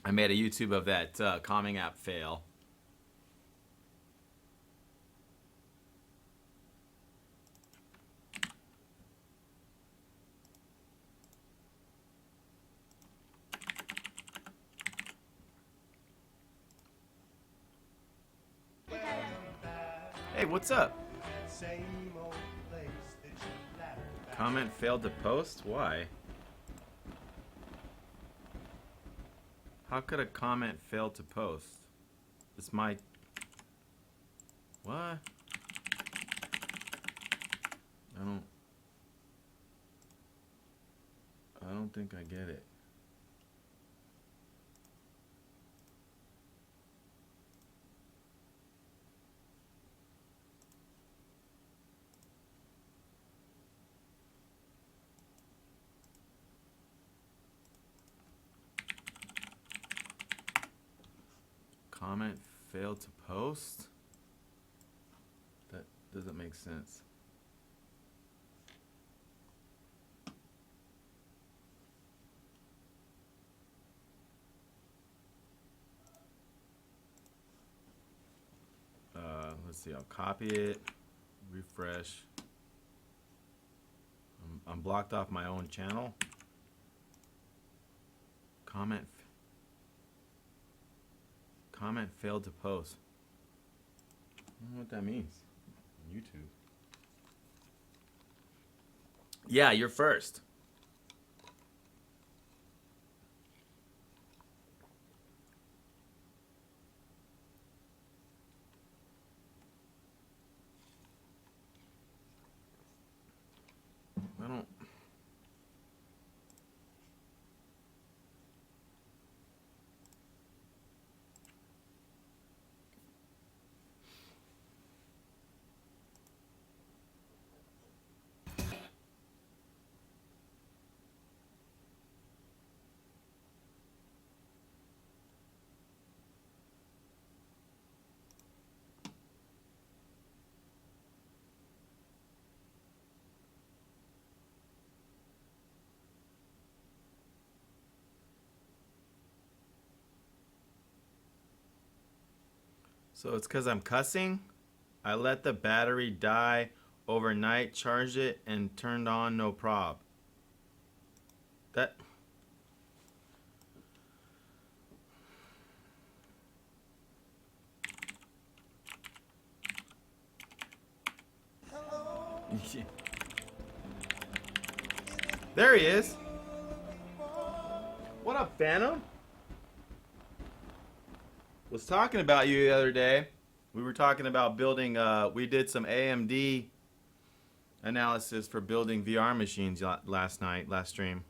I made a YouTube of that calming app fail. Hey, what's up? Comment failed to post? Why? How could a comment fail to post? It's my... What? I don't think I get it. Comment failed to post? That doesn't make sense. Let's see, I'll copy it, refresh. I'm blocked off my own channel. Comment failed to post. I don't know what that means. YouTube. Yeah, you're first. I don't... So it's because I'm cussing? I let the battery die overnight, charged it, and turned on no prob. That... There he is. What up, Phantom? Was talking about you the other day. We were talking about building, we did some AMD analysis for building VR machines last stream.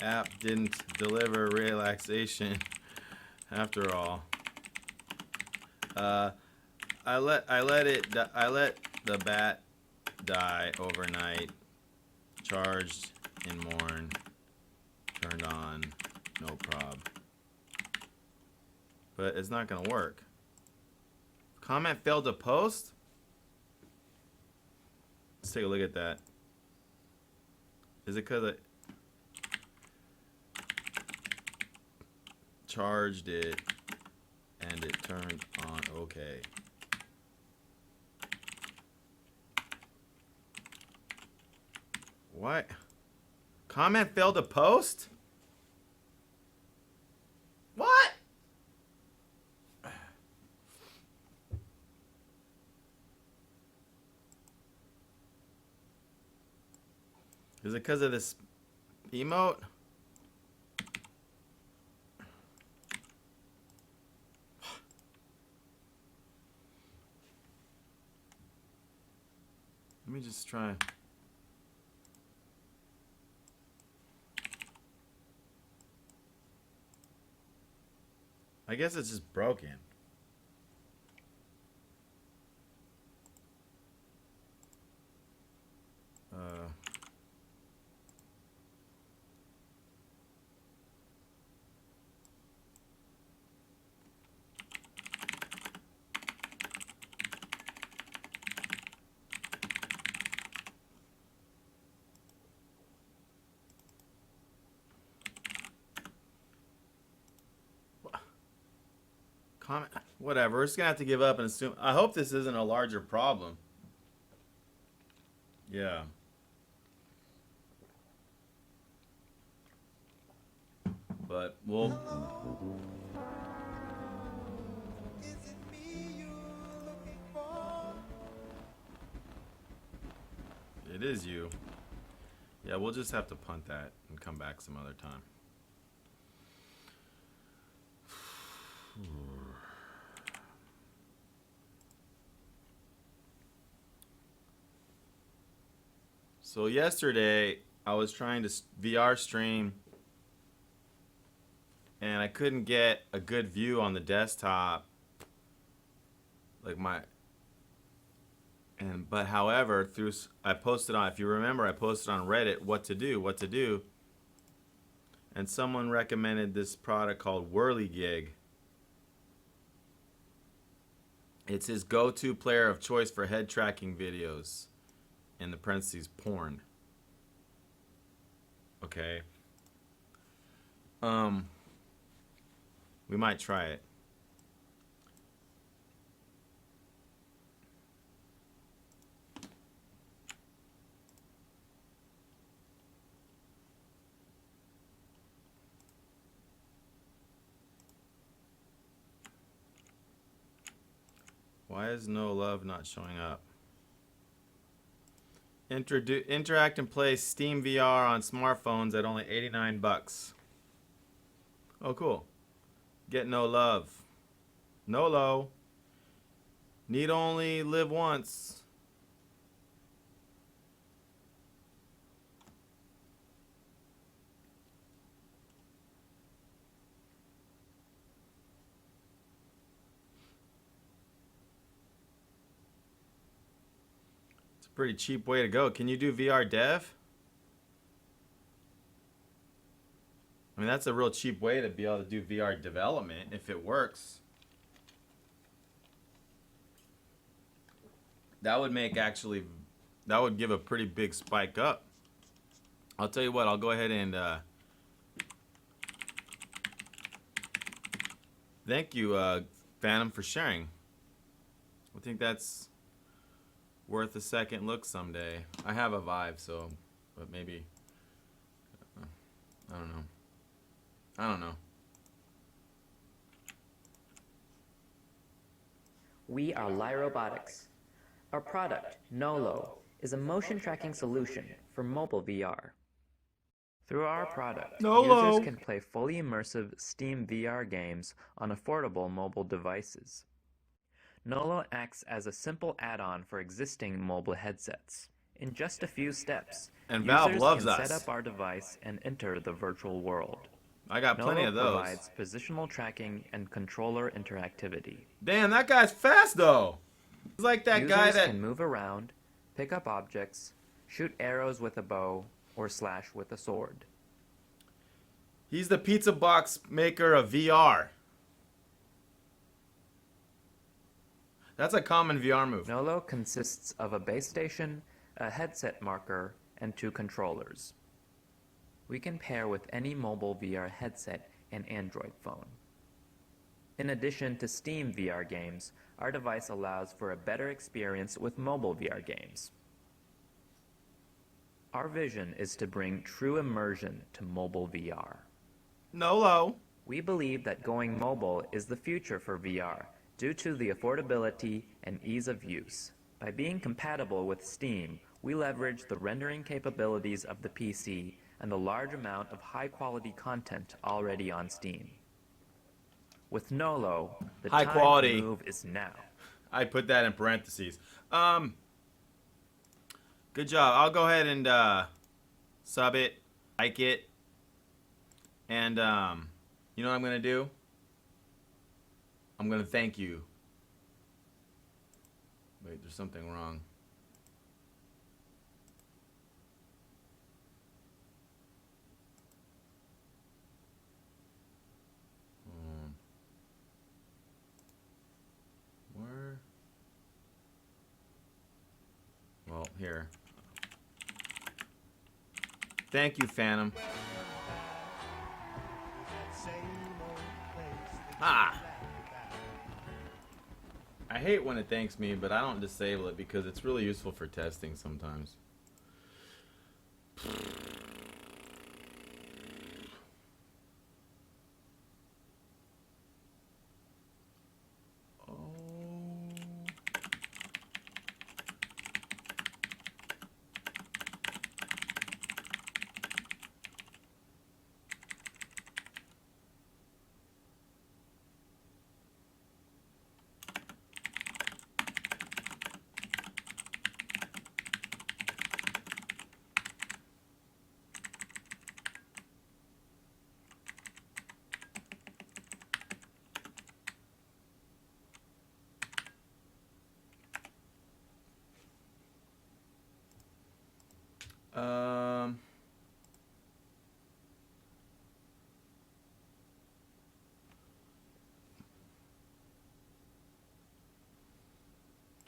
App didn't deliver relaxation after all. I let the bat die overnight, charged in morn, turned on, no prob. But it's not gonna work. Comment failed to post? Let's take a look at that. Is it because I charged it and it turned on? Okay. What? Comment failed to post? What? Is it because of this emote? Let me just try. I guess it's just broken. Comment. Whatever. We're just gonna have to give up and assume. I hope this isn't a larger problem. Yeah. But we'll. It is you. Yeah, we'll just have to punt that and come back some other time. So yesterday I was trying to VR stream and I couldn't get a good view on the desktop. But however, I posted on, if you remember, I posted on Reddit what to do. And someone recommended this product called Whirligig. It's his go-to player of choice for head tracking videos. In the parentheses, porn. Okay. We might try it. Why is no love not showing up? Interact and play Steam VR on smartphones at only $89. Oh, cool. Get no love. Nolo. Need only live once. Pretty cheap way to go. Can you do VR dev? I mean, that's a real cheap way to be able to do VR development if it works. That would that would give a pretty big spike up. I'll tell you what, I'll go ahead and thank you, Phantom, for sharing. I think that's worth a second look someday. I have a Vive, so, but maybe, I don't know. We are Lyrobotics. Our product, Nolo, is a motion tracking solution for mobile VR. Through our product, users can play fully immersive Steam VR games on affordable mobile devices. Nolo acts as a simple add-on for existing mobile headsets. In just a few steps, users can set up our device and enter the virtual world. I got plenty of those. Nolo provides positional tracking and controller interactivity. Damn, that guy's fast though. He's like that guy that users can move around, pick up objects, shoot arrows with a bow, or slash with a sword. He's the pizza box maker of VR. That's a common VR move. Nolo consists of a base station, a headset marker, and 2 controllers. We can pair with any mobile VR headset and Android phone. In addition to Steam VR games, our device allows for a better experience with mobile VR games. Our vision is to bring true immersion to mobile VR. Nolo. We believe that going mobile is the future for VR due to the affordability and ease of use. By being compatible with Steam, we leverage the rendering capabilities of the PC and the large amount of high-quality content already on Steam. With Nolo, the time to move is now. I put that in parentheses. Good job. I'll go ahead and sub it, like it, and you know what I'm gonna do? I'm gonna thank you. Wait, there's something wrong. Where? Well, here. Thank you, Phantom. Ah! I hate when it thanks me, but I don't disable it because it's really useful for testing sometimes.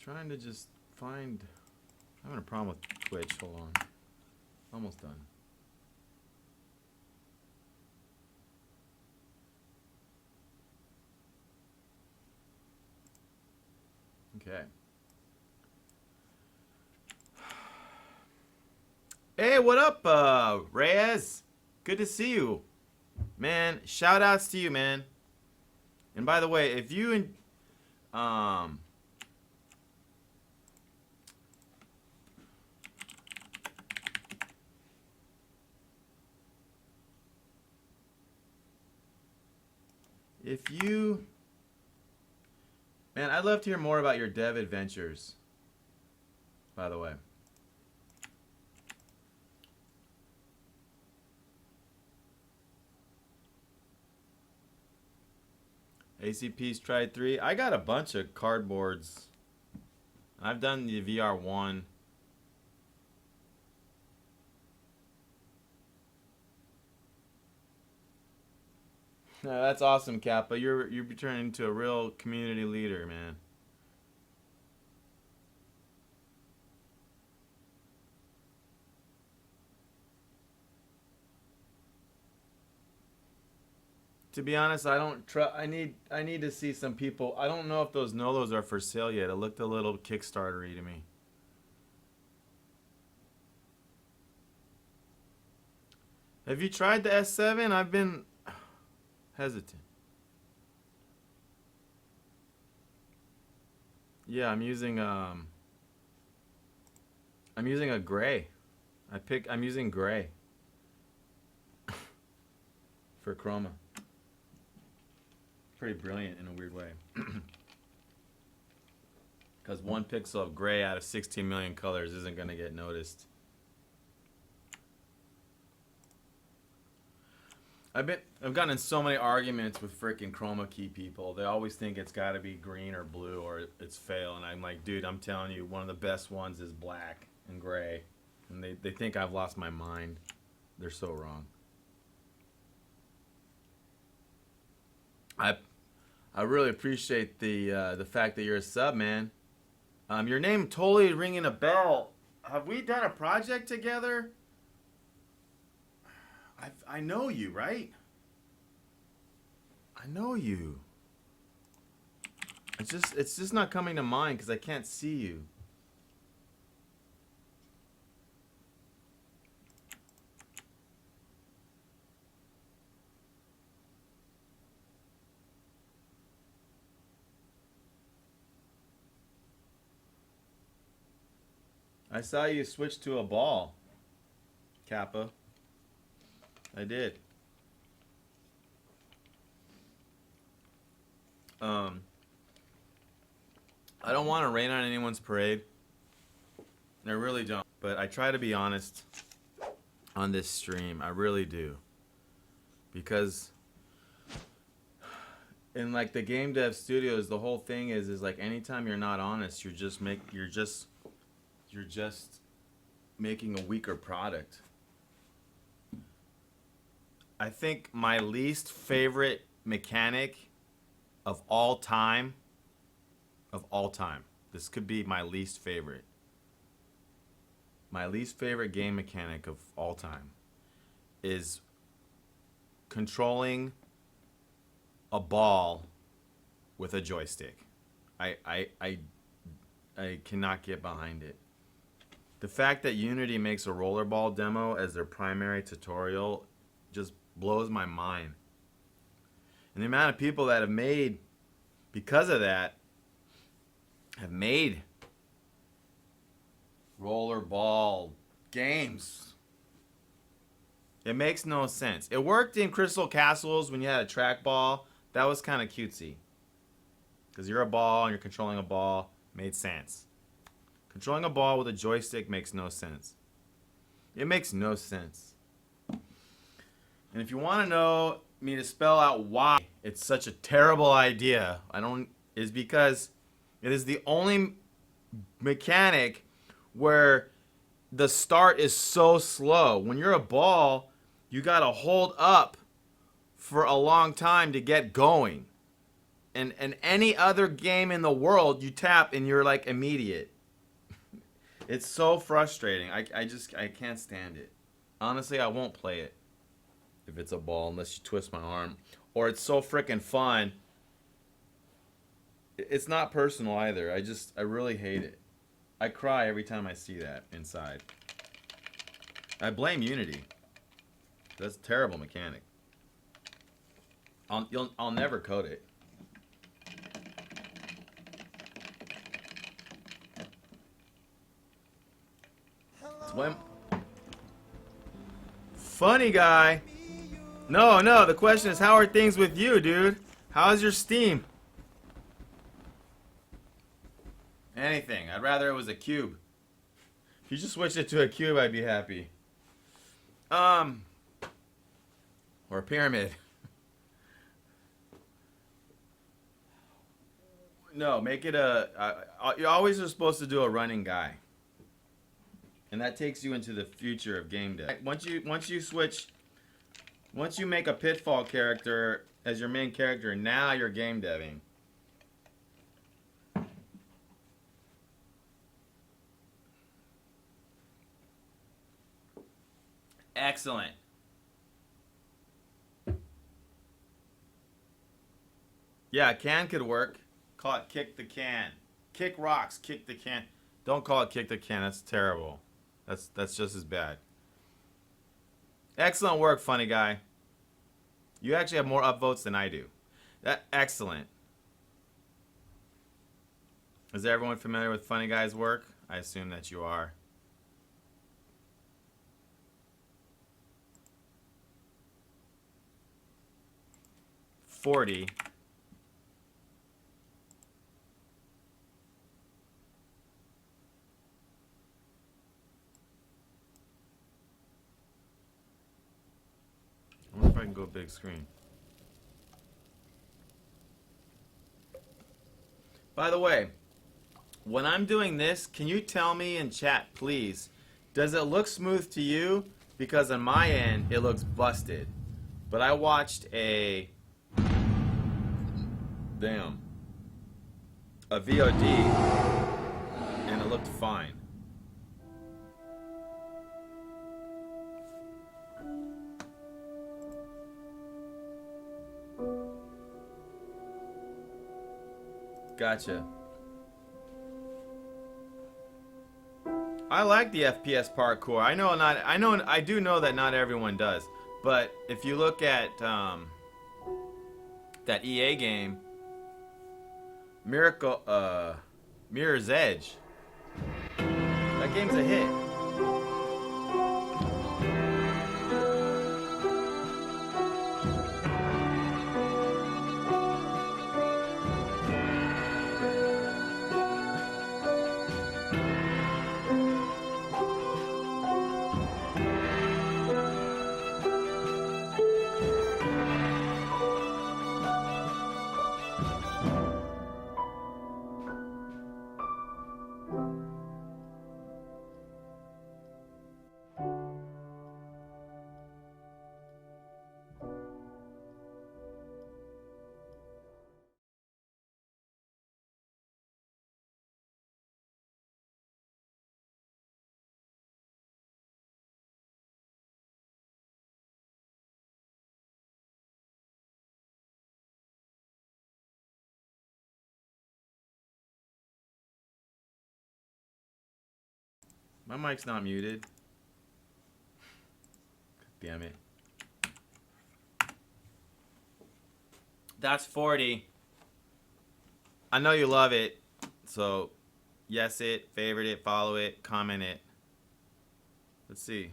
Trying to just find. I'm having a problem with Twitch. Hold on. Almost done. Okay. Hey, what up, Reyes? Good to see you. Man, shout outs to you, man. And by the way, if you man, I'd love to hear more about your dev adventures. By the way. ACP's tried 3. I got a bunch of cardboards. I've done the VR1. No, that's awesome, Kappa. You're turning into a real community leader, man. To be honest, I don't trust. I need to see some people. I don't know if those Nolos are for sale yet. It looked a little Kickstarter-y to me. Have you tried the S7? I've been hesitant. Yeah, I'm using a gray. I'm using gray for chroma. Pretty brilliant in a weird way. Because 1 pixel of gray out of 16 million colors isn't going to get noticed. I've gotten in so many arguments with freaking chroma key people. They always think it's got to be green or blue or it's fail. And I'm like, dude, I'm telling you, one of the best ones is black and gray. And they think I've lost my mind. They're so wrong. I really appreciate the fact that you're a sub, man. Your name totally ringing a bell. Have we done a project together? I know you, right? I know you. It's just not coming to mind because I can't see you. I saw you switch to a ball, Kappa. I did. I don't want to rain on anyone's parade. I really don't. But I try to be honest on this stream. I really do. Because in like the game dev studios, the whole thing is like anytime you're not honest, you're just making a weaker product. I think my least favorite mechanic of all time, this could be my least favorite. My least favorite game mechanic of all time is controlling a ball with a joystick. I cannot get behind it. The fact that Unity makes a rollerball demo as their primary tutorial just blows my mind. And the amount of people that have made, because of that, have made rollerball games. It makes no sense. It worked in Crystal Castles when you had a trackball. That was kind of cutesy. Because you're a ball and you're controlling a ball. Made sense. Controlling a ball with a joystick makes no sense. It makes no sense. And if you want to know me to spell out why it's such a terrible idea, is because it is the only mechanic where the start is so slow. When you're a ball, you gotta hold up for a long time to get going. And any other game in the world, you tap and you're like immediate. It's so frustrating. I can't stand it. Honestly, I won't play it if it's a ball unless you twist my arm. Or it's so freaking fun. It's not personal either. I really hate it. I cry every time I see that inside. I blame Unity. That's a terrible mechanic. I'll never code it. Swim. Funny guy. No, the question is, how are things with you, dude? How's your Steam? Anything. I'd rather it was a cube. If you just switched it to a cube, I'd be happy. Or a pyramid. No, make it you always are supposed to do a running guy. And that takes you into the future of game dev. Once you make a Pitfall character as your main character, now you're game deving. Excellent. Yeah, can could work. Call it kick the can. Kick rocks, kick the can. Don't call it kick the can. That's terrible. That's just as bad. Excellent work, funny guy. You actually have more upvotes than I do. Excellent. Is everyone familiar with funny guy's work? I assume that you are. $40. I wonder if I can go big screen. By the way, when I'm doing this, can you tell me in chat, please, does it look smooth to you? Because on my end, it looks busted. But I watched a VOD, and it looked fine. Gotcha. I like the FPS parkour. I do know that not everyone does. But if you look at that EA game, Mirror's Edge, that game's a hit. My mic's not muted. Damn it. That's 40. I know you love it. So, yes it, favorite it, follow it, comment it. Let's see.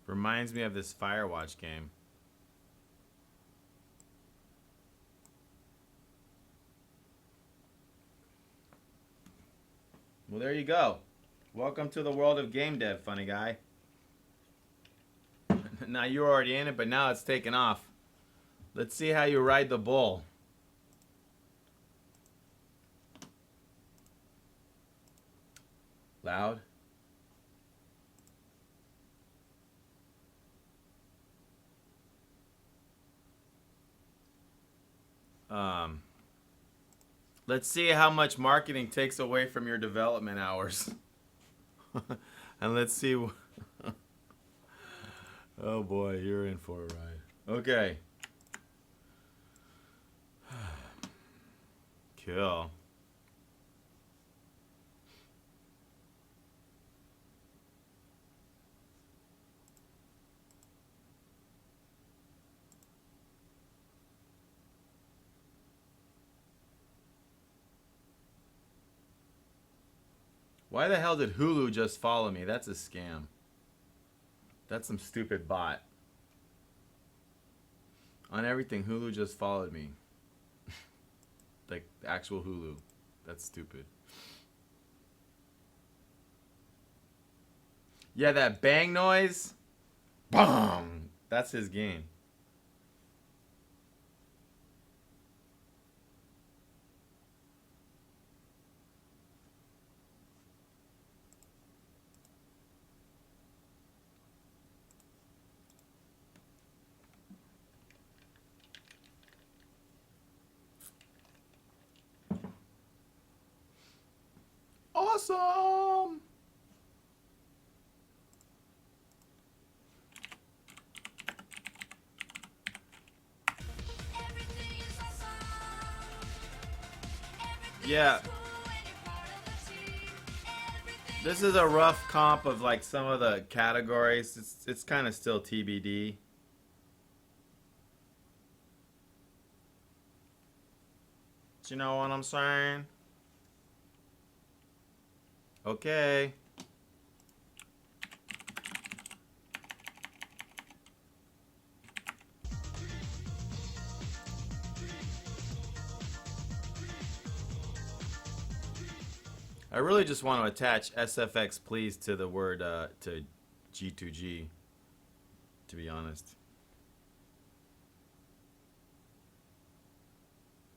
Reminds me of this Firewatch game. Well, there you go. Welcome to the world of game dev, funny guy. Now you're already in it, but now it's taken off. Let's see how you ride the bull. Loud. Let's see how much marketing takes away from your development hours. And let's see. Oh boy, you're in for a ride. Okay. Kill. Why the hell did Hulu just follow me? That's a scam. That's some stupid bot. On everything, Hulu just followed me. Like, actual Hulu. That's stupid. Yeah, that bang noise. Boom! That's his game. Awesome! Yeah. This is a rough comp of like some of the categories. It's kind of still TBD. Do you know what I'm saying? Okay. I really just want to attach SFX please to the word to G2G, to be honest.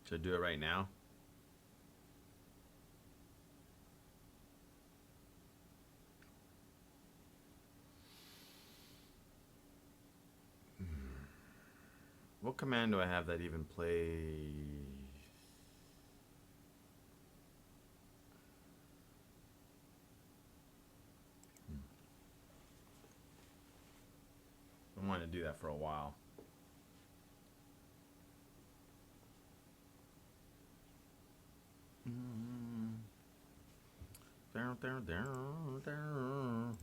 Should I do it right now? What command do I have that even plays? I wanted to do that for a while. Down, down, down, down.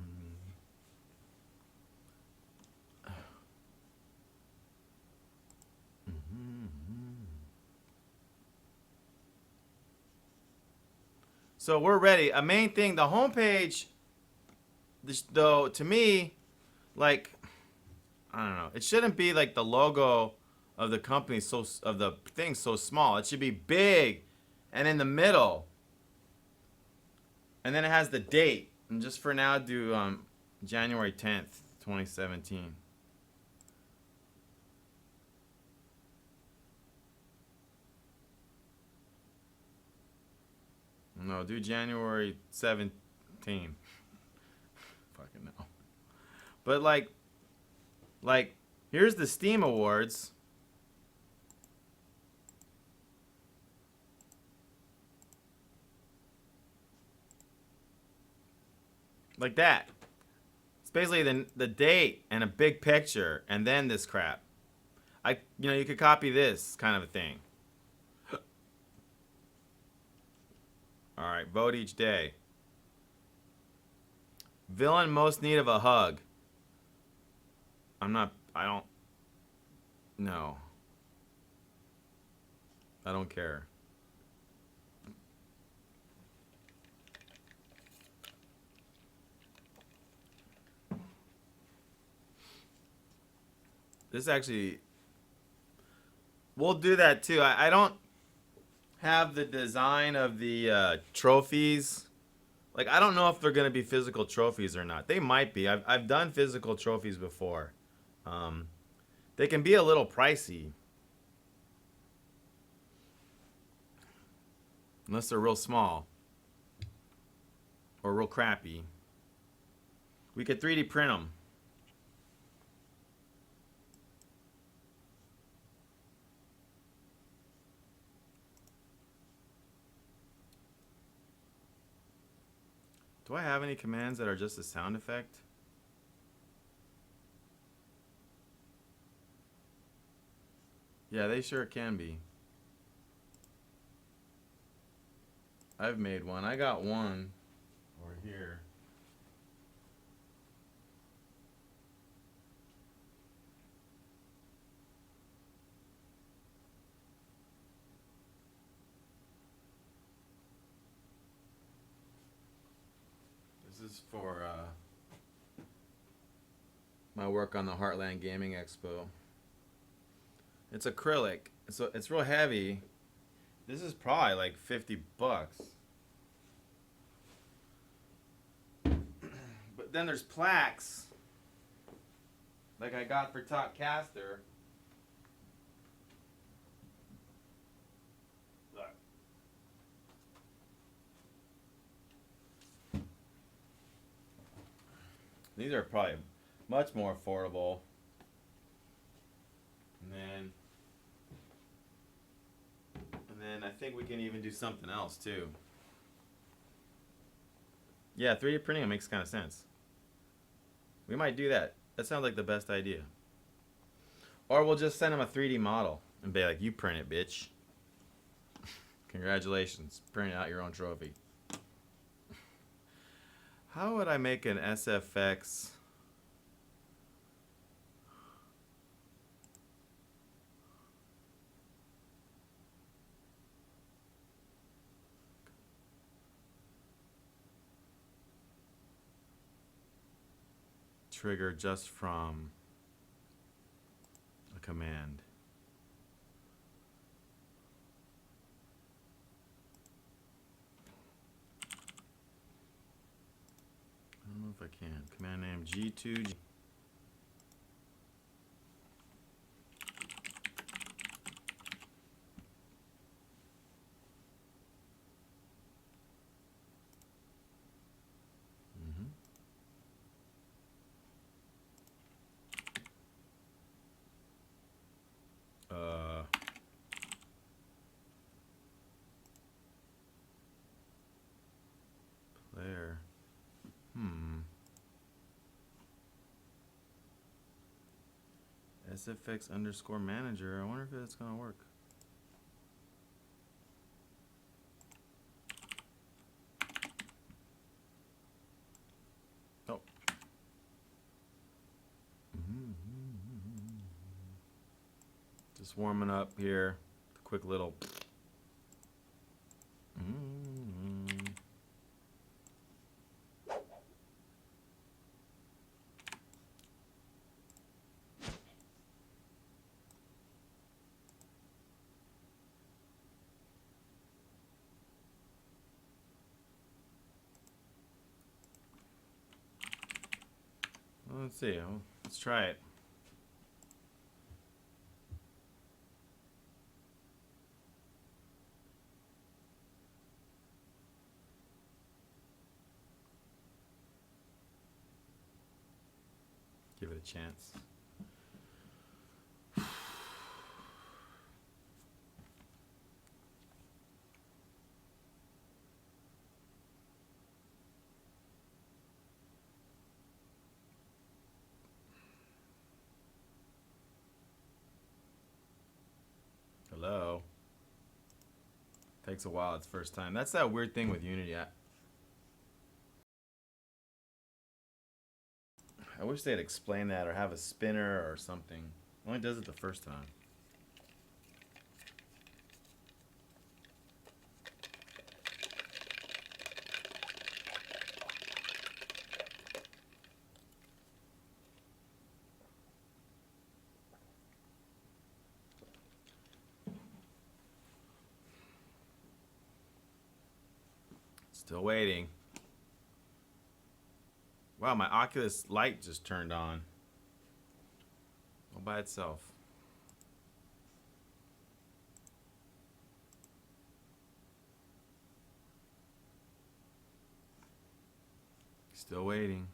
So we're ready. A main thing, the homepage, though, to me, like, I don't know. It shouldn't be like the logo of the company of the thing so small. It should be big and in the middle. And then it has the date. And just for now, do January 10th, 2017. No, do January 17th. Fucking no. But like Here's the Steam Awards. Like that. It's basically the date and a big picture and then this crap. You could copy this kind of a thing. All right, vote each day. Villain most need of a hug. I don't. No. I don't care. This actually... We'll do that too. I don't have the design of the trophies. Like, I don't know if they're going to be physical trophies or not. They might be. I've done physical trophies before. They can be a little pricey. Unless they're real small. Or real crappy. We could 3D print them. Do I have any commands that are just a sound effect? Yeah, they sure can be. I've made one. I got one over here. This is for my work on the Heartland Gaming Expo. It's acrylic, so it's real heavy. This is probably like $50. But then there's plaques, like I got for Top Caster. Look. These are probably much more affordable. And then I think we can even do something else too. Yeah, 3D printing makes kind of sense. We might do that. That sounds like the best idea. Or we'll just send them a 3D model and be like, you print it, bitch. Congratulations, print out your own trophy. How would I make an SFX? Trigger just from a command. I don't know if I can. Command name G2. Player. SFX underscore manager. I wonder if it's gonna work. Oh. Just warming up here. Quick little. Let's see. Let's try it. Give it a chance. Takes a while. It's first time. That's that weird thing with Unity. I wish they'd explain that or have a spinner or something. Only does it the first time. Still waiting. Wow, my Oculus light just turned on. All by itself. Still waiting.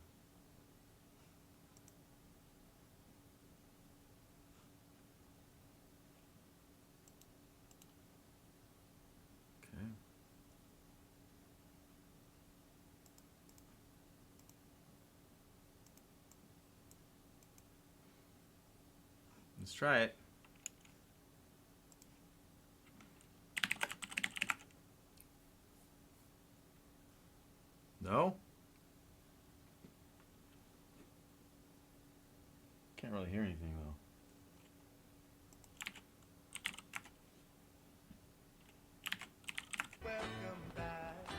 Okay. Let's try it. No? Can't really hear anything though. Welcome back to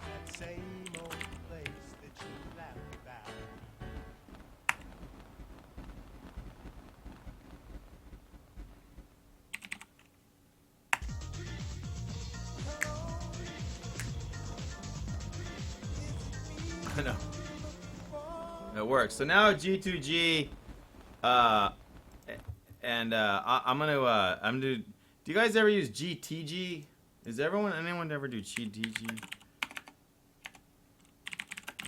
that same old place that you laughed about. I know. It works. So now G2G, and I'm gonna. Do you guys ever use GTG? Is anyone ever do GTG?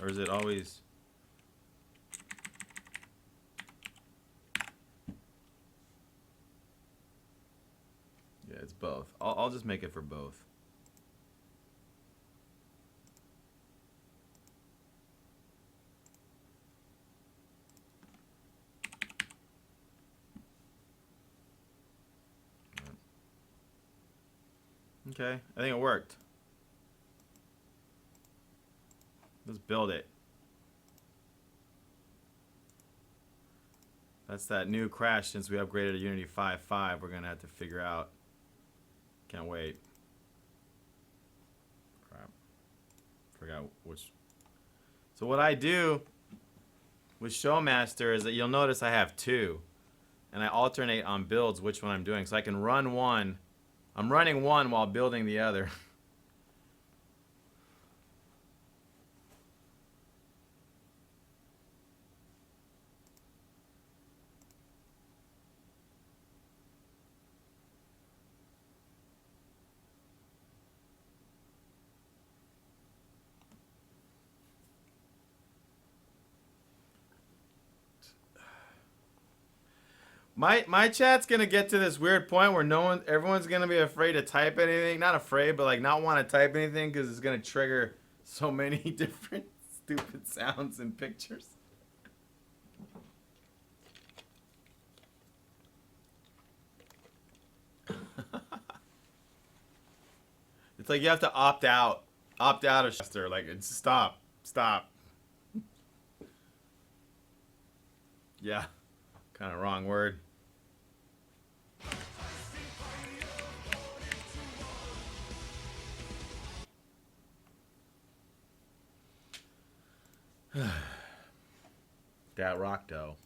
Or is it always? Yeah, it's both. I'll just make it for both. Okay, I think it worked. Let's build it. That's that new crash since we upgraded to Unity 5.5. We're gonna have to figure out. Can't wait. Crap. Forgot which. So what I do with Showmaster is that you'll notice I have two, and I alternate on builds which one I'm doing, so I can run one. I'm running one while building the other. My chat's gonna get to this weird point where everyone's gonna be afraid to type anything. Not afraid, but like not want to type anything because it's gonna trigger so many different stupid sounds and pictures. It's like you have to opt out of Showmaster. Like it's stop. Yeah, kind of wrong word. That rock dough.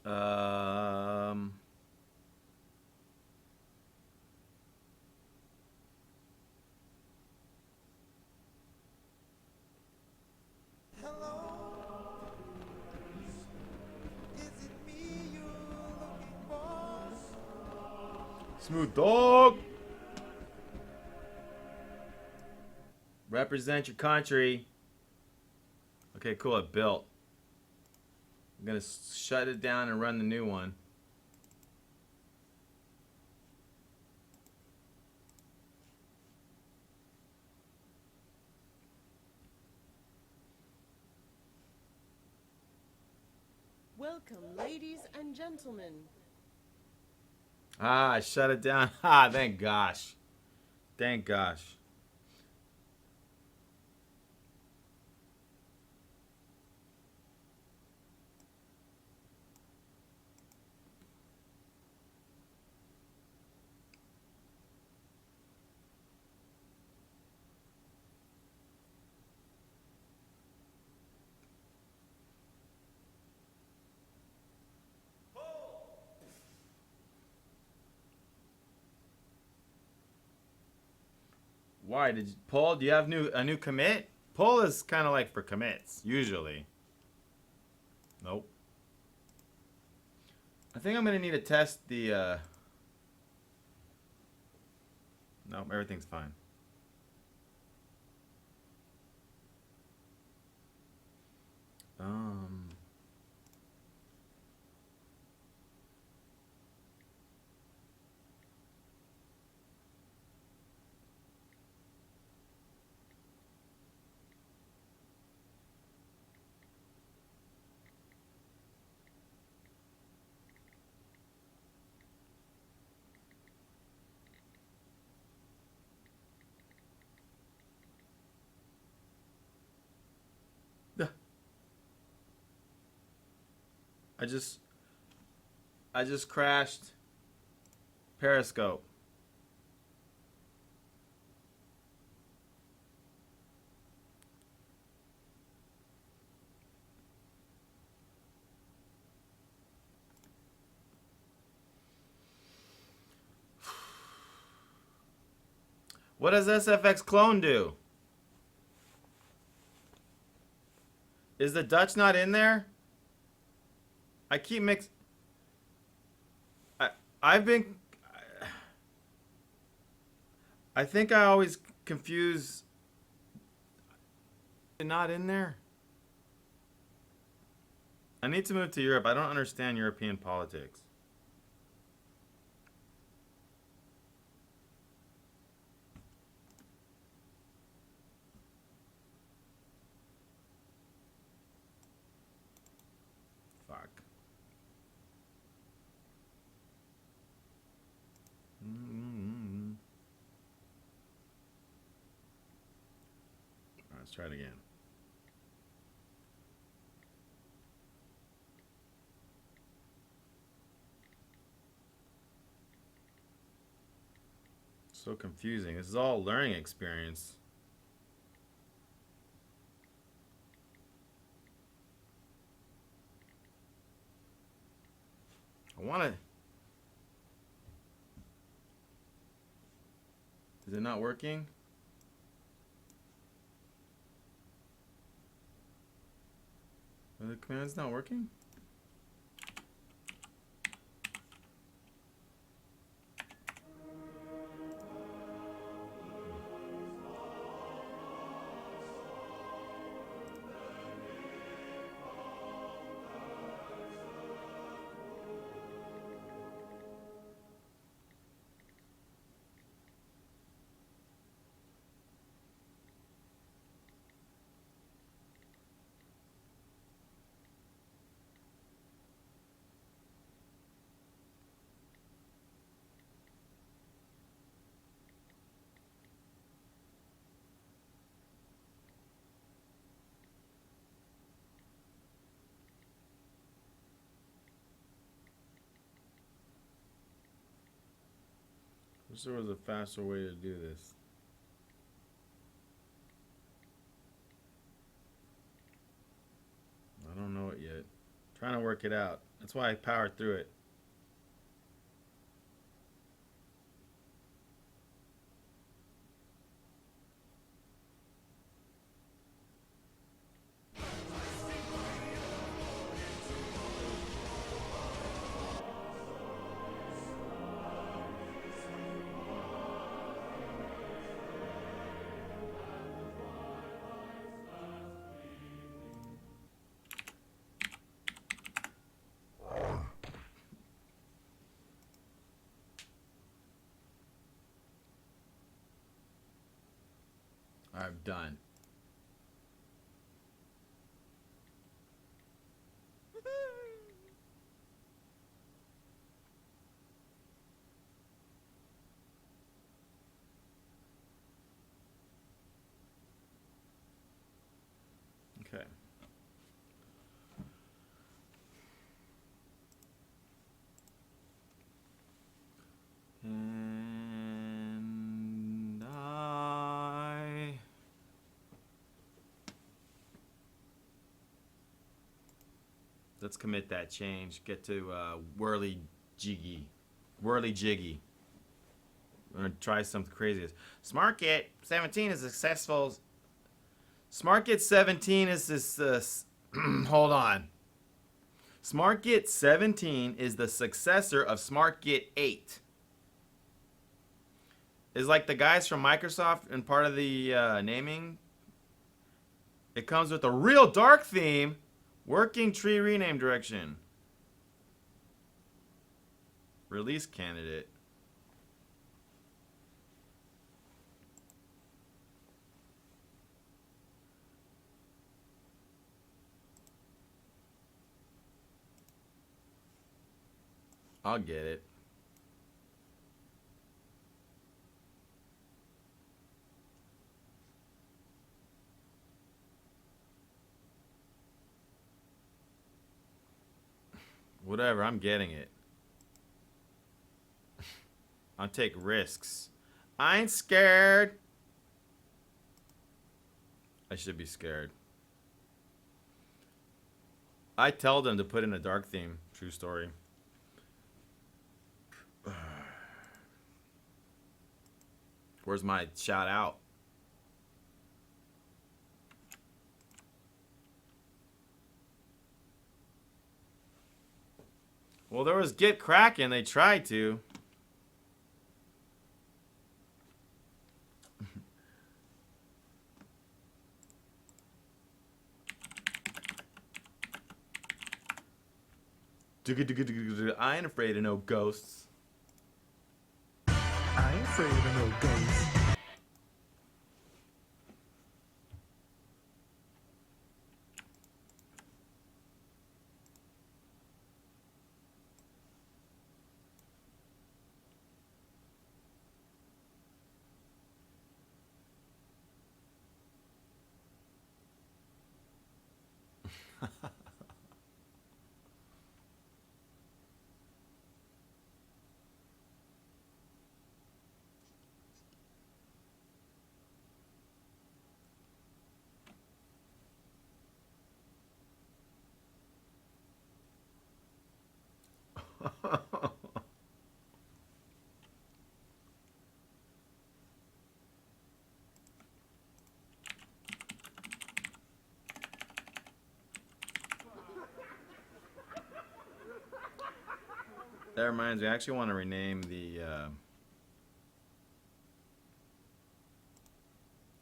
Um, Smooth dog. Represent your country. Okay, cool. It built. I'm gonna shut it down and run the new one. Welcome, ladies and gentlemen. Ah, I shut it down. Ah, thank gosh. Thank gosh. Why did you, Paul? Do you have a new commit? Paul is kind of like for commits usually. Nope. I think I'm gonna need to test the. Nope, everything's fine. I just crashed Periscope. What does SFX clone do? Is the Dutch not in there? I keep I've been. I think I always confuse. Not in there. I need to move to Europe. I don't understand European politics. Fuck. Let's try it again. So confusing. This is all learning experience. I want to. Is it not working? Are the commands not working? Wish there was a faster way to do this. I don't know it yet. Trying to work it out. That's why I powered through it. I'm done. Okay. And let's commit that change. Get to whirly jiggy. Whirly jiggy. I'm gonna try something crazy. SmartGit 17 is successful. SmartGit 17 is this. Hold on. SmartGit 17 is the successor of SmartGit 8. It's like the guys from Microsoft and part of the naming. It comes with a real dark theme, working tree rename direction. Release candidate. I'll get it. Whatever, I'm getting it. I'll take risks. I ain't scared. I should be scared. I tell them to put in a dark theme. True story. Where's my shout out? Well, there was Get Crackin'. They tried to. I ain't afraid of no ghosts. I ain't afraid of no ghosts. That reminds me, I actually want to rename the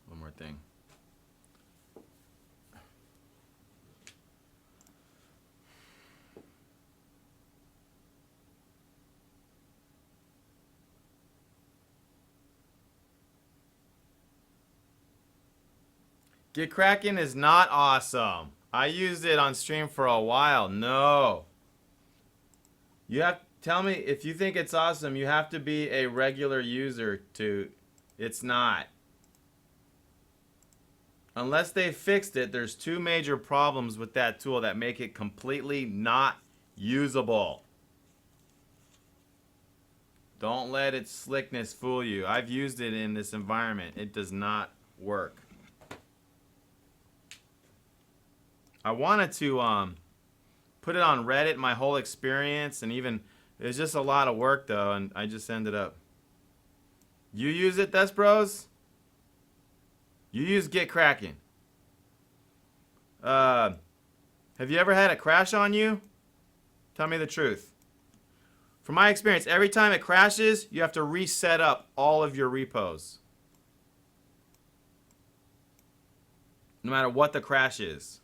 one more thing. Get Crackin' is not awesome. I used it on stream for a while. No. You have tell me if you think it's awesome, you have to be a regular user to it's not. Unless they fixed it, there's two major problems with that tool that make it completely not usable. Don't let its slickness fool you. I've used it in this environment. It does not work. I wanted to put it on Reddit, my whole experience, and even it was just a lot of work though, and I just ended up. You use it, Des Bros? You use Get Crackin'. Have you ever had it crash on you? Tell me the truth. From my experience, every time it crashes, you have to reset up all of your repos. No matter what the crash is.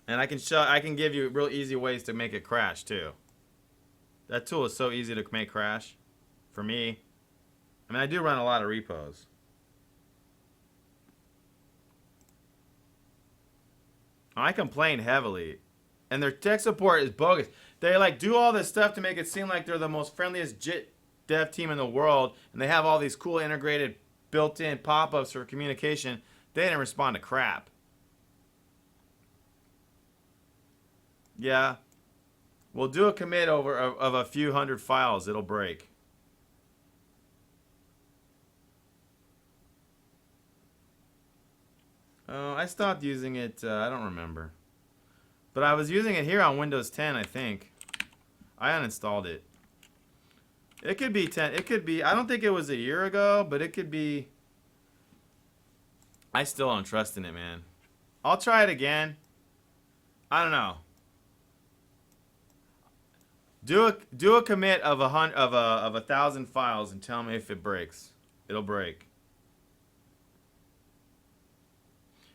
And I can give you real easy ways to make it crash too. That tool is so easy to make crash for me. I mean, I do run a lot of repos. I complain heavily. And their tech support is bogus. They like do all this stuff to make it seem like they're the most friendliest JIT dev team in the world, and they have all these cool integrated built-in pop-ups for communication. They didn't respond to crap. Yeah. We'll do a commit over of a few hundred files. It'll break. Oh, I stopped using it. I don't remember. But I was using it here on Windows 10, I think. I uninstalled it. It could be 10. It could be. I don't think it was a year ago, but it could be. I still don't trust in it, man. I'll try it again. I don't know. Do a commit of a 1,000 files and tell me if it breaks. It'll break.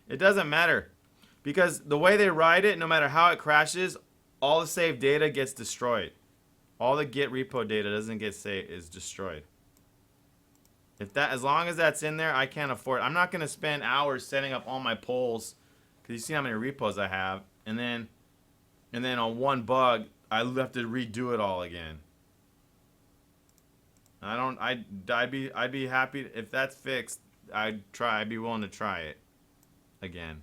It doesn't matter, because the way they write it, no matter how it crashes, all the saved data gets destroyed. All the Git repo data doesn't get saved, is destroyed. If that, as long as that's in there, I can't afford it. I'm not gonna spend hours setting up all my polls, because you see how many repos I have, and then on one bug, I have to redo it all again. I'd be happy if that's fixed. I'd be willing to try it again.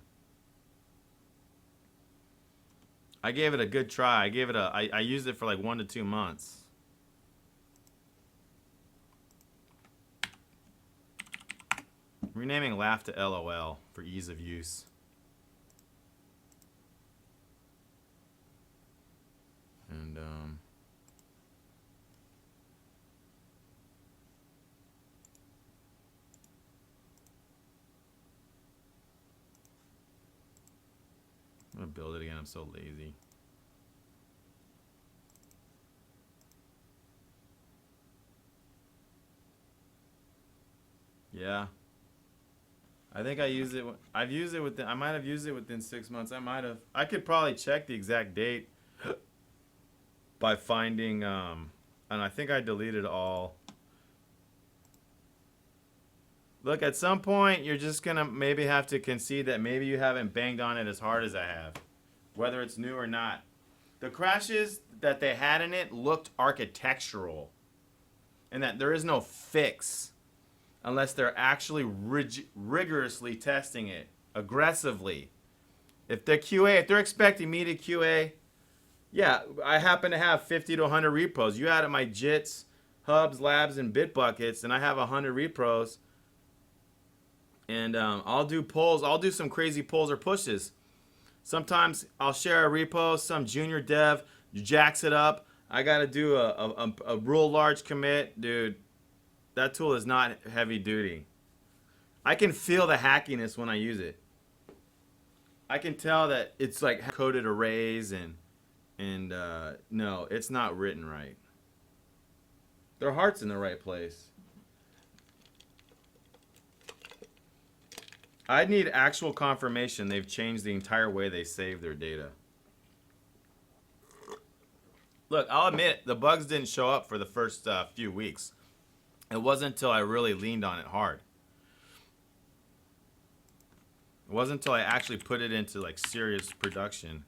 I gave it a good try. I used it for like 1 to 2 months. Renaming laugh to LOL for ease of use. And I'm gonna build it again. I'm so lazy. Yeah. I think I used it. I've used it within. I might have used it within 6 months. I might have. I could probably check the exact date by finding. And I think I deleted all. Look, at some point, you're just gonna maybe have to concede that maybe you haven't banged on it as hard as I have, whether it's new or not. The crashes that they had in it looked architectural, and that there is no fix unless they're actually rigorously testing it aggressively. If they're QA, if they're expecting me to QA, yeah, I happen to have 50 to 100 repos. You added my JITs, hubs, labs, and Bitbuckets, and I have 100 repos. And I'll do polls. I'll do some crazy polls or pushes. Sometimes I'll share a repo. Some junior dev jacks it up. I got to do a real large commit. Dude, that tool is not heavy duty. I can feel the hackiness when I use it. I can tell that it's like coded arrays and no, it's not written right. Their heart's in the right place. I need actual confirmation they've changed the entire way they save their data. Look, I'll admit, the bugs didn't show up for the first few weeks. It wasn't until I really leaned on it hard. It wasn't until I actually put it into like serious production.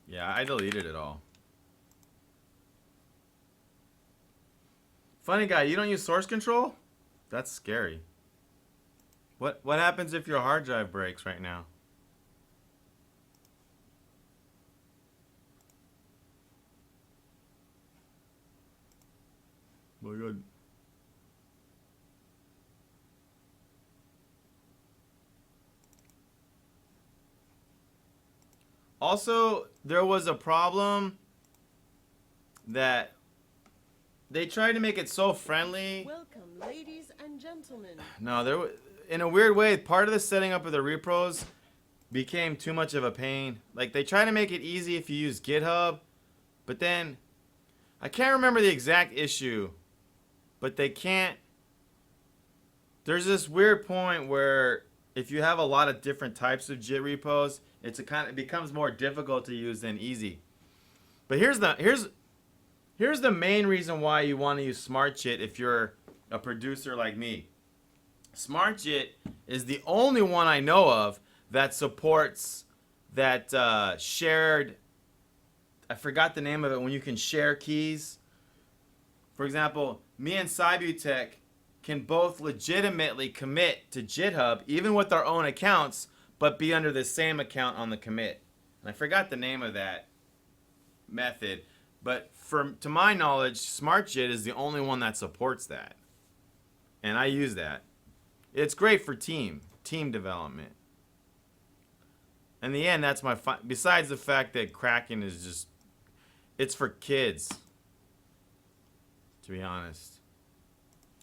Yeah, I deleted it all. Funny guy, you don't use source control? That's scary. What happens if your hard drive breaks right now? My God. Also, there was a problem that they tried to make it so friendly. Welcome, ladies and gentlemen. No, there was, in a weird way, part of the setting up of the repos became too much of a pain. Like, they try to make it easy if you use GitHub, but then I can't remember the exact issue, but they can't. There's this weird point where if you have a lot of different types of JIT repos, it becomes more difficult to use than easy. But here's the main reason why you want to use SmartJIT if you're a producer like me. SmartJIT is the only one I know of that supports that shared, I forgot the name of it, when you can share keys. For example, me and Cybutech can both legitimately commit to GitHub, even with our own accounts, but be under the same account on the commit. And I forgot the name of that method, but to my knowledge, SmartJit is the only one that supports that. And I use that. It's great for team development. In the end, that's my besides the fact that Kraken is just, it's for kids. To be honest,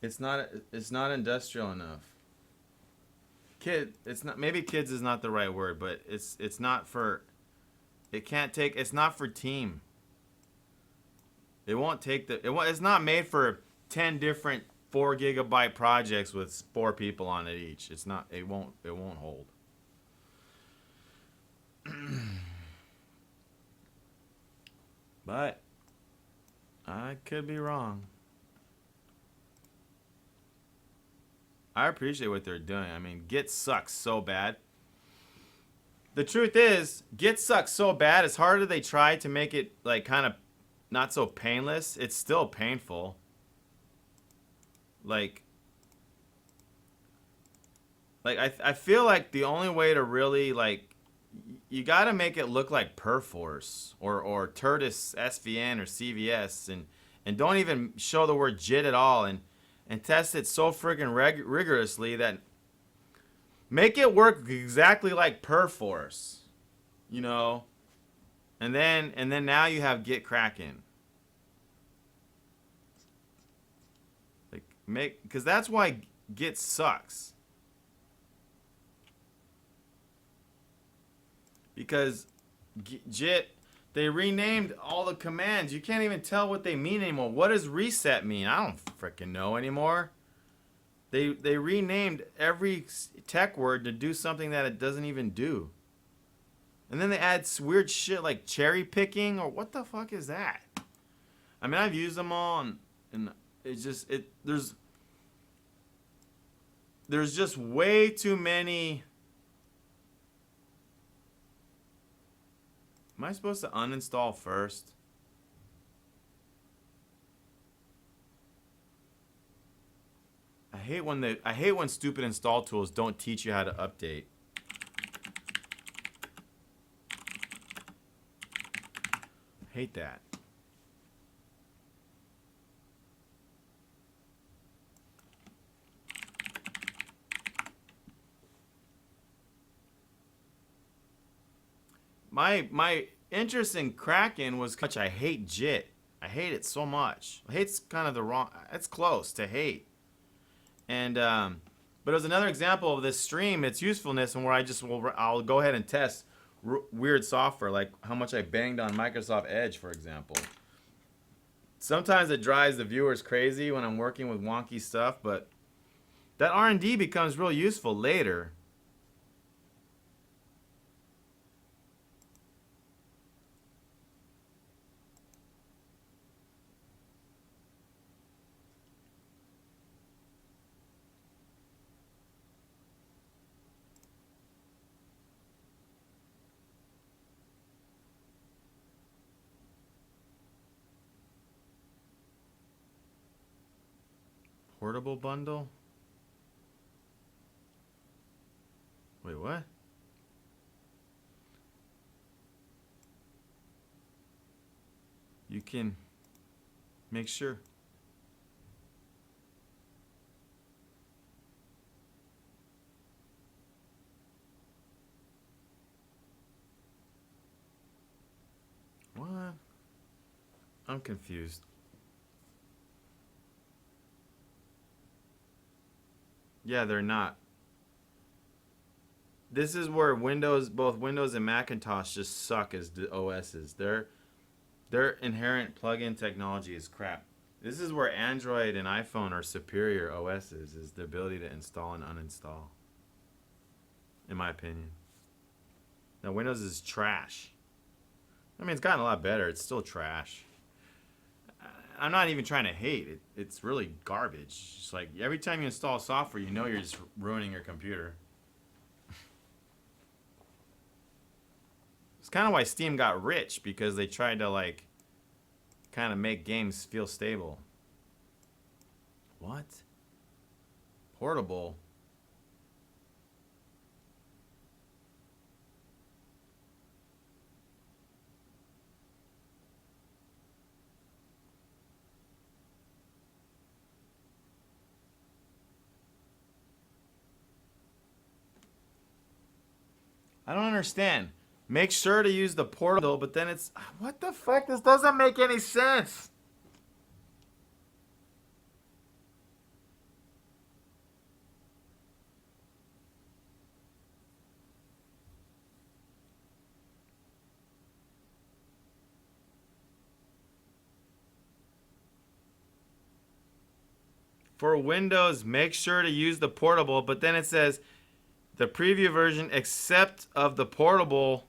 it's not industrial enough. It's not, maybe kids is not the right word, but it's not for, it's not for team. It won't take it's not made for 10 different 4 gigabyte projects with 4 people on it each. It's not, it won't hold. But I could be wrong. I appreciate what they're doing. I mean, Git sucks so bad. The truth is, Git sucks so bad, as hard as they try to make it like kind of not so painless, it's still painful. Like I feel like the only way to really, like, you gotta make it look like Perforce or Turtis SVN or CVS, and don't even show the word JIT at all, and test it so friggin' rigorously that make it work exactly like Perforce, you know, and then now you have Git Kraken. Like, because that's why Git sucks. Because JIT, they renamed all the commands. You can't even tell what they mean anymore. What does reset mean? I don't frickin' know anymore. They renamed every tech word to do something that it doesn't even do. And then they add weird shit like cherry picking, or what the fuck is that? I mean, I've used them all, and it's just, there's just way too many. Am I supposed to uninstall first? I hate when stupid install tools don't teach you how to update. Hate that. My interest in Kraken was much I hate JIT. I hate it so much. Hate's kind of the wrong. It's close to hate. And but it was another example of this stream, its usefulness, and where I'll go ahead and test weird software, like how much I banged on Microsoft Edge, for example. Sometimes it drives the viewers crazy when I'm working with wonky stuff, but that R&D becomes real useful later. Portable bundle? Wait, what? You can make sure. What? I'm confused. Yeah, they're not. This is where both Windows and Macintosh just suck as OSs. Their inherent plug-in technology is crap. This is where Android and iPhone are superior OSs, is the ability to install and uninstall. In my opinion. Now, Windows is trash. I mean, it's gotten a lot better. It's still trash. I'm not even trying to hate it. It's really garbage. It's like every time you install software, you know you're just ruining your computer. It's kind of why Steam got rich, because they tried to like kind of make games feel stable. What? Portable? I don't understand. Make sure to use the portal, but then it's... What the fuck? This doesn't make any sense. For Windows, make sure to use the portable, but then it says the preview version except of the portable.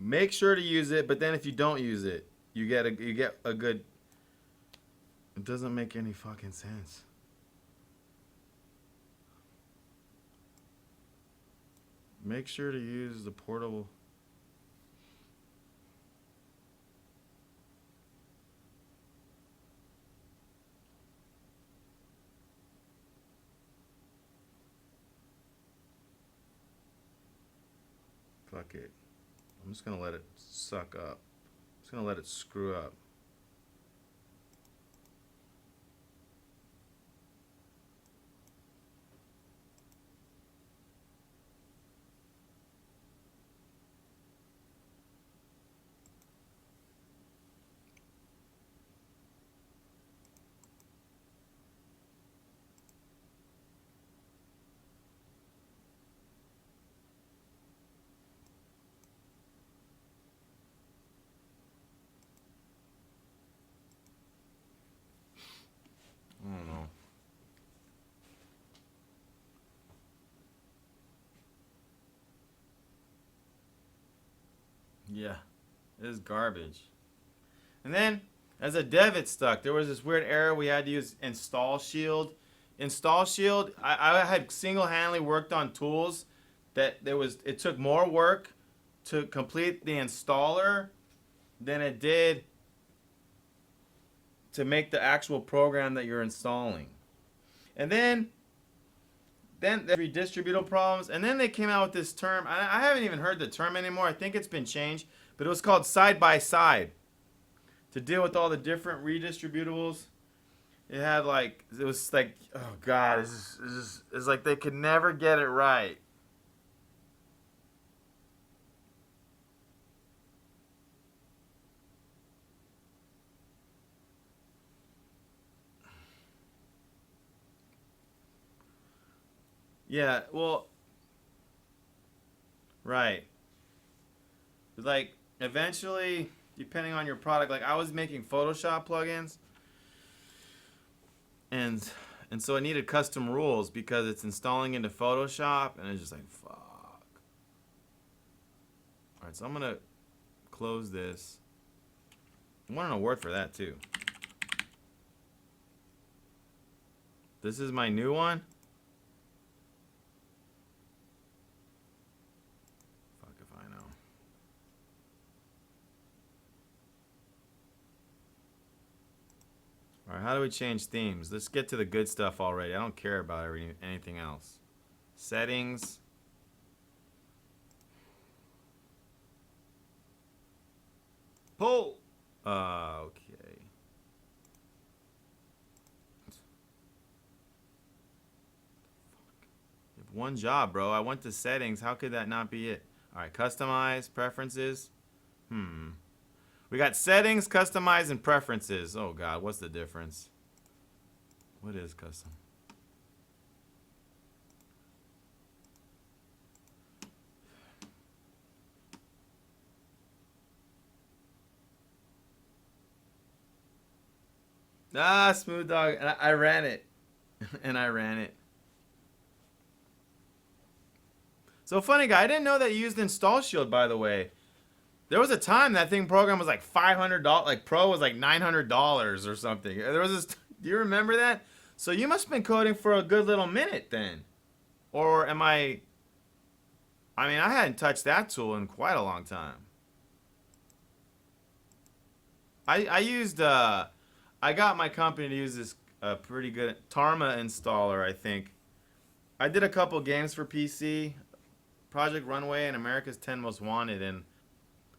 Make sure to use it, but then if you don't use it, you get a good... It doesn't make any fucking sense. Make sure to use the portable. Fuck it. I'm just gonna let it suck up. I'm just gonna let it screw up. I don't know. Yeah, it is garbage. And then, as a dev, it stuck. There was this weird error. We had to use install shield. Install shield. I had single-handedly worked on tools that it took more work to complete the installer than it did to make the actual program that you're installing. And then there's redistributable problems. And then they came out with this term. I haven't even heard the term anymore. I think it's been changed. But it was called side by side. To deal with all the different redistributables. It was like, oh God, it's like they could never get it right. Yeah, well, right. Like, eventually, depending on your product, like I was making Photoshop plugins, and so I needed custom rules because it's installing into Photoshop, and it's just like, fuck. All right, so I'm gonna close this. I want an award for that too. This is my new one. Fuck if I know. All right, how do we change themes? Let's get to the good stuff already. I don't care about anything else. Settings. Pull. Okay. You have one job, bro. I went to settings. How could that not be it? All right, customize, preferences. We got settings, customize, and preferences. Oh God, what's the difference? What is custom? Ah, smooth dog. I ran it. and I ran it. So funny guy, I didn't know that you used Install Shield, by the way. There was a time that thing program was like $500, like Pro was like $900 or something. There was this, do you remember that? So you must have been coding for a good little minute then. Or am I mean, I hadn't touched that tool in quite a long time. I used, I got my company to use this pretty good Tarma installer, I think. I did a couple games for PC, Project Runway and America's 10 Most Wanted, and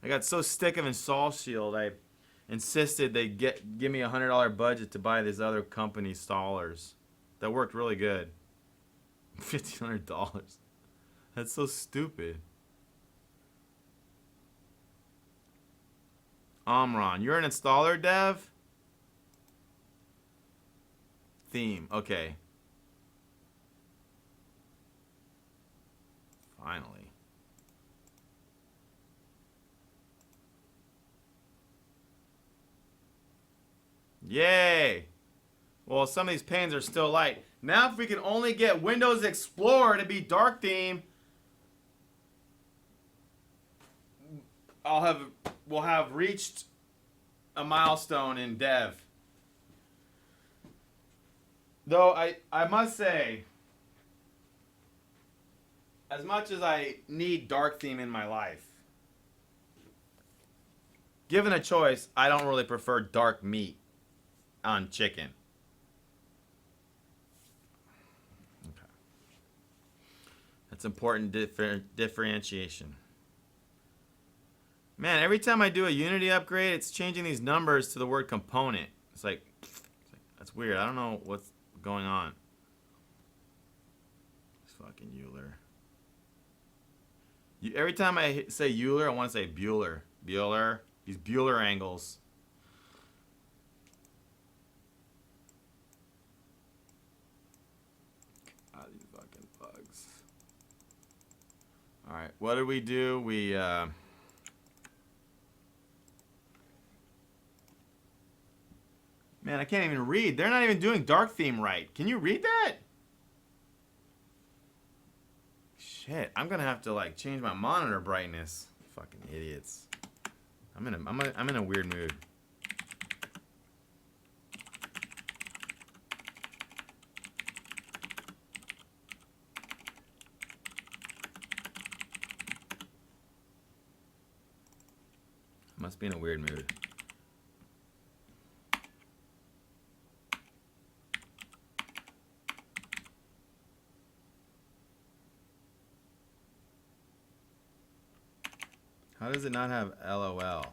I got so sick of Install Shield, I insisted they give me a $100 budget to buy this other company installers. That worked really good. $1,500. That's so stupid. Omron, you're an installer dev? Theme, okay. Finally. Yay! Well, some of these panes are still light. Now if we can only get Windows Explorer to be dark theme, we'll have reached a milestone in dev. Though I must say, as much as I need dark theme in my life, given a choice, I don't really prefer dark meat on chicken. Okay. That's important differentiation. Man, every time I do a Unity upgrade, it's changing these numbers to the word component. It's like that's weird. I don't know what's going on. This fucking Euler. Every time I say Euler, I want to say Bueller. Bueller. These Bueller angles. Ah, these fucking bugs. Alright, what did we do? We, Man, I can't even read. They're not even doing dark theme right. Can you read that? Shit, I'm gonna have to like change my monitor brightness. Fucking idiots. I'm in a weird mood. Must be in a weird mood. How does it not have LOL?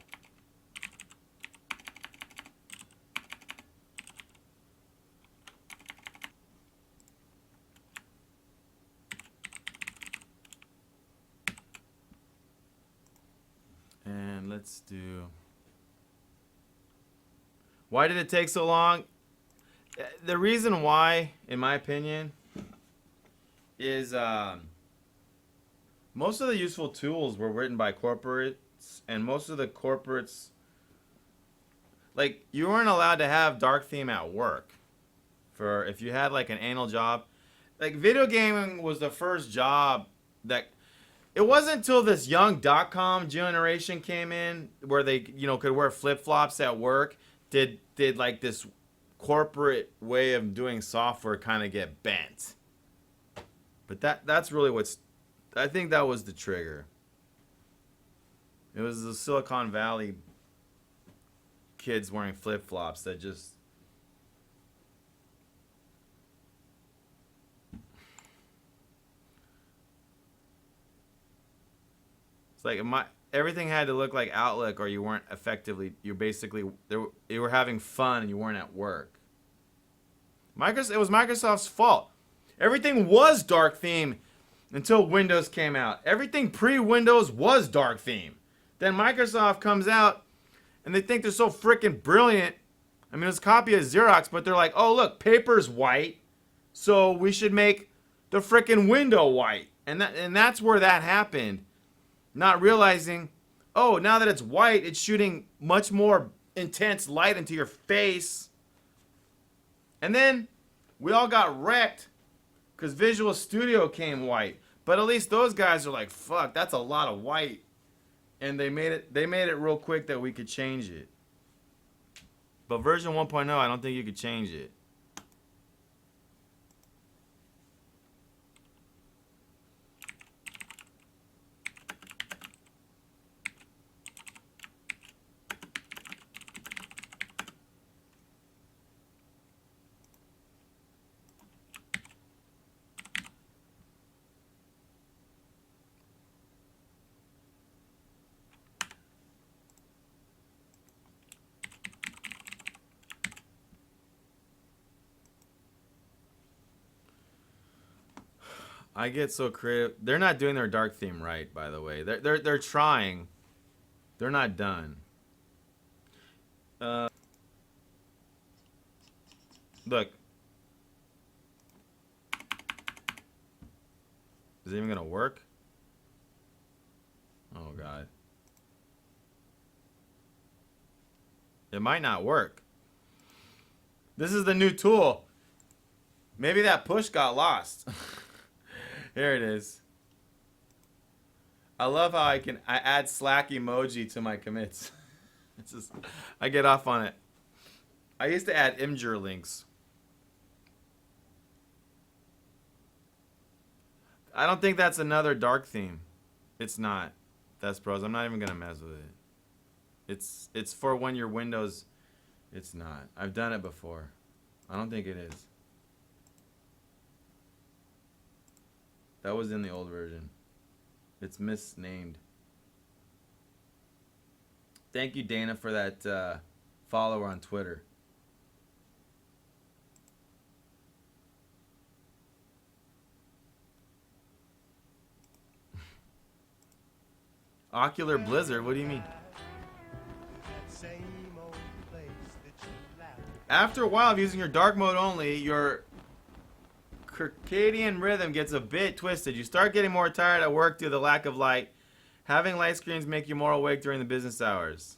And let's do... Why did it take so long? The reason why, in my opinion, is most of the useful tools were written by corporates, and most of the corporates, like, you weren't allowed to have dark theme at work. For if you had like an anal job, like video gaming was the first job that, it wasn't until this young .com generation came in where they, you know, could wear flip-flops at work, did like this corporate way of doing software kind of get bent. But that's really what's, I think that was the trigger. It was the Silicon Valley kids wearing flip-flops that just... It's like everything had to look like Outlook, or you weren't effectively, you were having fun and you weren't at work. It was Microsoft's fault. Everything was dark theme until Windows came out. Everything pre-Windows was dark theme. Then Microsoft comes out and they think they're so freaking brilliant. I mean, it's a copy of Xerox, but they're like, oh, look, paper's white, so we should make the freaking window white. And that's where that happened. Not realizing, oh, now that it's white, it's shooting much more intense light into your face. And then We all got wrecked because Visual Studio came white. But at least those guys are like, fuck, that's a lot of white. And they made it real quick that we could change it. But version 1.0, I don't think you could change it. I get so creative. They're not doing their dark theme right, by the way. They're trying. They're not done. Look. Is it even gonna work? Oh god. It might not work. This is the new tool. Maybe that push got lost. Here it is. I love how I add Slack emoji to my commits. It's just, I get off on it. I used to add Imgur links. I don't think that's another dark theme. It's not. That's pros. I'm not even gonna mess with it. It's for when your Windows. It's not. I've done it before. I don't think it is. That was in the old version. It's misnamed. Thank you, Dana, for that follower on Twitter. Ocular Blizzard? What do you mean? After a while of using your dark mode only, your circadian rhythm gets a bit twisted. You start getting more tired at work due to the lack of light. Having light screens make you more awake during the business hours.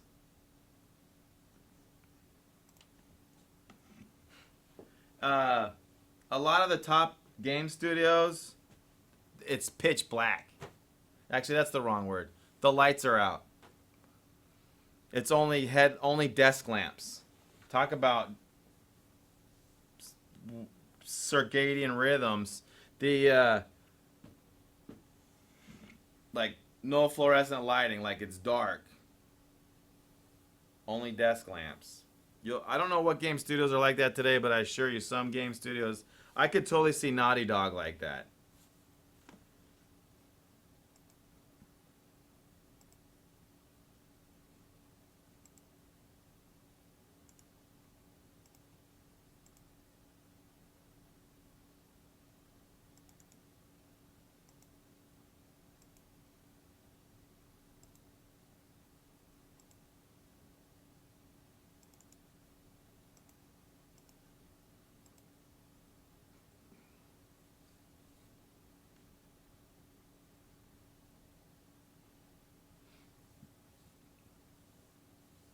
A lot of the top game studios, it's pitch black. Actually, that's the wrong word. The lights are out. It's only desk lamps. Talk about circadian rhythms. The like no fluorescent lighting, like it's dark. Only desk lamps. I don't know what game studios are like that today, but I assure you some game studios, I could totally see Naughty Dog like that.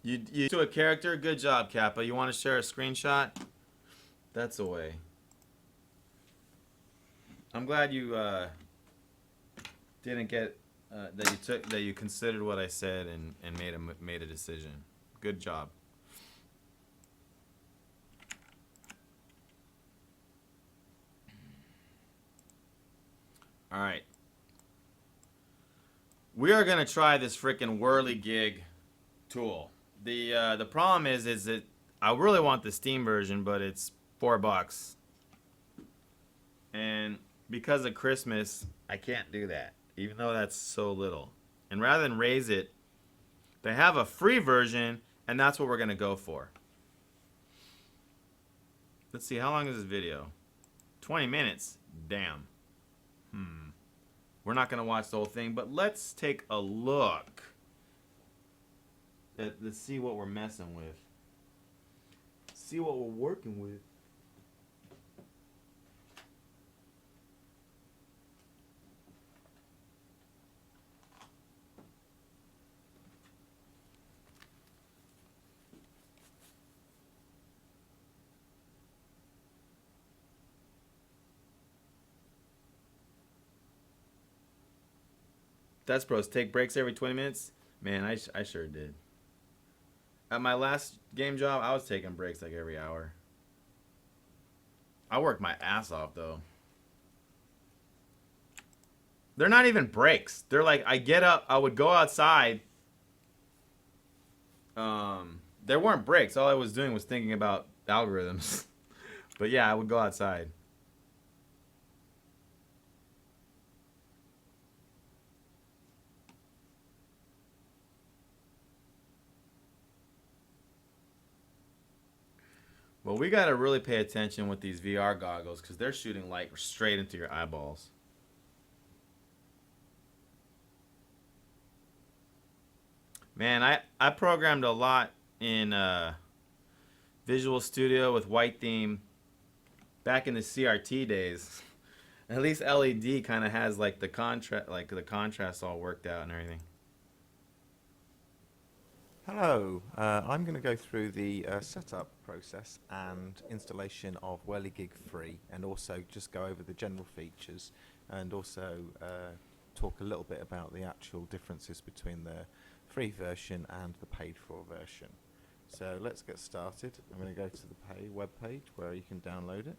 You to a character? Good job, Kappa. You want to share a screenshot? That's the way. I'm glad you didn't get that you considered what I said and made a decision. Good job. All right. We are gonna try this freaking whirligig tool. The problem is that I really want the Steam version, but it's $4, and because of Christmas, I can't do that, even though that's so little. And rather than raise it, they have a free version, and that's what we're gonna go for. Let's see, how long is this video? 20 minutes. Damn. We're not gonna watch the whole thing, but let's take a look. Let's see what we're messing with. See what we're working with. That's Bros. Take breaks every 20 minutes. Man, I sure did. At my last game job, I was taking breaks like every hour. I worked my ass off though. They're not even breaks. They're like, I get up, I would go outside. There weren't breaks. All I was doing was thinking about algorithms. But yeah, I would go outside. Well, we gotta really pay attention with these VR goggles because they're shooting light straight into your eyeballs. Man, I programmed a lot in Visual Studio with white theme back in the CRT days. At least LED kind of has like the contrast all worked out and everything. Hello, I'm going to go through the setup process and installation of Whirligig Free, and also just go over the general features, and also talk a little bit about the actual differences between the free version and the paid for version. So let's get started. I'm going to go to the web page where you can download it.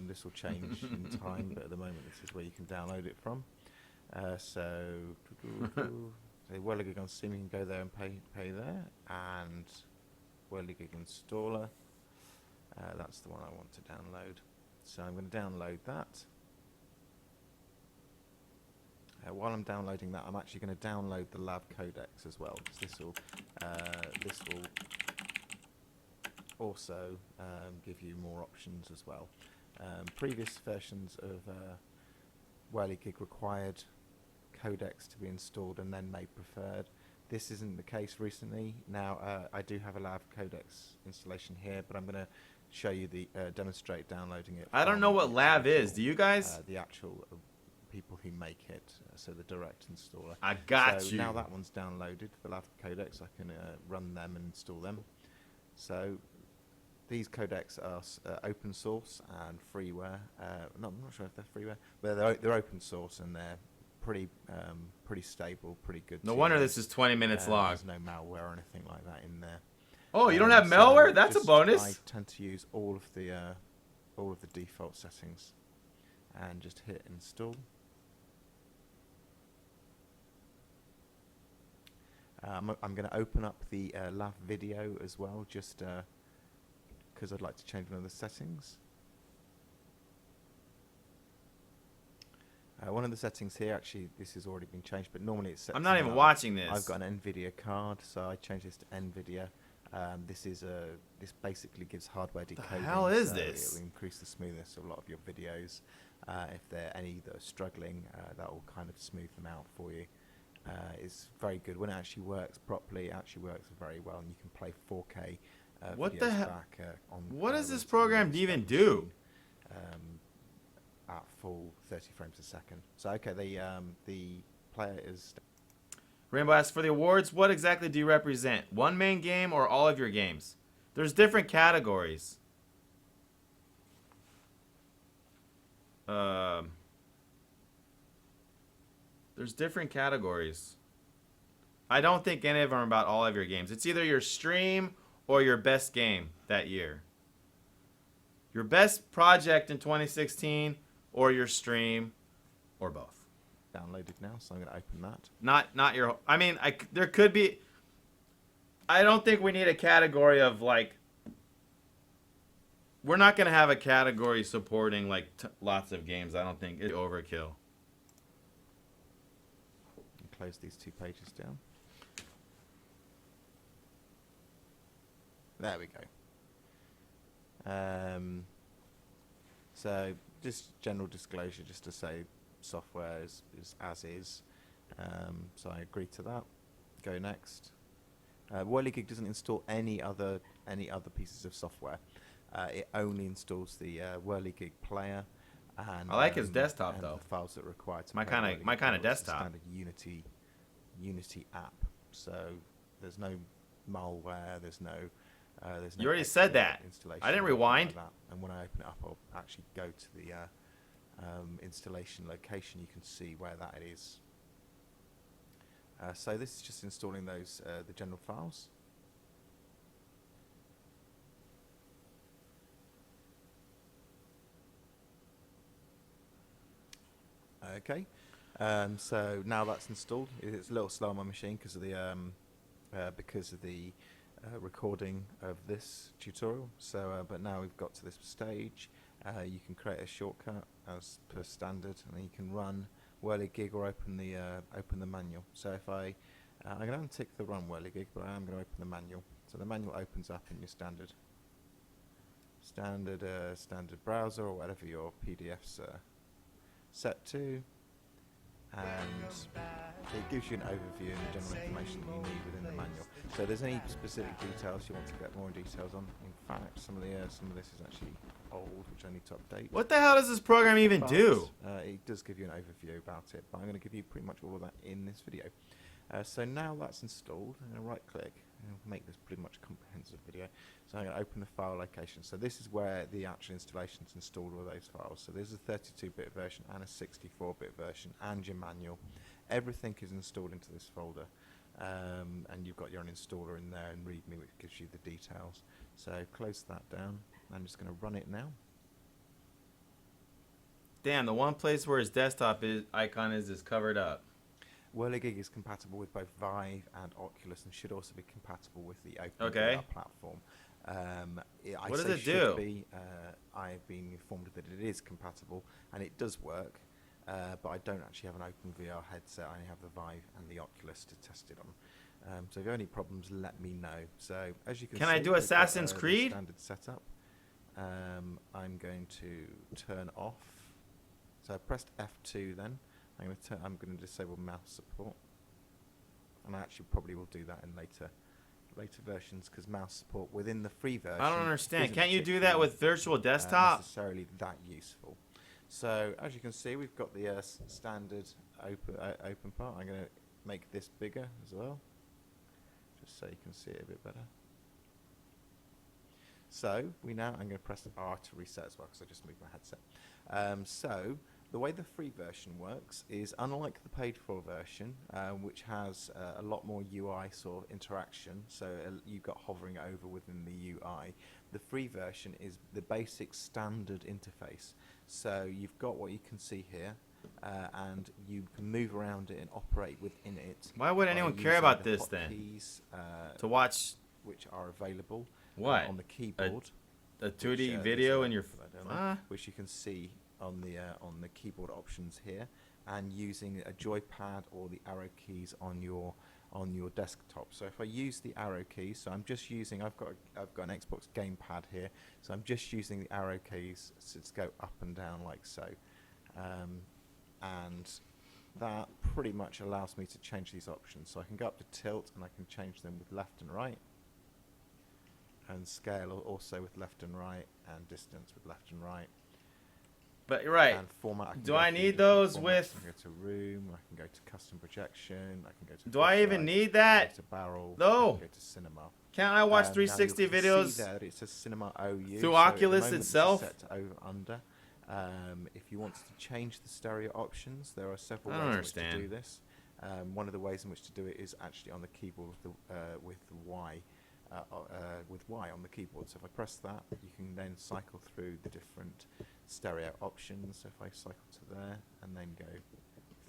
This will change in time, but at the moment this is where you can download it from. The Whirligig on Steam, you can go there and pay there, and Whirligig installer, that's the one I want to download. So I'm going to download that. While I'm downloading that, I'm actually going to download the lav codecs as well, because this will also give you more options as well. Previous versions of Whirligig required codecs to be installed and then made preferred. This isn't the case recently. Now I do have a lav codecs installation here, but I'm going to show you the demonstrate downloading it. I don't know what lav is. Do you guys? The actual people who make it, so the direct installer. I got so you. Now that one's downloaded, the lav codecs, I can run them and install them. So these codecs are open source and freeware. No, I'm not sure if they're freeware, but they're open source and they're pretty stable, pretty good. No wonder this is 20 minutes long. There's no malware or anything like that in there. Oh, you don't have malware? So That's a bonus. I tend to use all of the default settings, and just hit install. I'm going to open up the lav video as well, just because I'd like to change one of the settings. One of the settings here, actually, this has already been changed, but normally it's set. I'm not even watching this. I've got an NVIDIA card, so I changed this to NVIDIA. This basically gives hardware decoding. The hell is so this? It will increase the smoothness of a lot of your videos. If there are any that are struggling, that will kind of smooth them out for you. It's very good. When it actually works properly, it actually works very well, and you can play 4K What videos the hell? back on. What does this relatively program low even specs, do? at full 30 frames a second. So okay, the player is. Rainbow asks, for the awards, what exactly do you represent? One main game or all of your games? There's different categories. There's different categories. I don't think any of them are about all of your games. It's either your stream or your best game that year. Your best project in 2016 or your stream or both. Downloaded now, so I'm going to open that. Not your. I mean, there could be. I don't think we need a category of like. We're not gonna have a category supporting like lots of games. I don't think it's overkill. And close these two pages down. There we go. So just general disclosure, just to say. Software is as is, so I agree to that. Go next. Whirligig doesn't install any other pieces of software. It only installs the Whirligig player. And I like his desktop and though. the files that are required to My play kind of Whirligig. desktop. Standard Unity app. So there's no malware. There's no. You already said that. Installation. I didn't rewind. Like that. And when I open it up, I'll actually go to the. Installation location, you can see where that is. So this is just installing those the general files. Okay, so now that's installed. It's a little slow on my machine because of the recording of this tutorial. So, but now we've got to this stage. You can create a shortcut as per standard, and then you can run whirligig or open the manual. So if I'm going to untick the run whirligig, but I am going to open the manual. So the manual opens up in your standard browser or whatever your PDFs set to, and it gives you an overview and the general information that you need within the manual. So if there's any specific details you want to get more details on, in fact, some of this is actually old, which I need to update. What the hell does this program even do? It does give you an overview about it, but I'm going to give you pretty much all of that in this video. So now that's installed, I'm going to right click and make this pretty much a comprehensive video. So I'm going to open the file location. So this is where the actual installation is installed, all those files. So there's a 32-bit version and a 64-bit version and your manual. Everything is installed into this folder, and you've got your own installer in there and README, which gives you the details. So close that down. I'm just going to run it now. Damn, the one place where his desktop icon is covered up. Whirligig is compatible with both Vive and Oculus, and should also be compatible with the OpenVR platform. What does it do? I've been informed that it is compatible, and it does work, but I don't actually have an OpenVR headset. I only have the Vive and the Oculus to test it on. So if you have any problems, let me know. So as you can see, I do Assassin's Creed? Standard setup. I'm going to turn off. So I pressed F2 then. I'm going to disable mouse support, and I actually probably will do that in later versions, because mouse support within the free version. I don't understand. Can't you do that with virtual desktop? Necessarily that useful. So as you can see, we've got the standard open part. I'm going to make this bigger as well, just so you can see it a bit better. So I'm going to press R to reset as well, because I just moved my headset. So the way the free version works is, unlike the paid-for version, which has a lot more UI sort of interaction, so you've got hovering over within the UI, the free version is the basic standard interface. So you've got what you can see here, and you can move around it and operate within it. Why would anyone care about this then? Keys, to watch which are available what? On the keyboard. A 2D video in your... which you can see on the keyboard options here, and using a joypad or the arrow keys on your desktop. So if I use the arrow keys, so I'm just using, I've got an Xbox gamepad here, so I'm just using the arrow keys to go up and down like so, and that pretty much allows me to change these options. So I can go up to tilt, and I can change them with left and right, and scale also with left and right, and distance with left and right. But you're right. And format. Do I need those with? I can go to room. I can go to custom projection. I can go to. Do I even need that? To barrel. No. I can go to cinema. Can't I watch 360 now videos? See there, it says cinema OU. Through so Oculus itself? Set to over under. If you want to change the stereo options, there are several I ways don't in which to understand. do this. One of the ways in which to do it is actually on the keyboard with the Y. With Y on the keyboard. So if I press that, you can then cycle through the different stereo options. So if I cycle to there and then go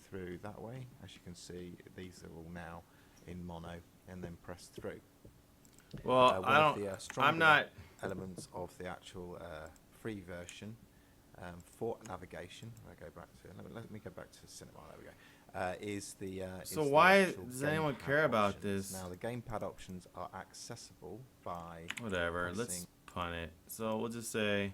through that way, as you can see, these are all now in mono, and then press through. Well, I don't. I'm not. Elements of the actual free version for navigation. I go back to. Let me go back to cinema. There we go. Is the So is why the does anyone care about this? Now the gamepad options are accessible by Whatever. Let's punt it. So we'll just say.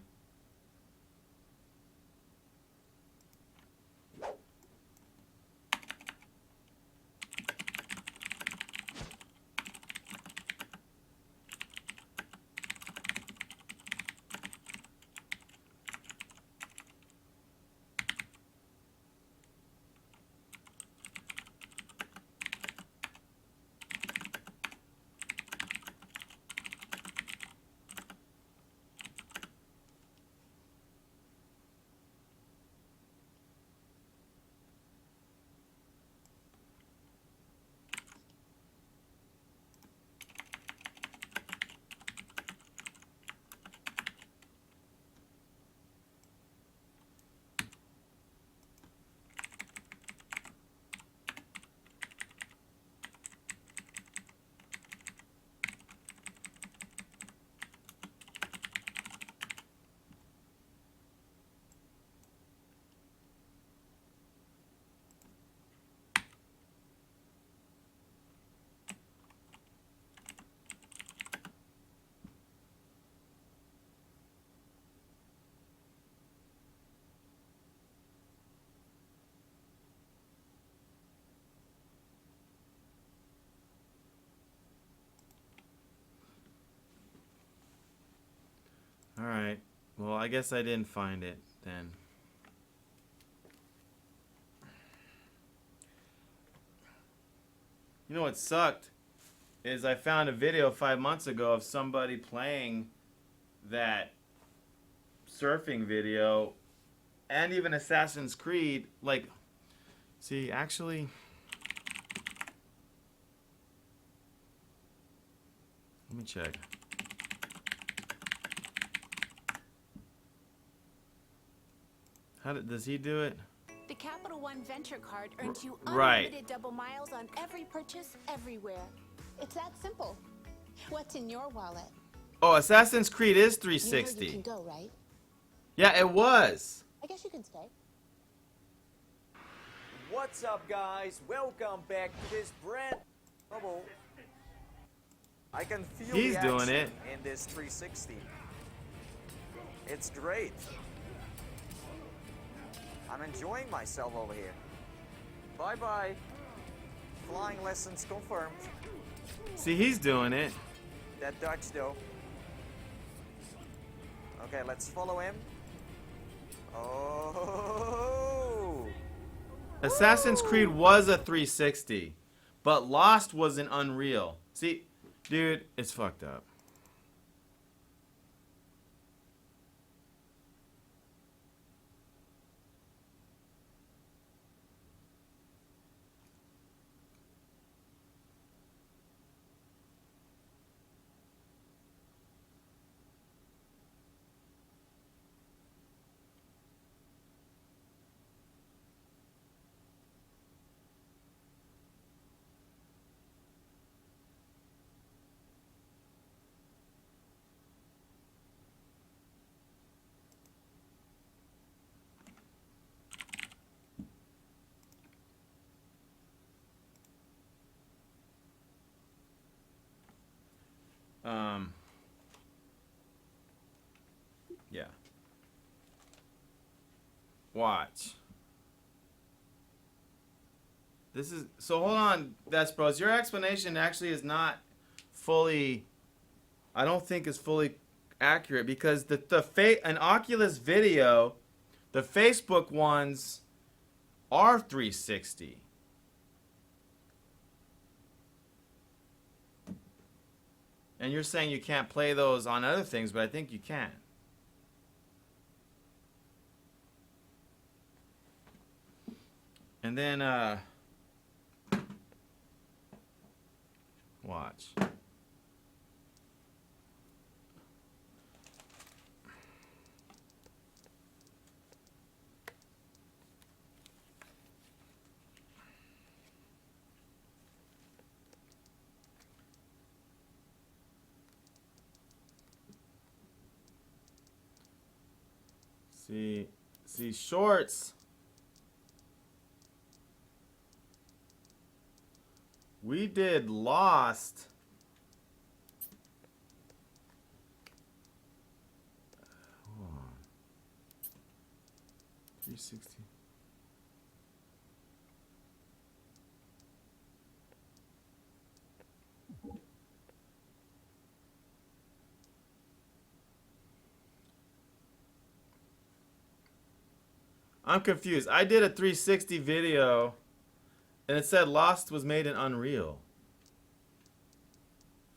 Alright. Well, I guess I didn't find it then. You know what sucked? Is I found a video 5 months ago of somebody playing that surfing video and even Assassin's Creed. Like, see, actually, let me check. Does he do it? The Capital One Venture Card earns you Right. unlimited double miles on every purchase everywhere. It's that simple. What's in your wallet? Oh, Assassin's Creed is You know you 360. can go, right? Yeah, it was. I guess you can stay. What's up, guys? Welcome back to this brand bubble. I can feel He's the doing action it. in this 360. It's great. I'm enjoying myself over here. Bye-bye. Flying lessons confirmed. See, he's doing it. That Dutch, though. Okay, let's follow him. Oh! Assassin's Creed was a 360, but Lost was an Unreal. See, dude, it's fucked up. Yeah. Watch. This is so. Hold on, that's bros. Your explanation actually is not fully. I don't think is fully accurate because an Oculus video, the Facebook ones, are 360. And you're saying you can't play those on other things, but I think you can. And then, watch. See, shorts. We did Lost. Hold on. 360. I'm confused. I did a 360 video and it said Lost was made in Unreal.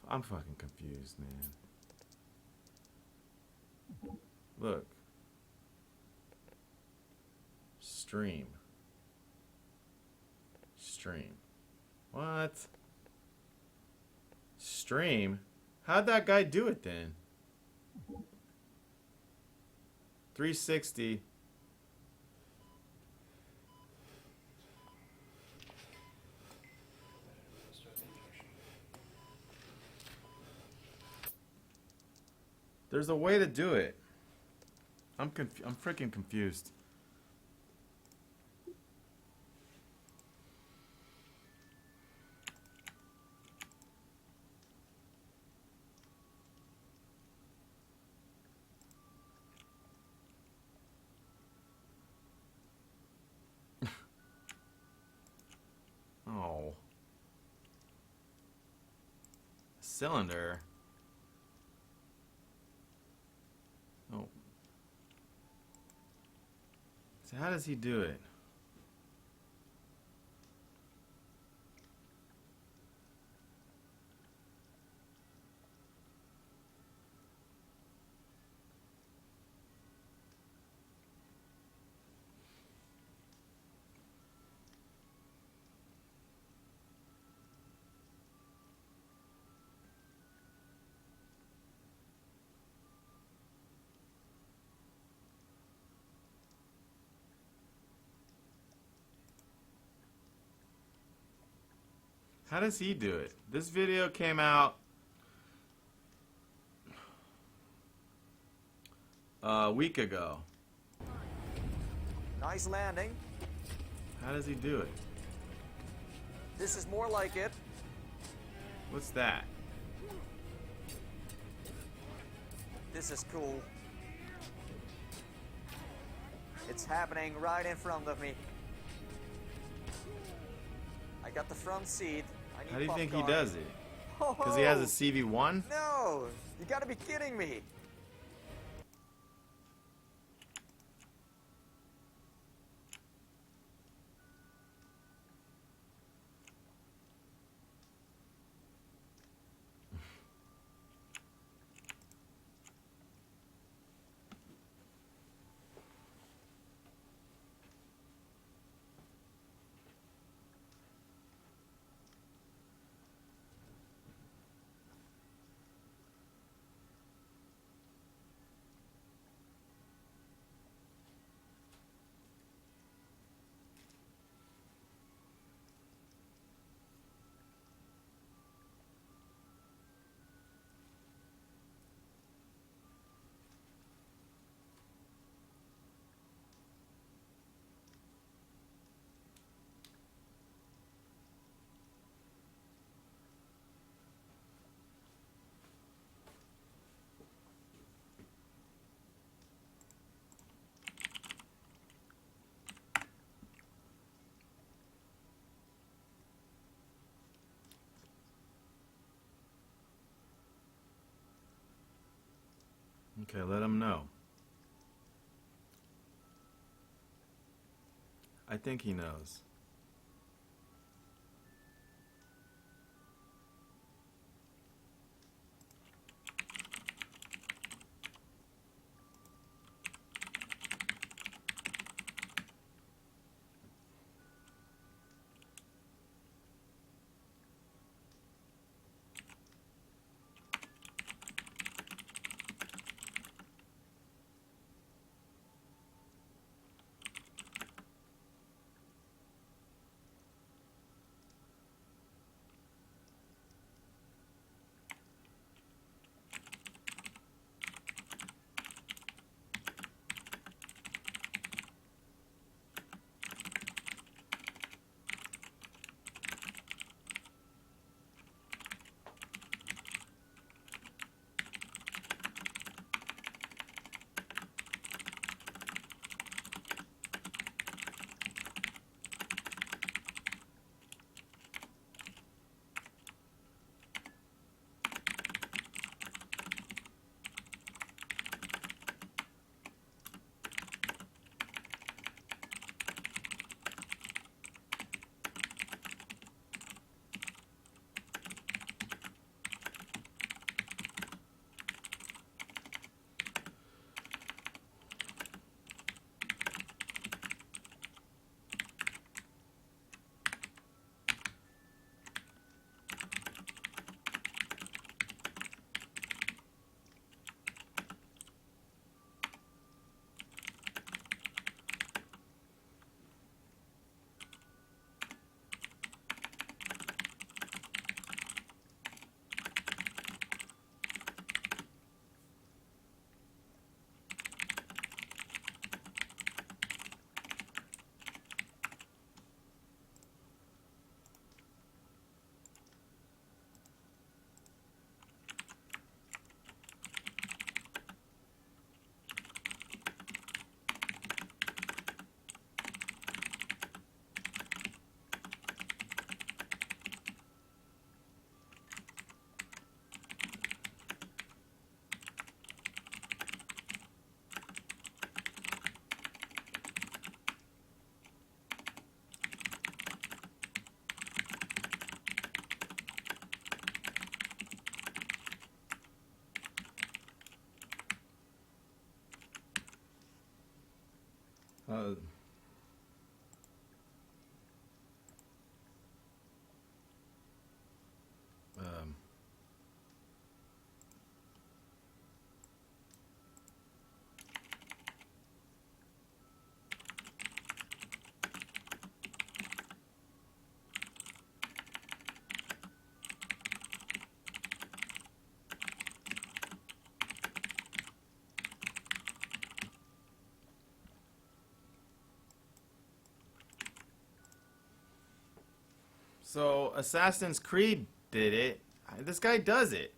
I'm fucking confused, man. Look. Stream. Stream. What? Stream? How'd that guy do it then? 360. There's a way to do it. I'm freaking confused. Oh. Cylinder. So how does he do it? How does he do it? This video came out a week ago. Nice landing. How does he do it? This is more like it. What's that? This is cool. It's happening right in front of me. I got the front seat. I need How do you think he popcorn. does it? Because he has a CV1? No! You gotta be kidding me! Okay, let him know. I think he knows. So Assassin's Creed did it. This guy does it.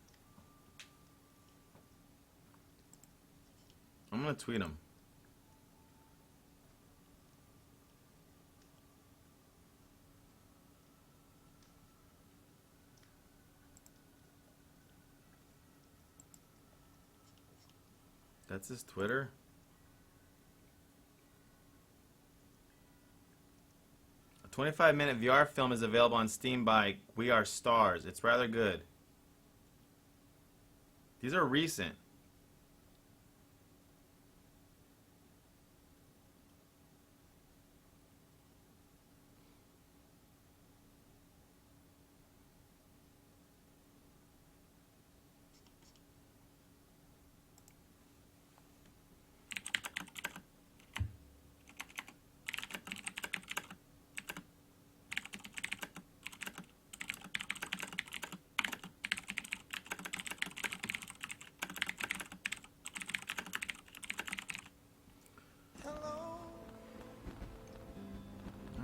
I'm gonna tweet him. That's his Twitter. A 25-minute VR film is available on Steam by We Are Stars. It's rather good. These are recent.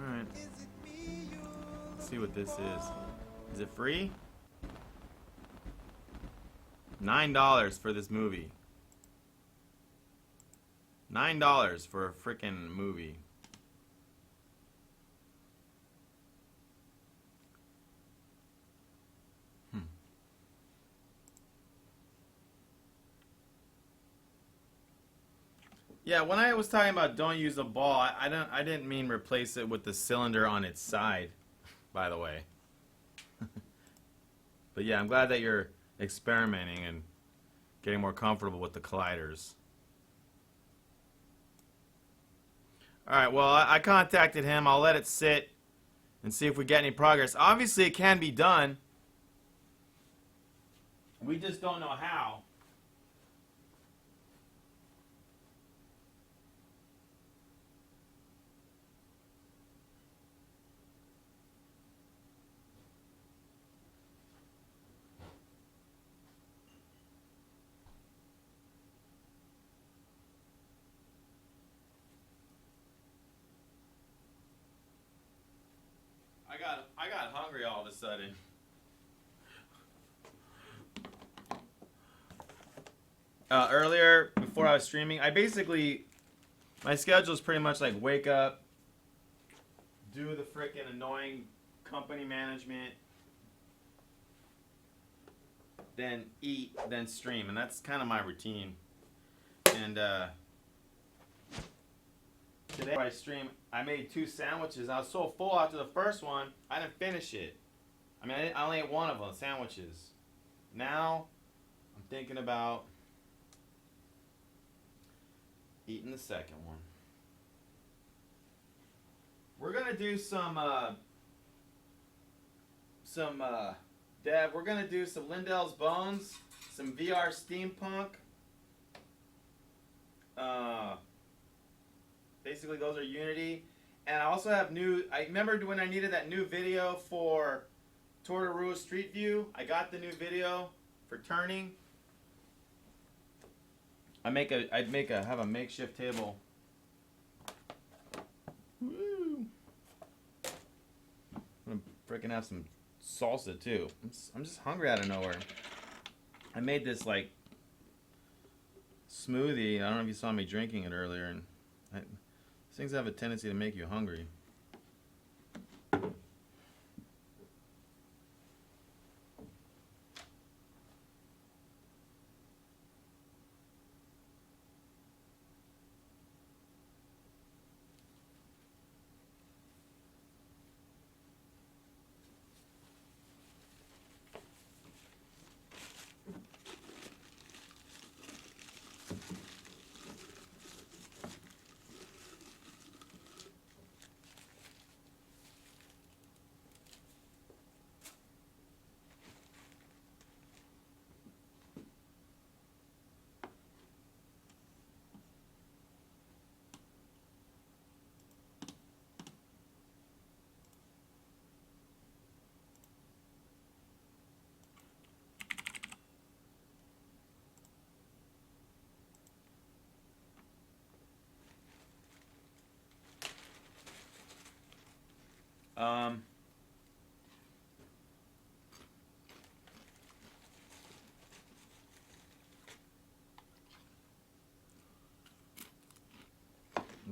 Alright. Let's see what this is. Is it free? $9 for this movie. $9 for a frickin' movie. Yeah, when I was talking about don't use a ball, I didn't mean replace it with the cylinder on its side, by the way. But yeah, I'm glad that you're experimenting and getting more comfortable with the colliders. Alright, well, I contacted him. I'll let it sit and see if we get any progress. Obviously, it can be done. We just don't know how. I got hungry all of a sudden. Earlier, before I was streaming, my schedule is pretty much like wake up, do the frickin' annoying company management, then eat, then stream, and that's kind of my routine. And today I streamed, I made 2 sandwiches. I was so full after the first one, I didn't finish it. I mean, I only ate one of them, sandwiches. Now, I'm thinking about eating the second one. We're gonna do Dev, we're gonna do some Lindell's Bones, some VR steampunk. Basically, those are Unity. And I also have I remember when I needed that new video for Tortorua Street View. I got the new video for turning. I'd have a makeshift table. Woo! I'm gonna frickin' have some salsa too. I'm just hungry out of nowhere. I made this like smoothie. I don't know if you saw me drinking it earlier, and things have a tendency to make you hungry.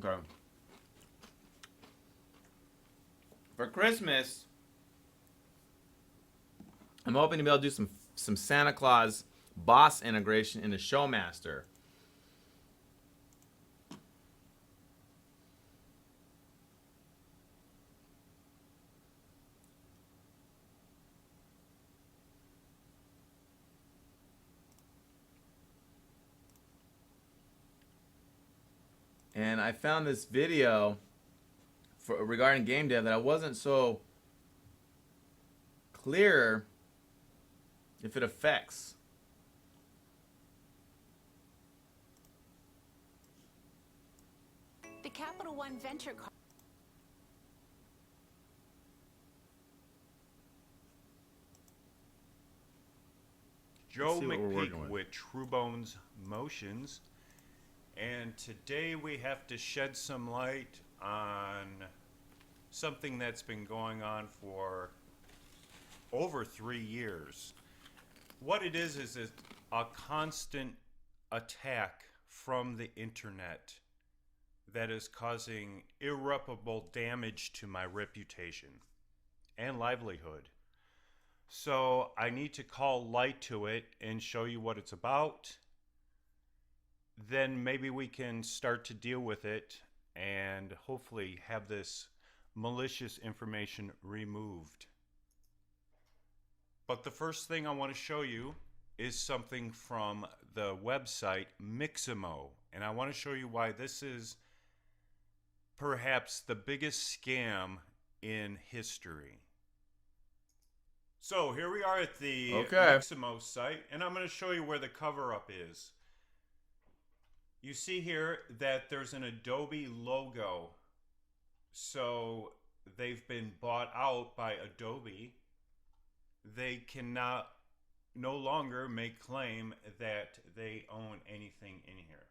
Okay. For Christmas, I'm hoping to be able to do some Santa Claus boss integration into Showmaster. And I found this video regarding game dev that I wasn't so clear if it affects. The Capital One Venture Joe see what we're McPeak working with Truebones Motions, and today we have to shed some light on something that's been going on for over 3 years. What it is a constant attack from the internet that is causing irreparable damage to my reputation and livelihood. So I need to call light to it and show you what it's about. Then maybe we can start to deal with it and hopefully have this malicious information removed. But the first thing I want to show you is something from the website Mixamo. And I want to show you why this is perhaps the biggest scam in history. So here we are at the Mixamo site, and I'm going to show you where the cover-up is. You see here that there's an Adobe logo. So they've been bought out by Adobe. They cannot no longer make claim that they own anything in here.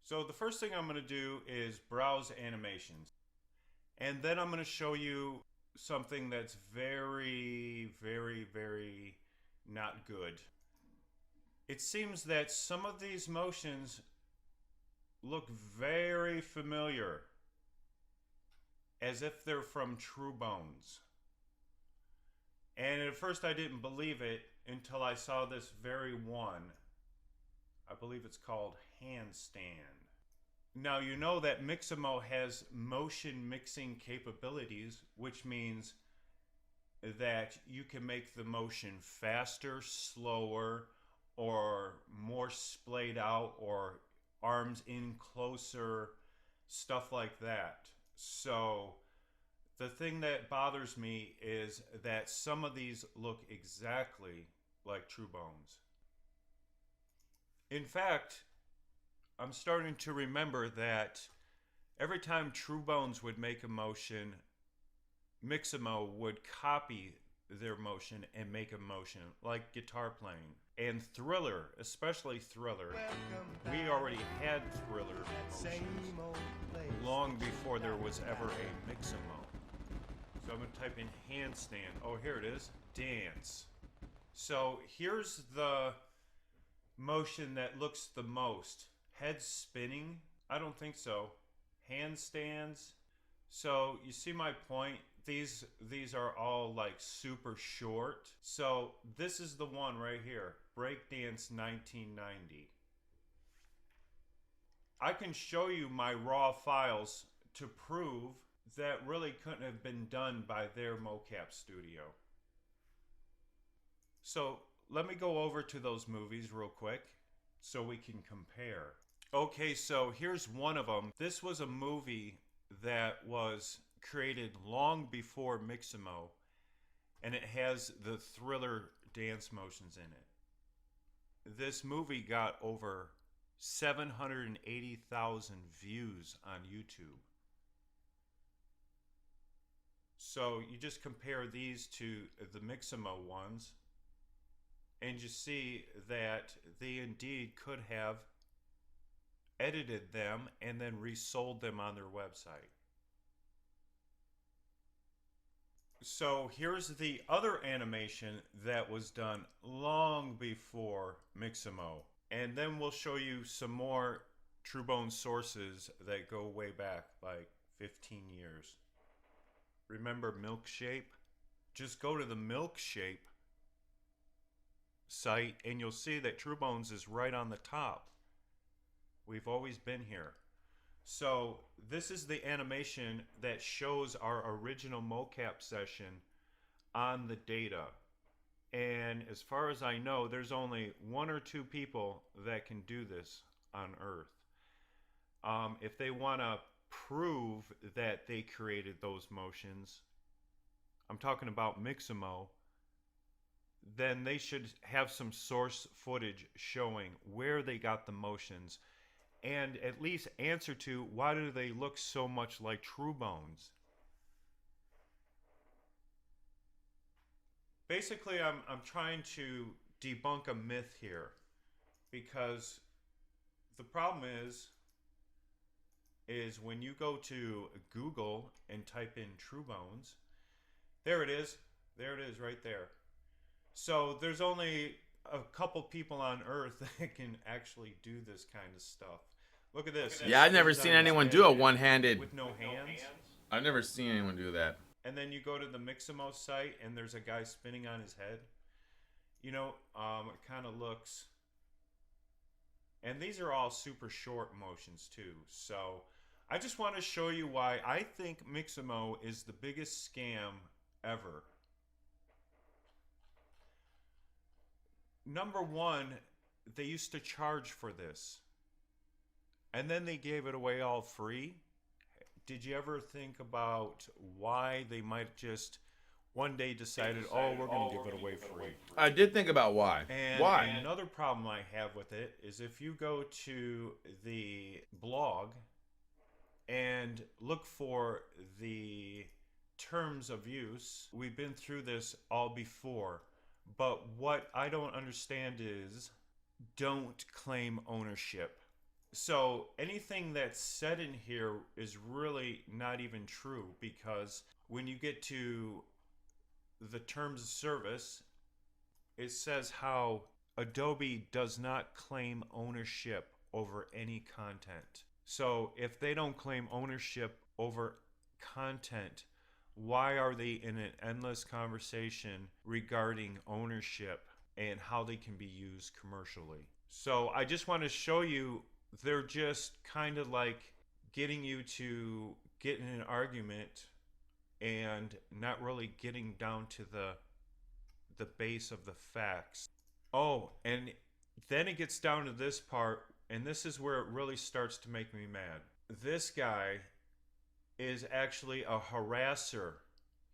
So the first thing I'm going to do is browse animations. And then I'm going to show you something that's very, very, very not good. It seems that some of these motions look very familiar, as if they're from Truebones. And at first I didn't believe it until I saw this very one. I believe it's called Handstand. Now you know that Mixamo has motion mixing capabilities, which means that you can make the motion faster, slower, or more splayed out, or arms in closer, stuff like that. So the thing that bothers me is that some of these look exactly like Truebones. In fact, I'm starting to remember that every time Truebones would make a motion, Mixamo would copy their motion and make a motion, like guitar playing. And Thriller, especially Thriller, we already had Thriller motions long before there was ever a Mixamo. So I'm going to type in handstand. Oh, here it is. Dance. So here's the motion that looks the most. Head spinning? I don't think so. Handstands? So you see my point? These are all like super short. So this is the one right here. Breakdance 1990. I can show you my raw files to prove that really couldn't have been done by their mocap studio. So let me go over to those movies real quick so we can compare. Okay, so here's one of them. This was a movie that was created long before Mixamo, and it has the Thriller dance motions in it. This movie got over 780,000 views on YouTube. So you just compare these to the Mixamo ones, and you see that they indeed could have edited them and then resold them on their website. So here's the other animation that was done long before Mixamo. And then we'll show you some more TrueBone sources that go way back, like 15 years. Remember Milkshape? Just go to the Milkshape site and you'll see that TrueBones is right on the top. We've always been here. So this is the animation that shows our original mocap session on the data. And as far as I know, there's only 1 or 2 people that can do this on Earth. If they want to prove that they created those motions, I'm talking about Mixamo, then they should have some source footage showing where they got the motions and at least answer to why do they look so much like TrueBones. Basically, I'm trying to debunk a myth here, because the problem is when you go to Google and type in TrueBones, there it is right there. So there's only a couple people on Earth that can actually do this kind of stuff. Look at this. Yeah, I've never seen anyone do a one-handed. With no hands. I've never seen anyone do that. And then you go to the Mixamo site and there's a guy spinning on his head. You know, it kind of looks... And these are all super short motions too. So I just want to show you why I think Mixamo is the biggest scam ever. Number one, they used to charge for this. And then they gave it away all free. Did you ever think about why they might just one day decided, oh, we're going to give it away free? I did think about why. And why? Another problem I have with it is if you go to the blog and look for the terms of use, we've been through this all before. But what I don't understand is don't claim ownership. So anything that's said in here is really not even true, because when you get to the terms of service, it says how Adobe does not claim ownership over any content. So if they don't claim ownership over content, why are they in an endless conversation regarding ownership and how they can be used commercially? So I just want to show you, they're just kind of like getting you to get in an argument and not really getting down to the base of the facts. Oh, and then it gets down to this part, and this is where it really starts to make me mad. This guy is actually a harasser.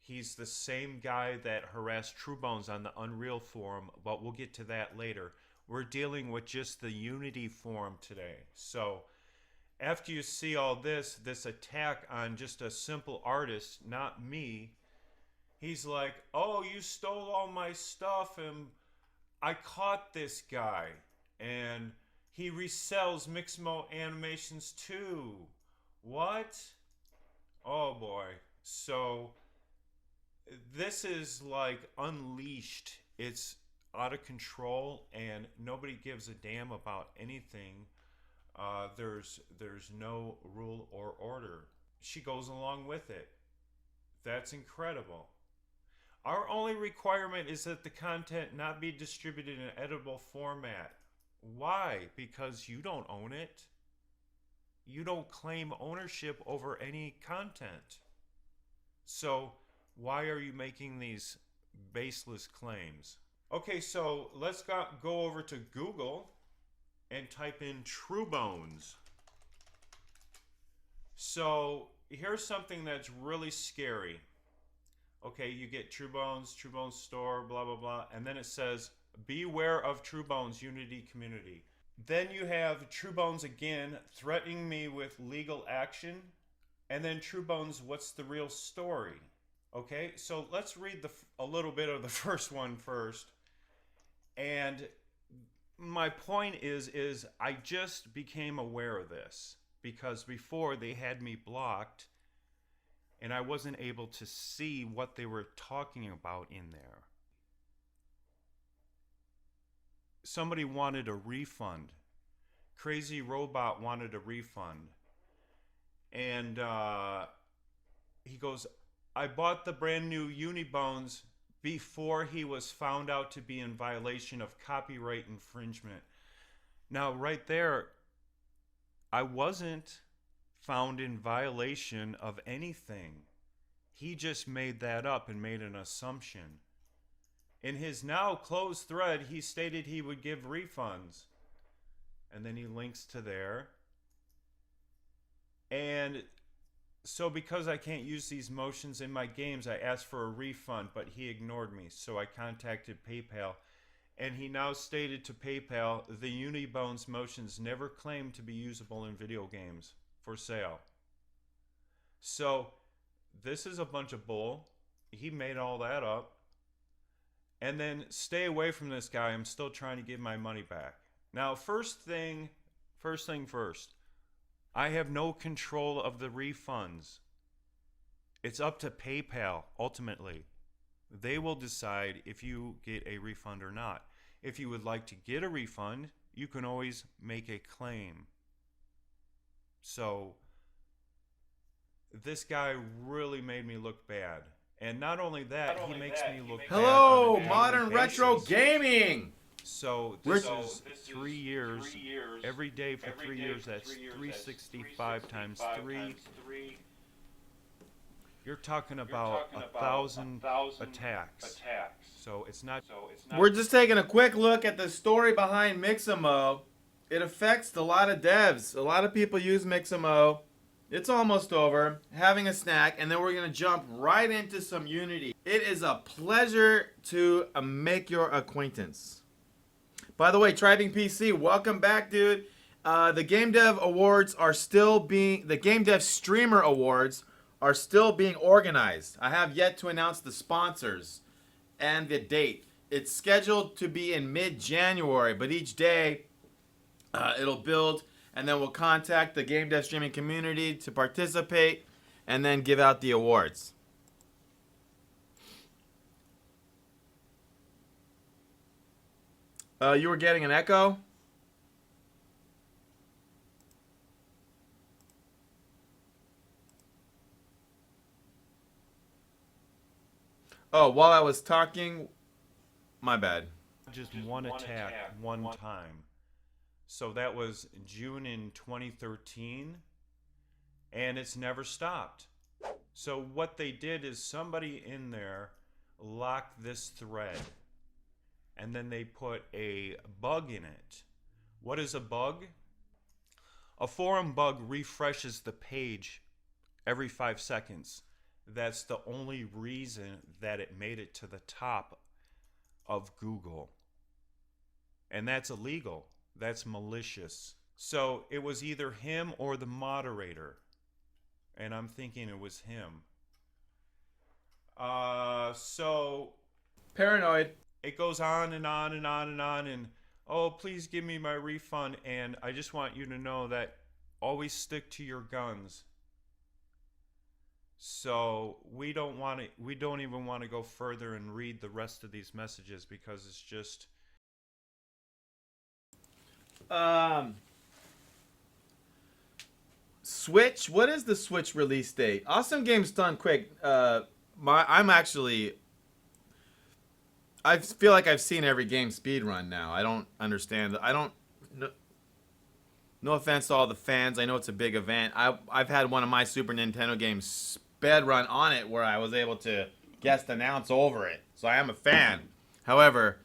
He's the same guy that harassed TrueBones on the Unreal forum, but we'll get to that later. We're dealing with just the Unity forum today. So after you see all this attack on just a simple artist, not me, he's like, oh, you stole all my stuff and I caught this guy and he resells Mixamo animations too. What? Oh boy. So this is like unleashed. It's out of control and nobody gives a damn about anything. There's no rule or order. She goes along with it. That's incredible. Our only requirement is that the content not be distributed in an editable format. Why? Because you don't own it. You don't claim ownership over any content. So why are you making these baseless claims? Okay, so let's go over to Google and type in TrueBones. So here's something that's really scary. Okay, you get TrueBones, TrueBones store, blah, blah, blah. And then it says, beware of TrueBones Unity community. Then you have TrueBones again threatening me with legal action. And then TrueBones, what's the real story? Okay, so let's read a little bit of the first one first. And my point is I just became aware of this because before they had me blocked and I wasn't able to see what they were talking about in there. Somebody wanted a refund. crazy robot wanted a refund. And he goes, I bought the brand new Unibones before he was found out to be in violation of copyright infringement. Now, right there, I wasn't found in violation of anything. He just made that up and made an assumption. In his now closed thread, he stated he would give refunds. And then he links to there. And so because I can't use these motions in my games, I asked for a refund, but he ignored me. So I contacted PayPal. And he now stated to PayPal, the Unibones motions never claimed to be usable in video games for sale. So this is a bunch of bull. He made all that up. And then stay away from this guy. I'm still trying to get my money back. Now, first thing first. I have no control of the refunds. It's up to PayPal, ultimately. They will decide if you get a refund or not. If you would like to get a refund, you can always make a claim. So, this guy really made me look bad. And not only that, he makes me look bad. Hello, on a Modern daily Retro basis. Gaming! So this is 3 years, every day for 3 years, that's 365 times 3. You're talking about 1,000 attacks. So it's not... We're just taking a quick look at the story behind Mixamo. It affects a lot of devs. A lot of people use Mixamo. It's almost over. Having a snack, and then we're going to jump right into some Unity. It is a pleasure to make your acquaintance. By the way, Tribing PC, welcome back, dude. The Game Dev Awards are still being... The Game Dev Streamer Awards are still being organized. I have yet to announce the sponsors and the date. It's scheduled to be in mid-January, but each day it'll build... And then we'll contact the game dev streaming community to participate and then give out the awards. You were getting an echo? Oh, while I was talking, my bad. Just one attack, one time. So that was June in 2013, and it's never stopped. So what they did is somebody in there locked this thread, and then they put a bug in it. What is a bug? A forum bug refreshes the page every 5 seconds. That's the only reason that it made it to the top of Google. And that's illegal. That's malicious. So it was either him or the moderator. And I'm thinking it was him. So... Paranoid. It goes on and on and on and on. And, oh, please give me my refund. And I just want you to know that always stick to your guns. So we don't even want to go further and read the rest of these messages because it's just... Switch. What is the Switch release date? Awesome Games Done Quick. I feel like I've seen every game speedrun now. I don't understand. No offense to all the fans. I know it's a big event. I've had one of my Super Nintendo games sped run on it where I was able to guest announce over it. So I am a fan. However,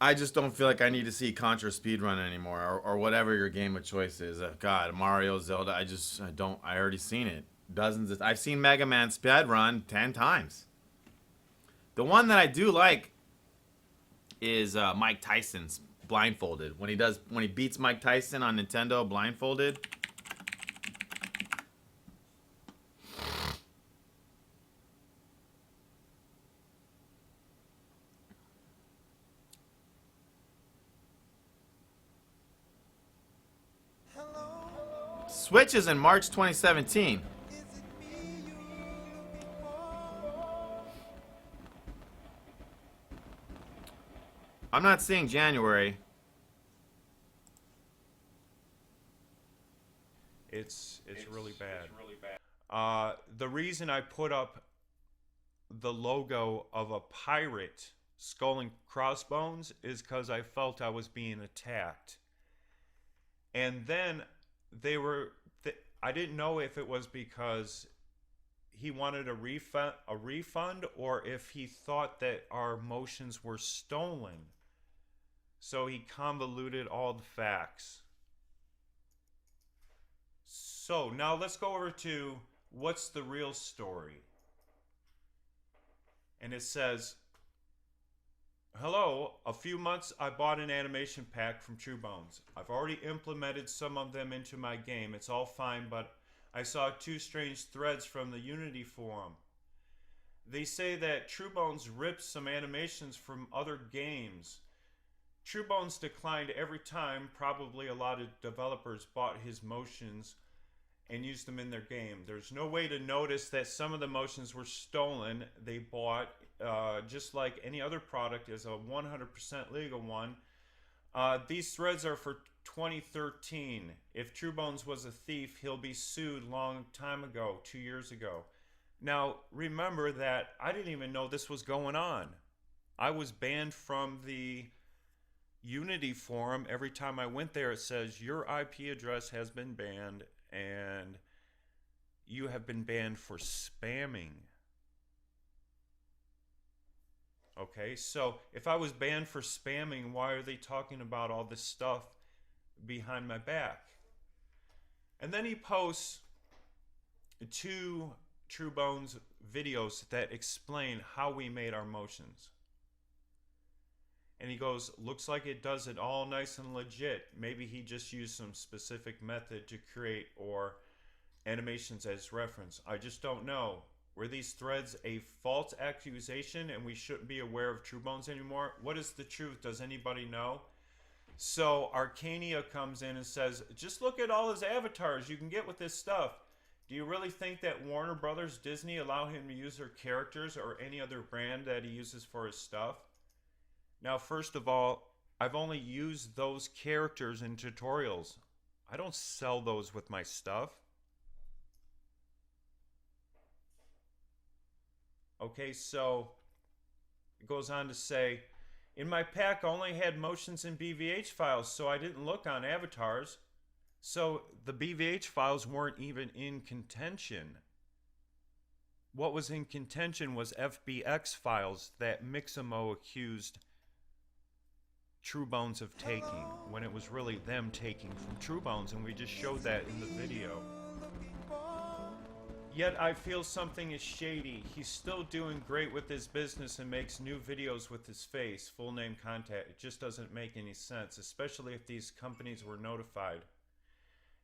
I just don't feel like I need to see Contra speedrun anymore, or whatever your game of choice is. God, Mario, Zelda, I already seen it. I've seen Mega Man speedrun 10 times. The one that I do like is Mike Tyson's Blindfolded. When he beats Mike Tyson on Nintendo blindfolded. Switch is in March 2017. I'm not seeing January. It's really bad. The reason I put up the logo of a pirate skull and crossbones is because I felt I was being attacked. And then I didn't know if it was because he wanted a refund or if he thought that our motions were stolen. So he convoluted all the facts. So now let's go over to what's the real story. And it says, hello, a few months I bought an animation pack from TrueBones. I've already implemented some of them into my game. It's all fine, but I saw 2 strange threads from the Unity forum. They say that TrueBones ripped some animations from other games. TrueBones declined every time. Probably a lot of developers bought his motions and used them in their game. There's no way to notice that some of the motions were stolen. They bought, just like any other product, is a 100% legal one. These threads are for 2013. If TrueBones was a thief, he'll be sued long time ago, 2 years ago. Now, remember that I didn't even know this was going on. I was banned from the Unity forum. Every time I went there, it says your IP address has been banned and you have been banned for spamming. Okay, so if I was banned for spamming, why are they talking about all this stuff behind my back? And then he posts 2 TrueBones videos that explain how we made our motions. And he goes, looks like it does it all nice and legit. Maybe he just used some specific method to create or animations as reference. I just don't know. Were these threads a false accusation and we shouldn't be aware of TrueBones anymore? What is the truth? Does anybody know? So Arcania comes in and says, just look at all his avatars you can get with this stuff. Do you really think that Warner Brothers, Disney allow him to use their characters or any other brand that he uses for his stuff? Now, first of all, I've only used those characters in tutorials. I don't sell those with my stuff. Okay, so it goes on to say, in my pack I only had motions and BVH files, so I didn't look on avatars. So the BVH files weren't even in contention. What was in contention was FBX files that Mixamo accused TrueBones of taking, when it was really them taking from TrueBones, and we just showed that in the video. Yet I feel something is shady. He's still doing great with his business and makes new videos with his face, full name contact. It just doesn't make any sense, especially if these companies were notified.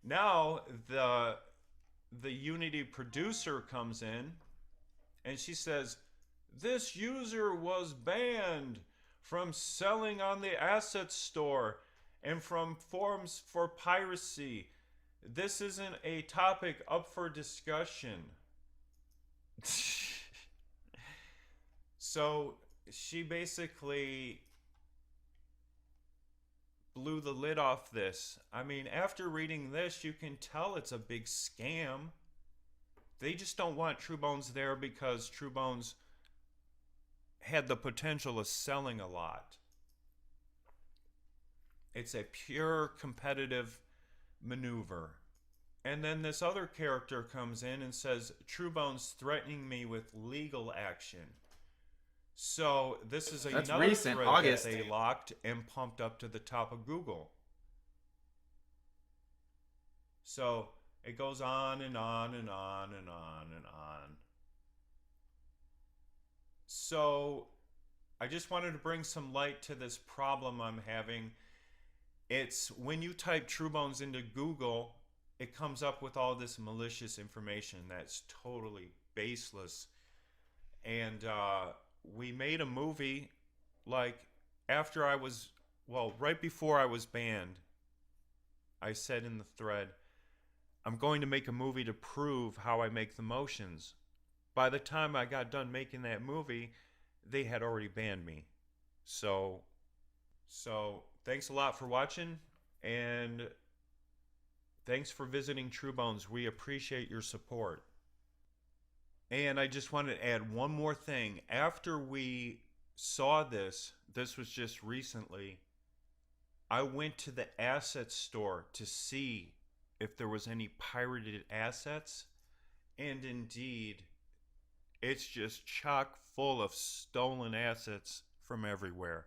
Now the Unity producer comes in and she says, this user was banned from selling on the asset store and from forums for piracy. This isn't a topic up for discussion. So she basically blew the lid off this. I mean, after reading this, you can tell it's a big scam. They just don't want TrueBones there because TrueBones had the potential of selling a lot. It's a pure competitive maneuver. And then this other character comes in and says, TrueBones threatening me with legal action. So this is another recent, thread August. that they locked and pumped up to the top of Google. So it goes on and on and on and on and on. So I just wanted to bring some light to this problem I'm having. It's when you type TrueBones into Google, it comes up with all this malicious information that's totally baseless. And we made a movie like after I was, well, right before I was banned. I said in the thread, I'm going to make a movie to prove how I make the motions. By the time I got done making that movie, they had already banned me. So thanks a lot for watching, and Thanks for visiting True Bones. We appreciate your support. And I just wanted to add one more thing. After we saw this was just recently, I went to the asset store to see if there was any pirated assets. And indeed, it's just chock full of stolen assets from everywhere.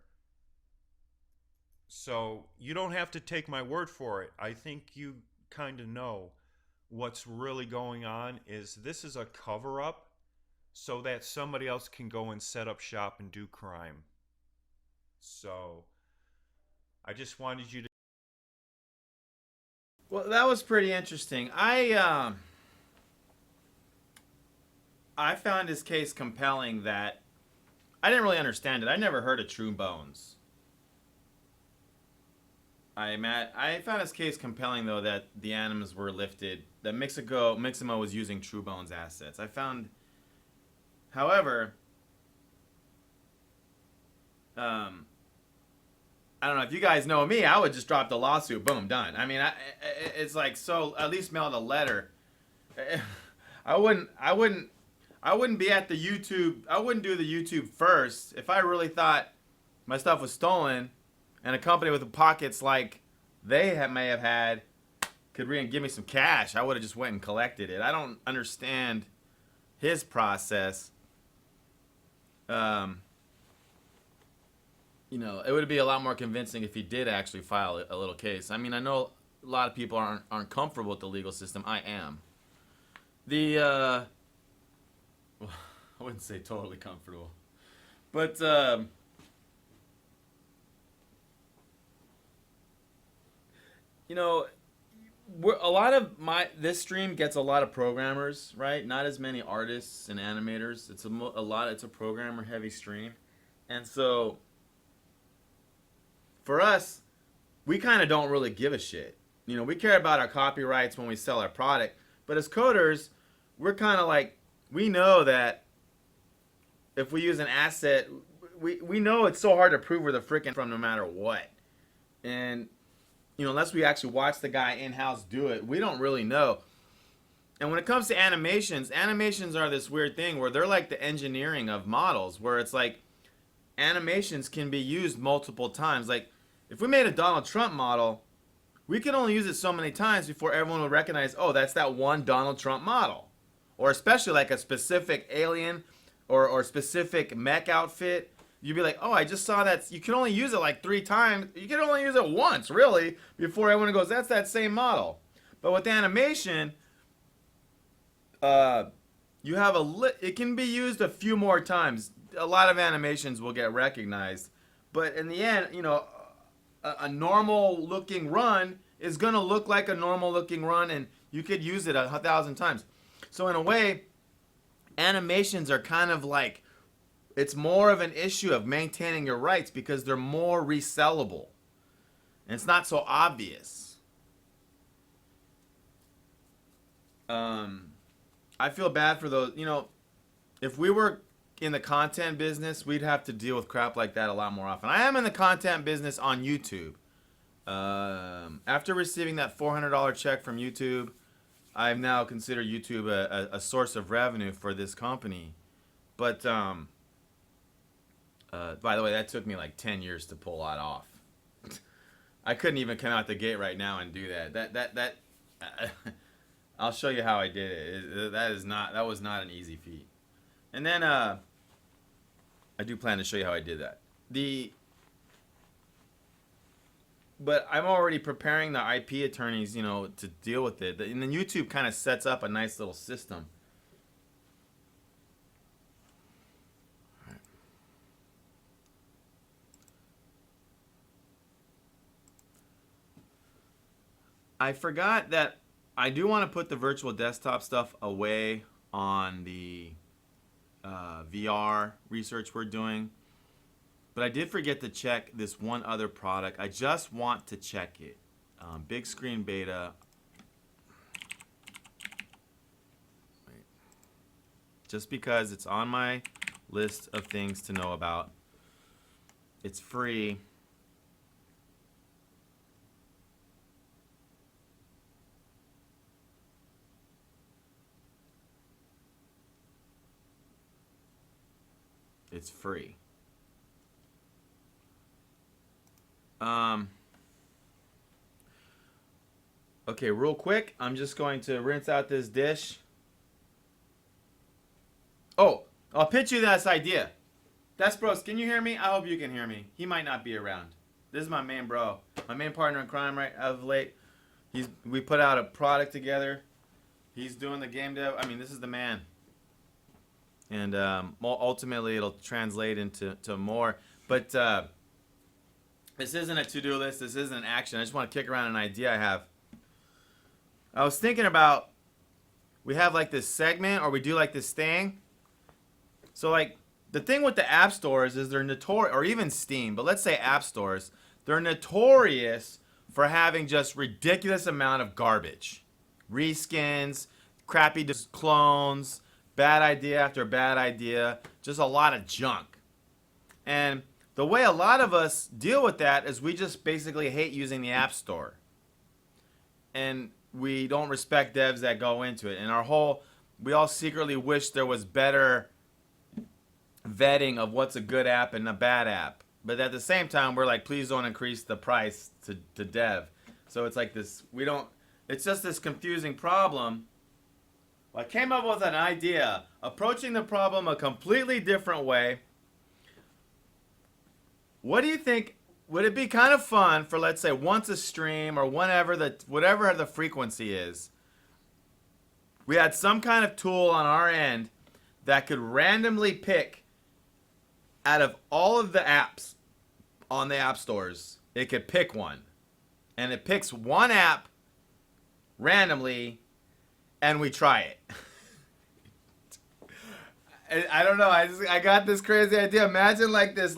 So you don't have to take my word for it. I think you kind of know what's really going on. This is a cover-up so that somebody else can go and set up shop and do crime. So I just wanted you to... Well, that was pretty interesting. I found his case compelling that I didn't really understand it. I never heard of True Bones. I found his case compelling, though, that the animals were lifted, that Mixamo was using True Bones assets. I found, however, I don't know, if you guys know me, I would just drop the lawsuit, boom, done. I mean, it's like, so at least mail the letter. I wouldn't be at the YouTube, I wouldn't do the YouTube first if I really thought my stuff was stolen. And a company with the pockets like they may have had could give me some cash. I would have just went and collected it. I don't understand his process. You know, it would be a lot more convincing if he did actually file a little case. I mean, I know a lot of people aren't comfortable with the legal system. I am. Well, I wouldn't say totally comfortable, but you know, this stream gets a lot of programmers, right? Not as many artists and animators. It's it's a programmer heavy stream. And so for us, we kind of don't really give a shit. You know, we care about our copyrights when we sell our product, but as coders, we're kind of like, we know that if we use an asset, we know it's so hard to prove we're the frickin' from no matter what. And you know, unless we actually watch the guy in-house do it, we don't really know. And when it comes to animations, animations are this weird thing where they're like the engineering of models, where it's like animations can be used multiple times. Like, if we made a Donald Trump model, we could only use it so many times before everyone would recognize, oh, that's that one Donald Trump model. Or especially like a specific alien or specific mech outfit. You'd be like, oh, I just saw that. You can only use it like 3 times. You can only use it once, really, before everyone goes, that's that same model. But with animation, you have it can be used a few more times. A lot of animations will get recognized. But in the end, you know, a normal looking run is going to look like a normal looking run, and you could use it 1,000 times. So in a way, animations are kind of like, it's more of an issue of maintaining your rights because they're more resellable. And it's not so obvious. I feel bad for those, you know, if we were in the content business, we'd have to deal with crap like that a lot more often. I am in the content business on YouTube. After receiving that $400 check from YouTube, I've now considered YouTube a source of revenue for this company. But, by the way, that took me like 10 years to pull that off. I couldn't even come out the gate right now and do that. I'll show you how I did it. That was not an easy feat. And then I do plan to show you how I did that. But I'm already preparing the IP attorneys, you know, to deal with it. And then YouTube kind of sets up a nice little system. I forgot that I do want to put the virtual desktop stuff away on the VR research we're doing. But I did forget to check this one other product. I just want to check it. Big screen beta. Wait. Just because it's on my list of things to know about. It's free. It's free. Okay, real quick, I'm just going to rinse out this dish. Oh, I'll pitch you this idea. That's bros. Can you hear me? I hope you can hear me. He might not be around. This is my main bro, my main partner in crime right of late. We put out a product together. He's doing the game dev. I mean, this is the man. And ultimately, it'll translate into more. But this isn't a to-do list. This isn't an action. I just want to kick around an idea I have. I was thinking about, we have like this segment, or we do like this thing. So like, the thing with the app stores is they're notorious, or even Steam, but let's say app stores, they're notorious for having just ridiculous amount of garbage. Reskins, crappy clones, bad idea after bad idea, just a lot of junk. And the way a lot of us deal with that is we just basically hate using the app store. And we don't respect devs that go into it. And we all secretly wish there was better vetting of what's a good app and a bad app. But at the same time, we're like, please don't increase the price to dev. So it's like this, it's just this confusing problem. Well, I came up with an idea, approaching the problem a completely different way. What do you think? Would it be kind of fun for, let's say, once a stream or whatever the frequency is, we had some kind of tool on our end that could randomly pick out of all of the apps on the app stores, it could pick one. And it picks one app randomly, and we try it. I don't know. I got this crazy idea. Imagine like this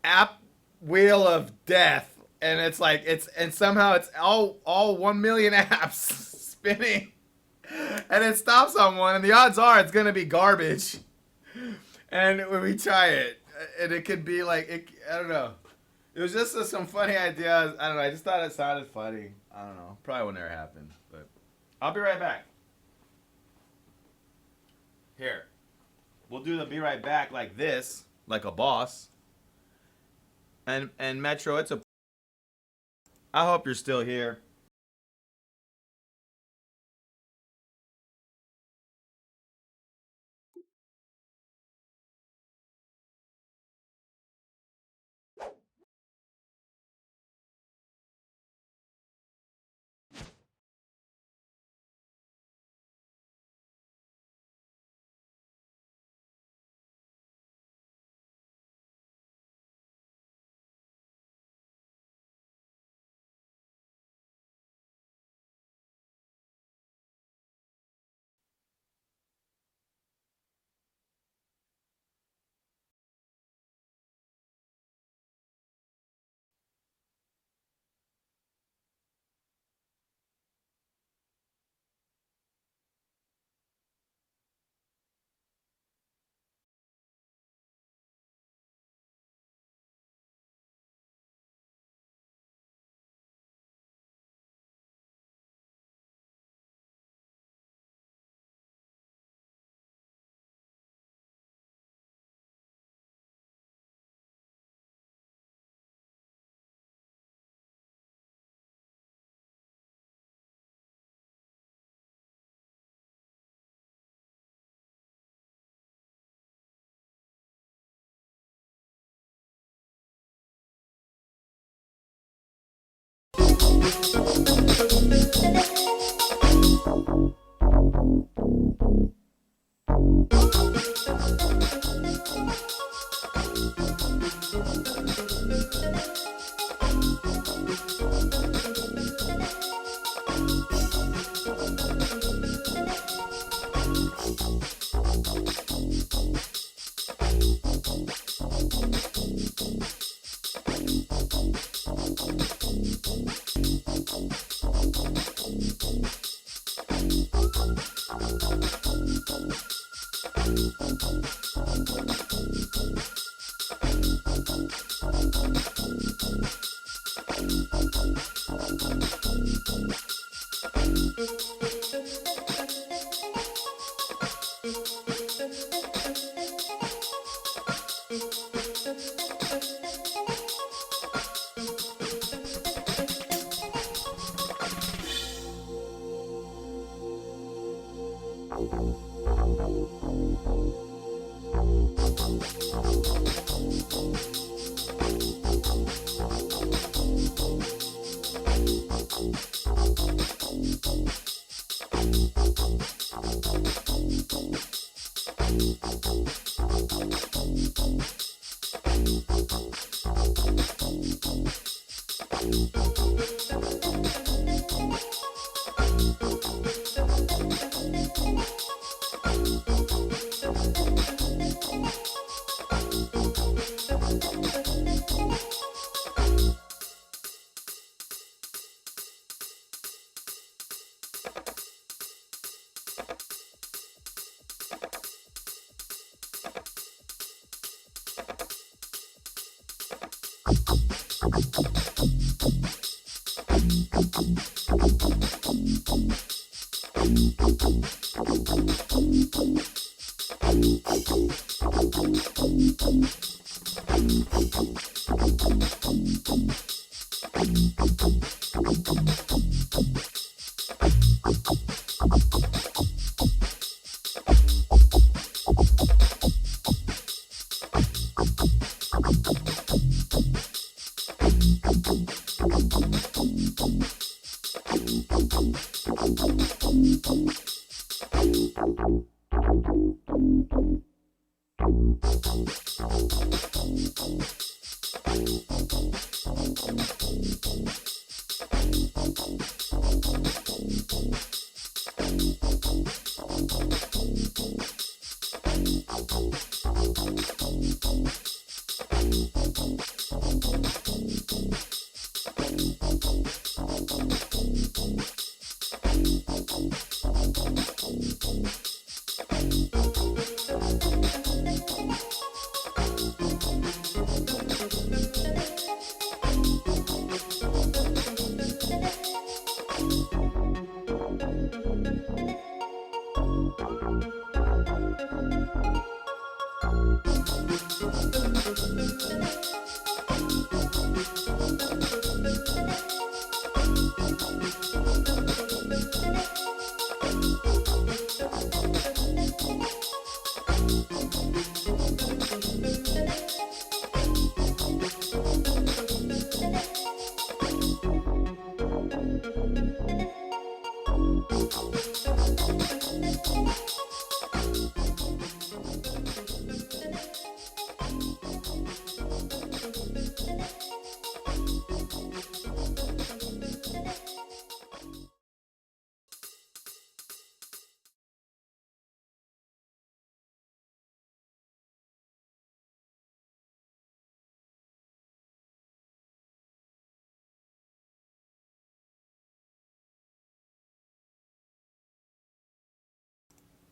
app wheel of death, and it's like somehow it's all 1 million apps spinning, and it stops on one, and the odds are it's gonna be garbage. And when we try it, and it could be like I don't know. It was just some funny ideas. I don't know. I just thought it sounded funny. I don't know. Probably will never happen, but I'll be right back. Here, we'll do the be right back like this, like a boss. And Metro, I hope you're still here.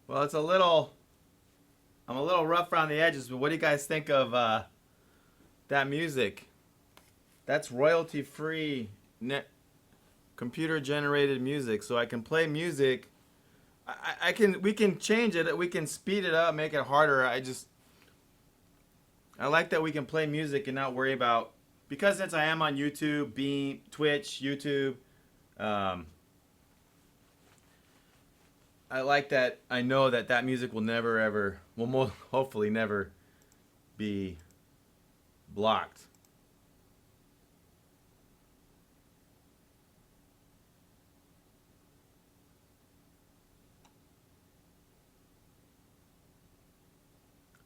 Well, it's a little. I'm a little rough around the edges, but what do you guys think of that music? That's royalty-free, computer-generated music, so I can play music. I can. We can change it. We can speed it up, make it harder. I like that we can play music and not worry about, because since I am on YouTube, Beam, Twitch, YouTube. I like that. I know that that music will never ever, will hopefully never be blocked.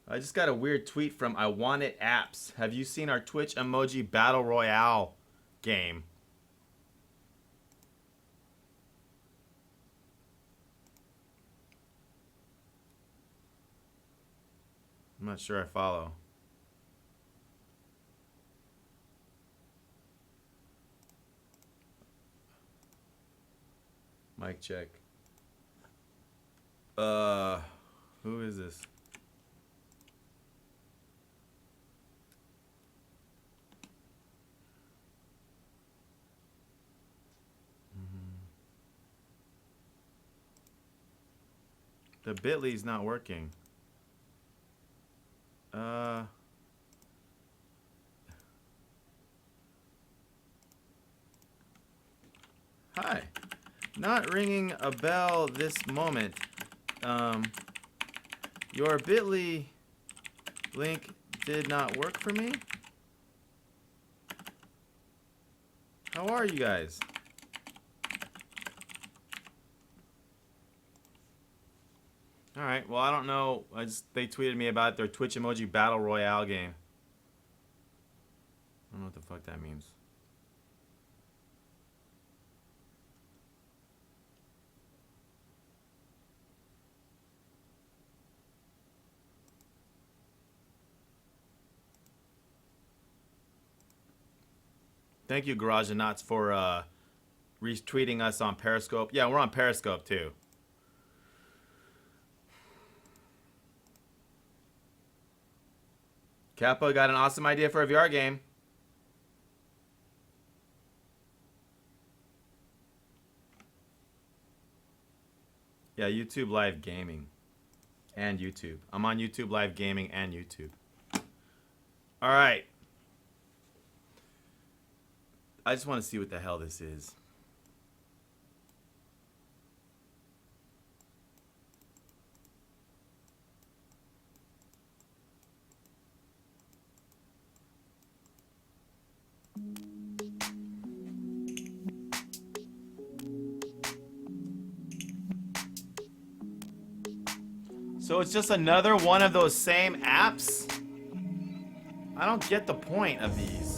I just got a weird tweet from I Want It Apps. Have you seen our Twitch emoji battle royale game? I'm not sure I follow. Mic check. Who is this? The Bitly's not working. Hi. Not ringing a bell this moment. Your bit.ly link did not work for me. How are you guys? Alright, well I don't know. They tweeted me about their Twitch emoji battle royale game. I don't know what the fuck that means. Thank you, Garage and Knots, for retweeting us on Periscope. Yeah, we're on Periscope too. Kappa got an awesome idea for a VR game. Yeah, YouTube Live Gaming. And YouTube. I'm on YouTube Live Gaming and YouTube. Alright. I just want to see what the hell this is. So it's just another one of those same apps? I don't get the point of these.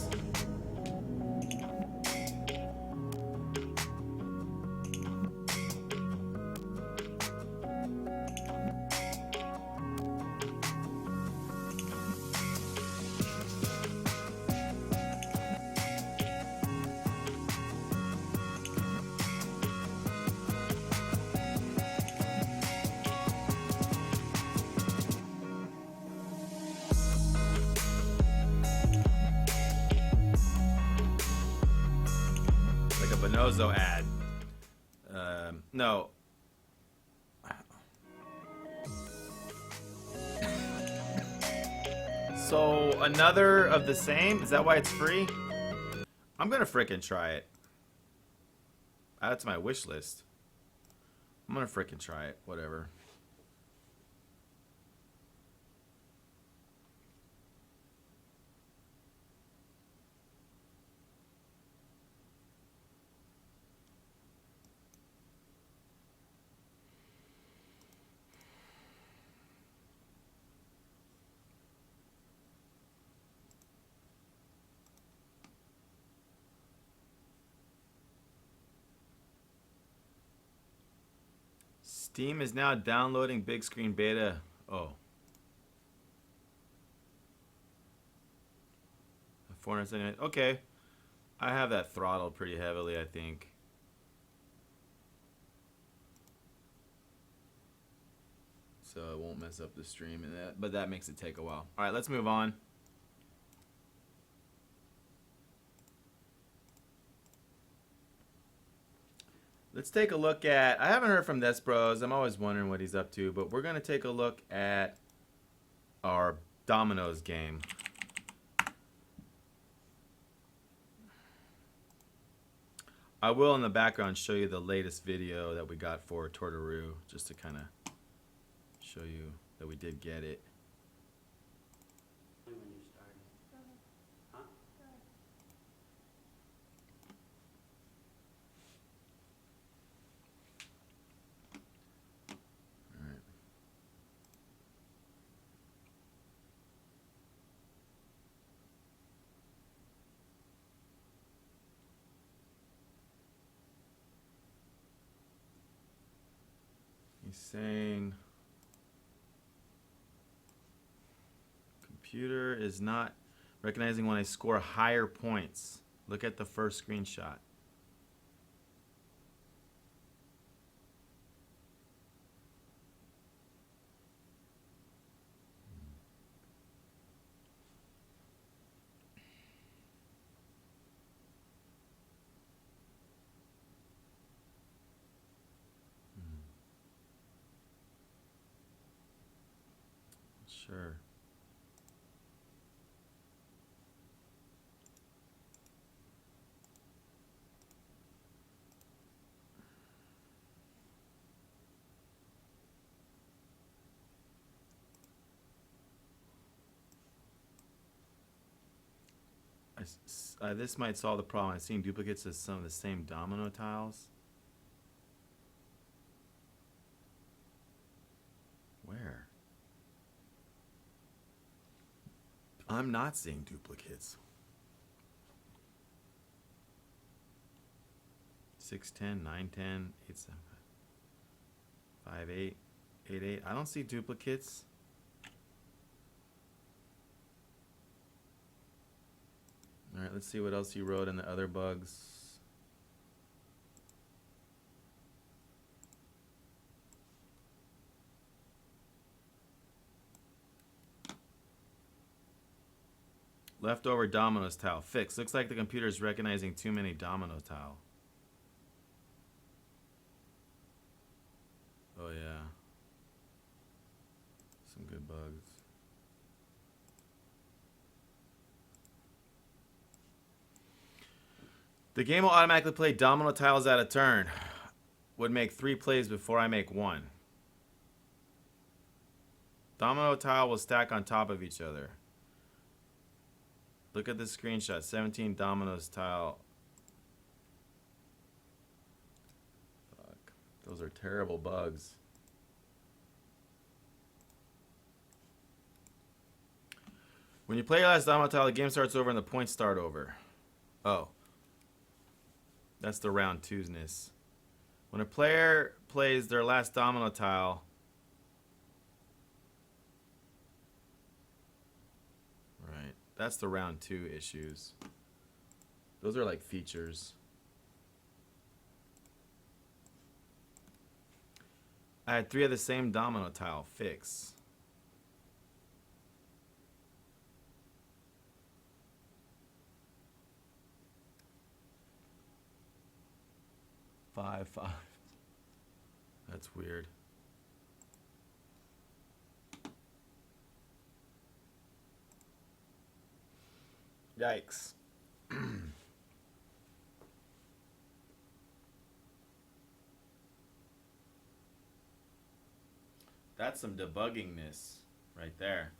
Like a Bonozo ad. No. So another of the same? Is that why it's free? I'm gonna frickin' try it. Add it to my wish list. I'm gonna frickin' try it. Whatever. Steam is now downloading big screen beta. Oh. 479. Okay. I have that throttled pretty heavily, I think. So it won't mess up the stream and that, but that makes it take a while. All right, let's move on. Let's take a look at, I haven't heard from Despros. I'm always wondering what he's up to, but we're going to take a look at our Dominoes game. I will in the background show you the latest video that we got for Tortoroo, just to kind of show you that we did get it. He's saying computer is not recognizing when I score higher points. Look at the first screenshot. Sure. This might solve the problem. I'm seeing duplicates of some of the same domino tiles. Where? I'm not seeing duplicates. 610, 910, 875, 58, 88. I don't see duplicates. All right, let's see what else you wrote in the other bugs. Leftover dominoes tile. Fix. Looks like the computer is recognizing too many domino tile. Oh yeah. Some good bugs. The game will automatically play domino tiles at a turn. Would make 3 plays before I make 1. Domino tile will stack on top of each other. Look at the screenshot. 17 dominoes tile. Fuck. Those are terrible bugs. When you play your last domino tile, the game starts over and the points start over. Oh. That's the round two'sness. When a player plays their last domino tile, right, that's the round 2 issues. Those are like features. I had 3 of the same domino tile. Fix. Five. That's weird. Yikes. That's some debuggingness right there.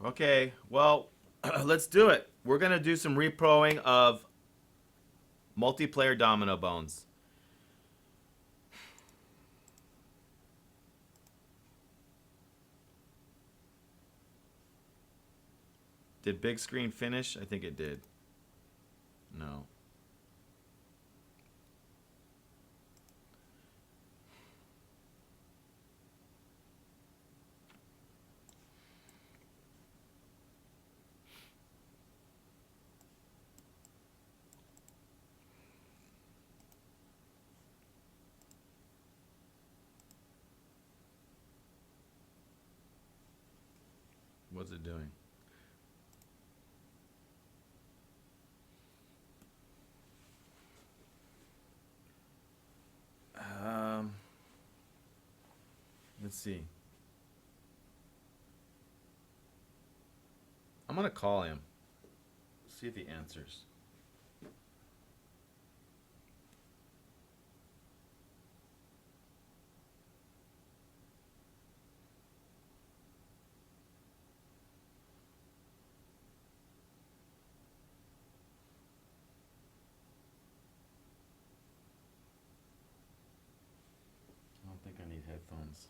Okay, well, let's do it. We're going to do some reproing of multiplayer domino bones. Did big screen finish? I think it did. No. What's it doing? Let's see. I'm gonna call him. See if he answers. I don't think I need headphones.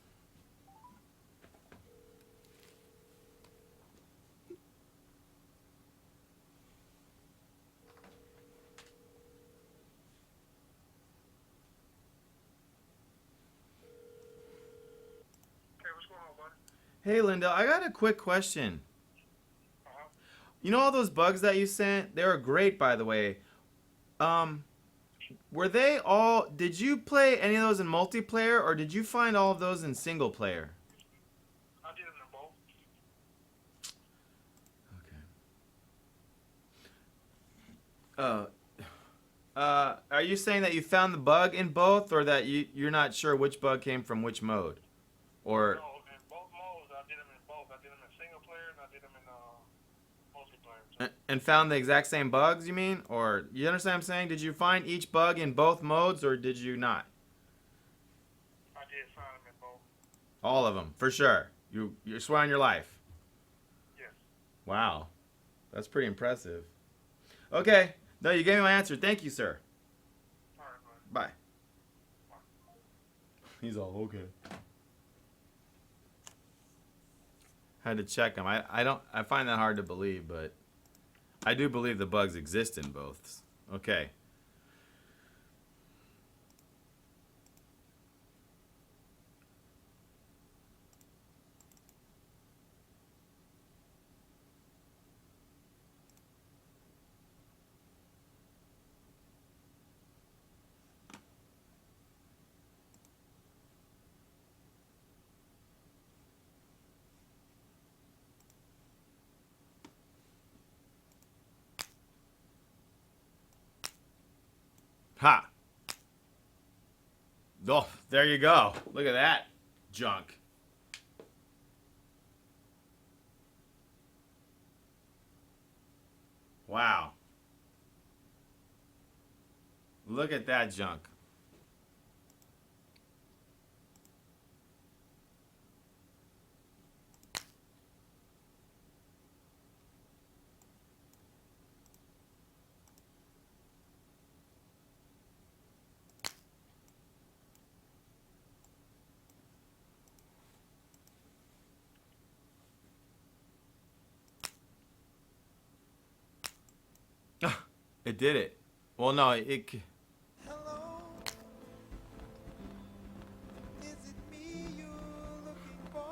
Hey, Linda, I got a quick question. You know all those bugs that you sent? They were great, by the way. Were they all... Did you play any of those in multiplayer, or did you find all of those in single player? I did them in both. Okay. are you saying that you found the bug in both, or that you're not sure which bug came from which mode? Or No, in both modes, I did them in both. I did them in single player and I did them in multiplayer. and found the exact same bugs, you mean? Or you understand what I'm saying? Did you find each bug in both modes, or did you not? I did find them in both. All of them, for sure. You swear on your life. Yes. Wow, that's pretty impressive. Okay, no, you gave me my answer. Thank you, sir. All right, buddy. Bye. He's all okay. Had to check him. I find that hard to believe, but I do believe the bugs exist in both. Okay. Ha! Oh, there you go. Look at that junk. Wow. Look at that junk. It did it. Well, no, it. Hello? Is it me you're looking for?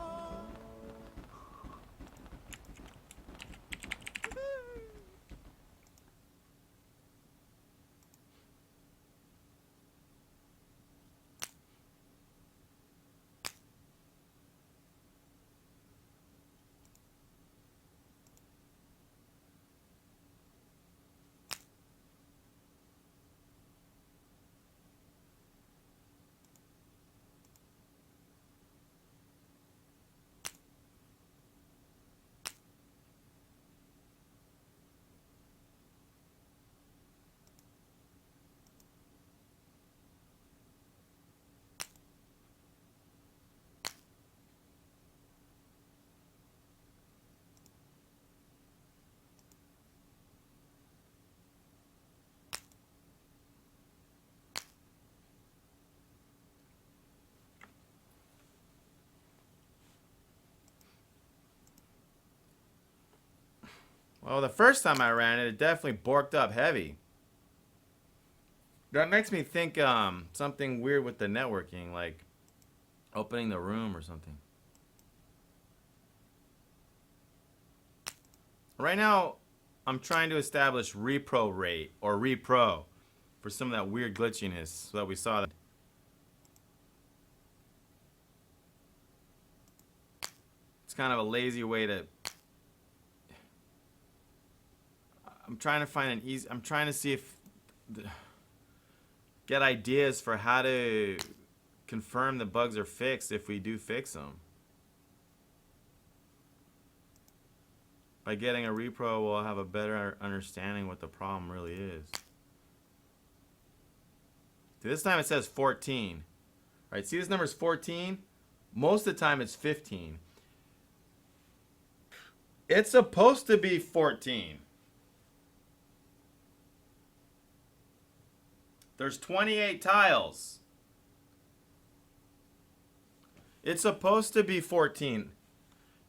Well, the first time I ran it, it definitely borked up heavy. That makes me think something weird with the networking, like opening the room or something. Right now, I'm trying to establish repro rate or repro for some of that weird glitchiness so that we saw. It's kind of a lazy way to. I'm trying to find an easy. I'm trying to see if. Get ideas for how to confirm the bugs are fixed if we do fix them. By getting a repro, we'll have a better understanding what the problem really is. This time it says 14. All right, see this number is 14? Most of the time it's 15. It's supposed to be 14. There's 28 tiles. It's supposed to be 14.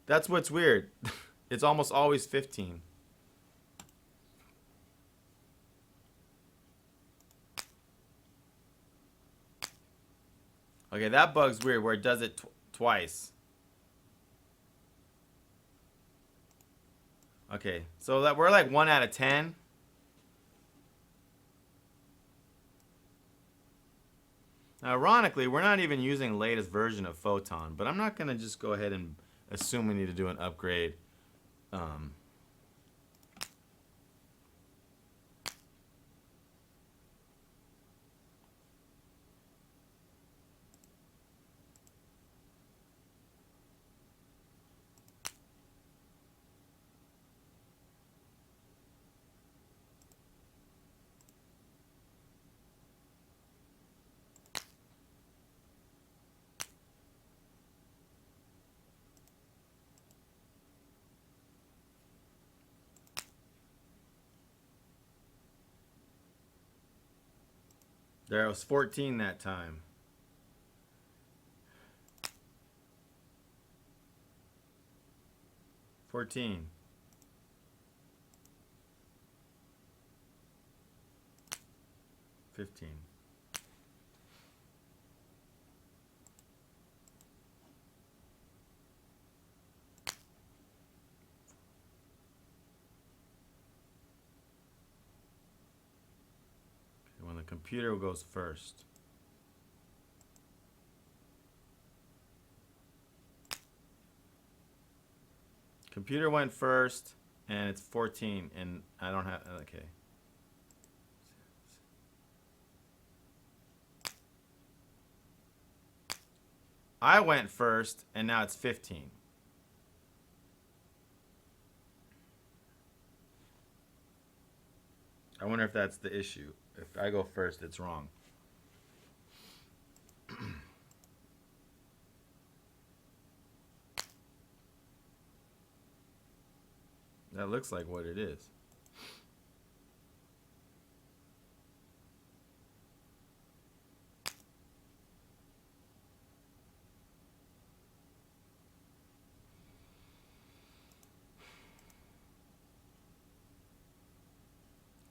That's what's weird. It's almost always 15. Okay, that bug's weird where it does it twice. Okay, so that we're like 1 out of 10. Now, ironically, we're not even using the latest version of Photon, but I'm not going to just go ahead and assume we need to do an upgrade. There was 14 that time. $14. $15. When the computer goes first. Computer went first, and it's 14, and I don't have, okay. I went first, and now it's 15. I wonder if that's the issue. If I go first, it's wrong. That looks like what it is.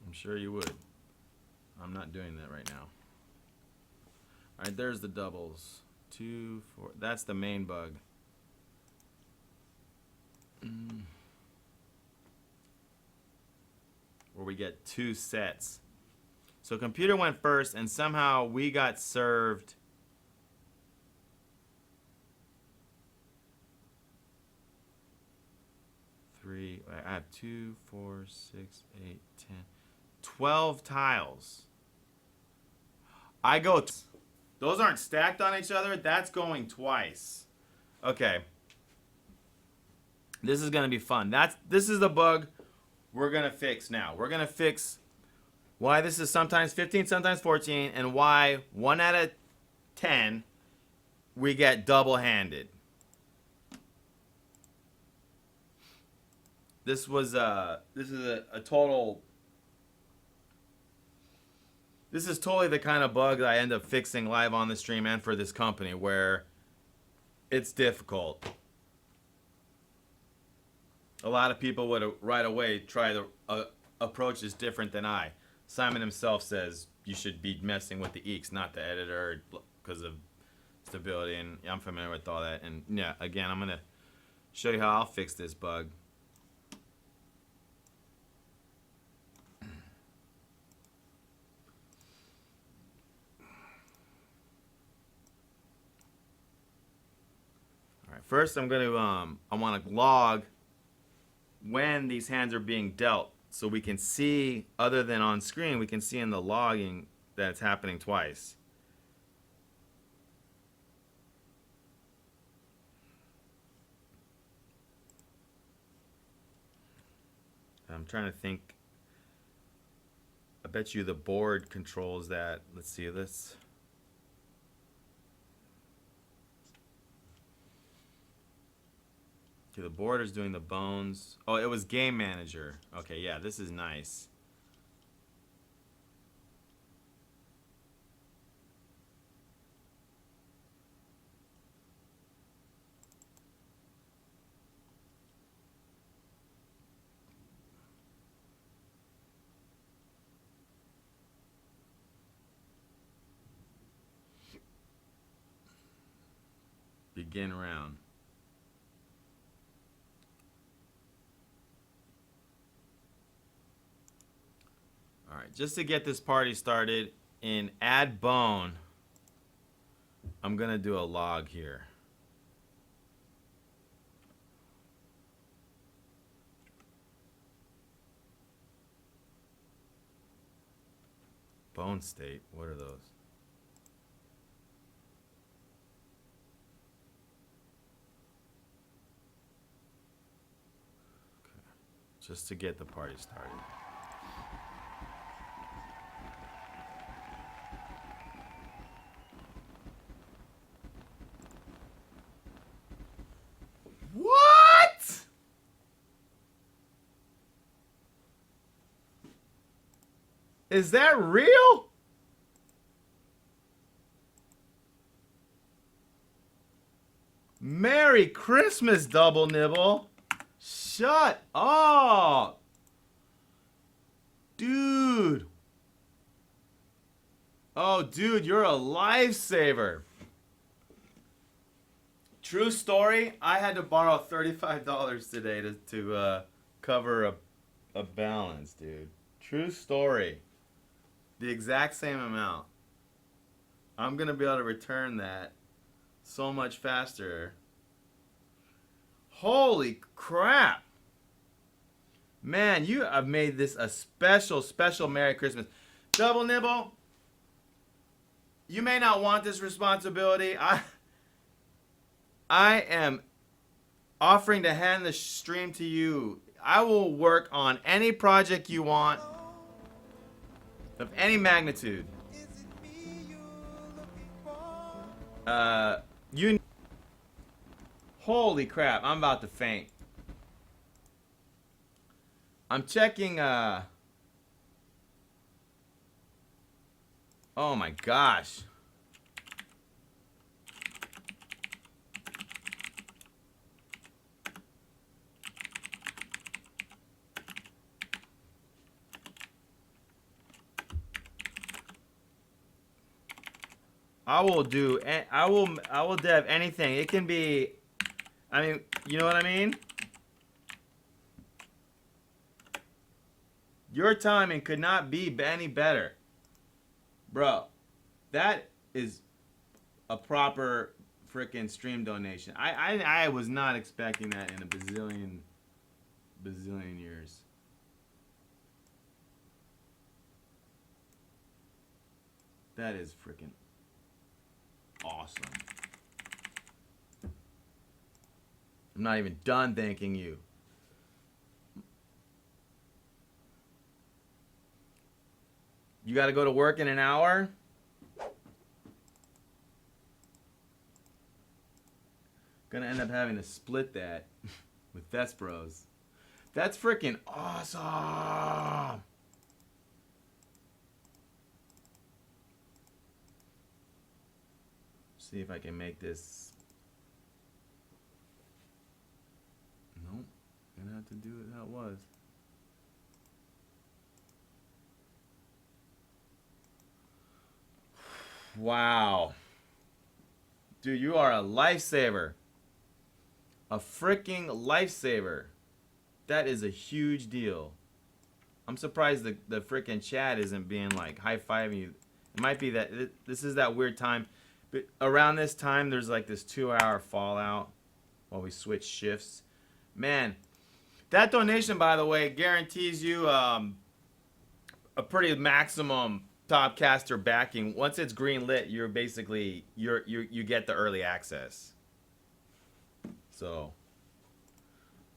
I'm sure you would. I'm not doing that right now. All right, there's the doubles. 2, 4. That's the main bug. Where we get 2 sets. So computer went first, and somehow we got served three. I have 2, 4, 6, 8, 10, 12 tiles. I go. Those aren't stacked on each other. That's going twice. Okay. This is gonna be fun. This is the bug we're gonna fix now. We're gonna fix why this is sometimes 15, sometimes 14, and why 1 out of 10 we get double-handed. This is a total. This is totally the kind of bug that I end up fixing live on the stream and for this company, where it's difficult. A lot of people would right away try the approach is different than I. Simon himself says you should be messing with the eeks, not the editor, because of stability, and I'm familiar with all that. And yeah, again, I'm gonna show you how I'll fix this bug. All right, first I'm gonna I want to log when these hands are being dealt, so we can see, other than on screen, we can see in the logging that it's happening twice. I'm trying to think. I bet you the board controls that. Let's see this. Okay, the board is doing the bones. Oh, it was Game Manager. Okay, yeah, this is nice. Begin round. All right, just to get this party started, in Add Bone, I'm gonna do a log here. Bone state, what are those? Okay. Just to get the party started. What? Is that real? Merry Christmas, Double Nibble. Shut up. Dude. Oh, dude, you're a lifesaver. True story, I had to borrow $35 today to cover a balance, dude. True story. The exact same amount. I'm going to be able to return that so much faster. Holy crap. Man, you have made this a special, special Merry Christmas. Double Nibble, you may not want this responsibility. I am offering to hand the stream to you. I will work on any project you want of any magnitude. Holy crap, I'm about to faint. I'm checking, oh my gosh. I will dev anything. It can be, I mean, you know what I mean? Your timing could not be any better. Bro, that is a proper freaking stream donation. I was not expecting that in a bazillion years. That is freaking awesome. I'm not even done thanking you. You got to go to work in an hour? Gonna end up having to split that with Vespros. That's freaking awesome. See if I can make this. Nope. Gonna have to do it how it was. Wow. Dude, you are a lifesaver. A freaking lifesaver. That is a huge deal. I'm surprised the freaking chat isn't being like high-fiving you. It might be that this is that weird time. But around this time, there's like this 2-hour fallout while we switch shifts. Man, that donation, by the way, guarantees you a pretty maximum Topcaster backing. Once it's green lit, you're basically you get the early access. So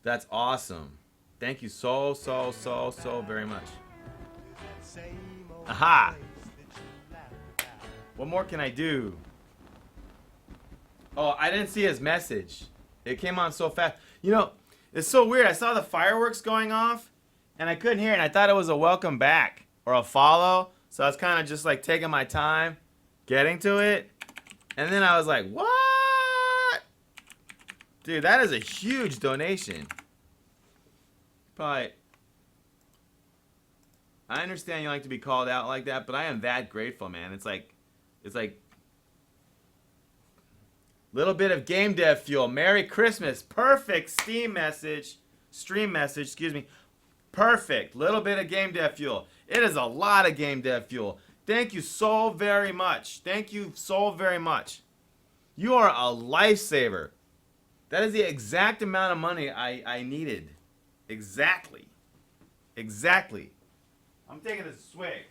that's awesome. Thank you so very much. Aha! What more can I do? Oh, I didn't see his message. It came on so fast. You know, it's so weird. I saw the fireworks going off and I couldn't hear it, and I thought it was a welcome back or a follow. So I was kind of just like taking my time getting to it. And then I was like, what? Dude, that is a huge donation. Probably. I understand you like to be called out like that, but I am that grateful, man. It's like little bit of game dev fuel. Merry Christmas. Perfect stream message, excuse me. Perfect. Little bit of game dev fuel. It is a lot of game dev fuel. Thank you so very much. Thank you so very much. You are a lifesaver. That is the exact amount of money I needed. Exactly. Exactly. I'm taking a swig.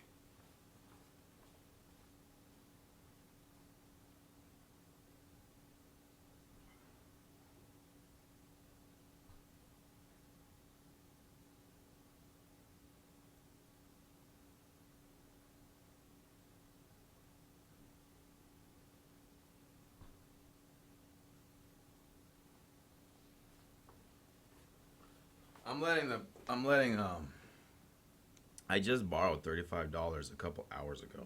I just borrowed $35 a couple hours ago.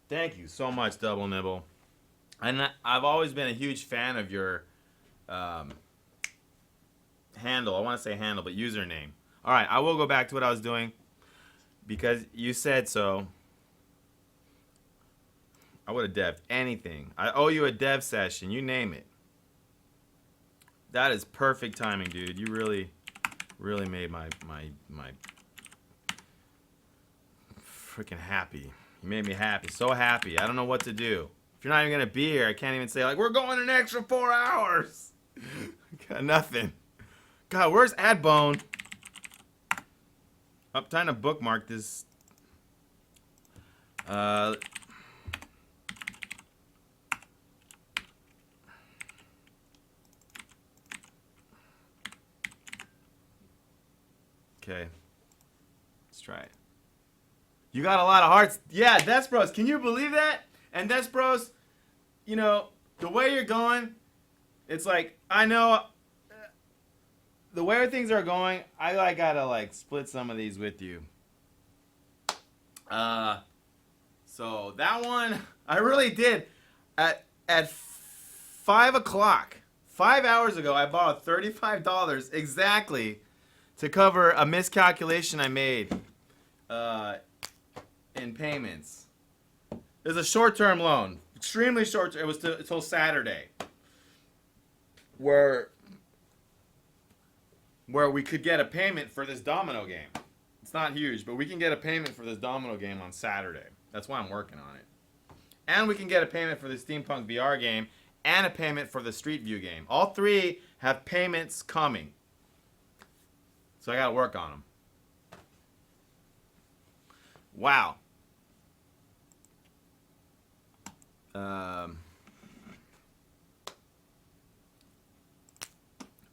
Thank you so much, Double Nibble. And I've always been a huge fan of your handle. I want to say handle, but username. All right, I will go back to what I was doing because you said so. I would have dev'd anything. I owe you a dev session. You name it. That is perfect timing, dude. You really, really made my freaking happy. You made me happy. So happy. I don't know what to do. If you're not even going to be here, I can't even say, like, we're going an extra 4 hours. Got nothing. God, where's Adbone? I'm trying to bookmark this. Okay. Let's try it. You got a lot of hearts. Yeah, Despros. Can you believe that? And Despros, you know, the way you're going, it's like, I know the way things are going, I gotta like split some of these with you. So that one, I really did. At 5 o'clock, 5 hours ago, I bought $35 exactly to cover a miscalculation I made in payments. It was a short-term loan, extremely short. It was until Saturday, where we could get a payment for this domino game. It's not huge, but we can get a payment for this domino game on Saturday. That's why I'm working on it. And we can get a payment for the Steampunk VR game and a payment for the Street View game. All three have payments coming. So I gotta work on them. Wow.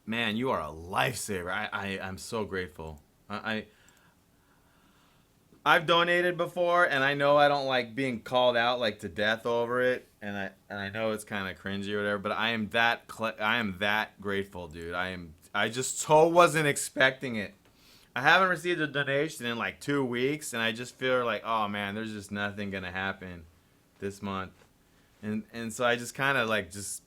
Man, you are a lifesaver. I'm so grateful. I've donated before, and I know I don't like being called out like to death over it, and I know it's kind of cringy or whatever, but I am that grateful, dude. I just so wasn't expecting it. I haven't received a donation in like 2 weeks, and I just feel like, oh man, there's just nothing gonna happen this month, and so I just kind of like just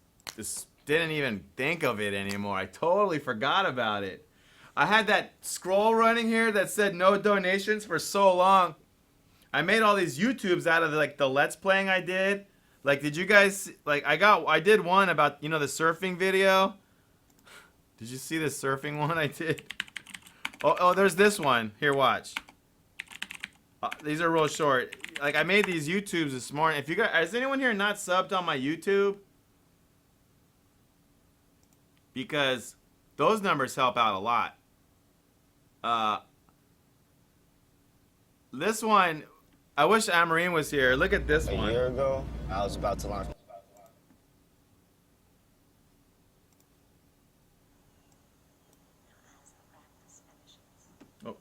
didn't even think of it anymore. I totally forgot about it. I had that scroll running here that said no donations for so long. I made all these YouTubes out of the Let's Playing I did. Like, did you guys, like, I did one about, you know, the surfing video. Did you see the surfing one I did? Oh, there's this one. Here, watch. These are real short. Like, I made these YouTubes this morning. If you guys, is anyone here not subbed on my YouTube? Because those numbers help out a lot. This one, I wish Amarine was here. Look at this one. A year ago, I was about to launch. Oh.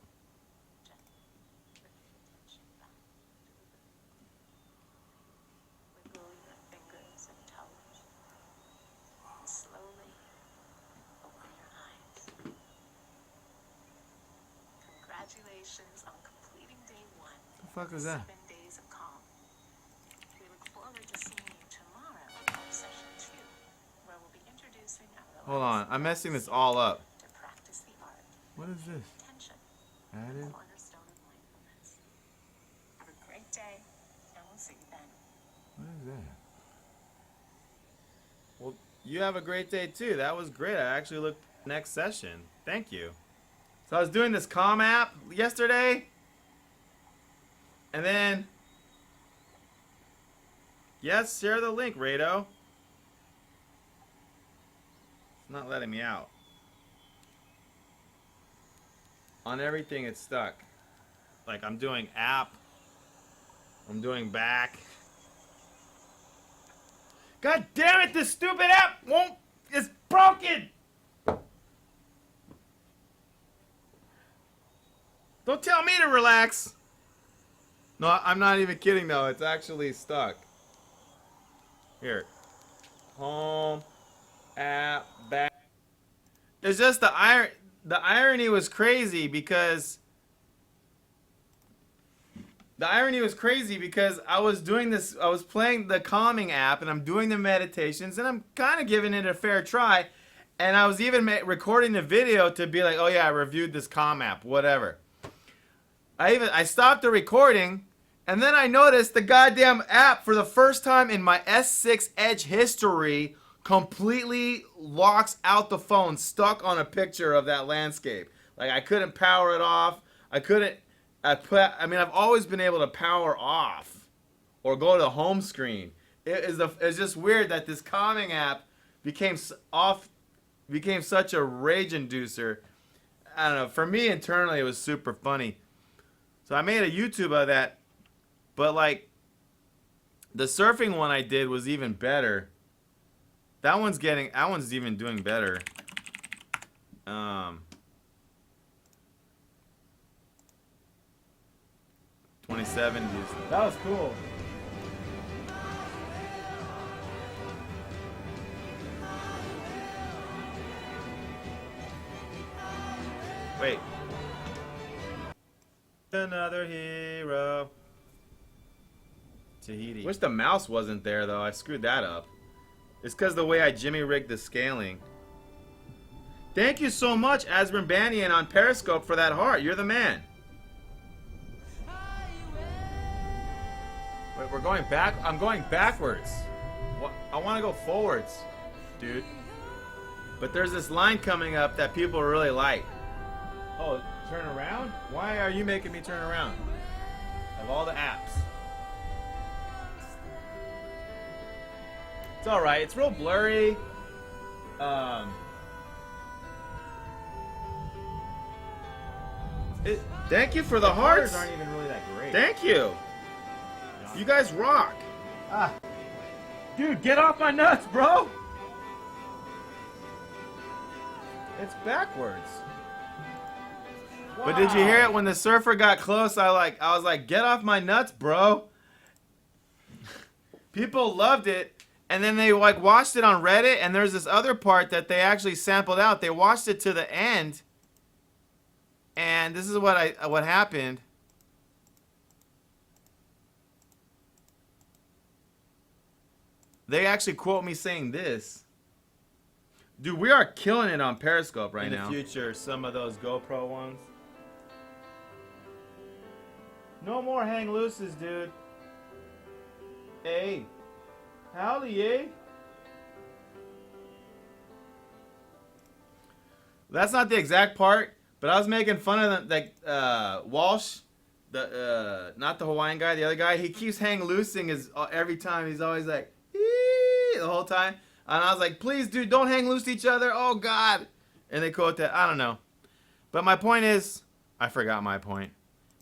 Congratulations on completing day 1. The fuck is that? 7 days of calm. We look forward to seeing you tomorrow for session 2, where we'll be introducing our Hold on, I'm messing this all up. to practice the art. What is this? Attention. Added? Cornerstone of mindfulness. Have a great day, and we'll see you then. What is that? Well, you have a great day too. That was great. I actually looked next session. Thank you. So I was doing this Calm app yesterday, and then, yes, share the link, Rado. It's not letting me out. On everything, it's stuck. Like, I'm doing app, I'm doing back. God damn it, this stupid app it's broken! Don't tell me to relax. No, I'm not even kidding though. It's actually stuck. Here. Home. App. Back. It's just the irony was crazy because The irony was crazy because I was doing this, I was playing the calming app and I'm doing the meditations and I'm kind of giving it a fair try. And I was even recording the video to be like, oh yeah, I reviewed this calm app, whatever. I stopped the recording and then I noticed the goddamn app for the first time in my S6 Edge history completely locks out the phone, stuck on a picture of that landscape. Like I couldn't power it off. I mean, I've always been able to power off or go to the home screen. It's just weird that this calming app became such a rage inducer. I don't know. For me internally, it was super funny. So I made a YouTube of that, but like the surfing one I did was even better. That one's even doing better. 27 views. That was cool. Wait. Another hero. Tahiti. Wish the mouse wasn't there though. I screwed that up. It's because the way I Jimmy rigged the scaling. Thank you so much, Asbrin Banyan on Periscope for that heart. You're the man. Wait, we're going back? I'm going backwards. What? I want to go forwards, dude. But there's this line coming up that people really like. Oh, turn around? Why are you making me turn around? Of all the apps. It's alright. It's real blurry. Thank you for the hearts. Aren't even really that great. Thank you. You guys rock. Ah. Dude, get off my nuts, bro. It's backwards. Wow. But did you hear it when the surfer got close? I was like, get off my nuts, bro. People loved it, and then they like watched it on Reddit, and there's this other part that they actually sampled out. They watched it to the end, and this is what happened. They actually quote me saying this. Dude, we are killing it on Periscope right now. In the future, some of those GoPro ones. No more hang looses, dude. Hey. Howdy, eh? That's not the exact part, but I was making fun of them, like Walsh, not the Hawaiian guy, the other guy. He keeps hang loosing his every time. He's always like, the whole time. And I was like, please, dude, don't hang loose to each other. Oh, God. And they quote that. I don't know. But my point is, I forgot my point.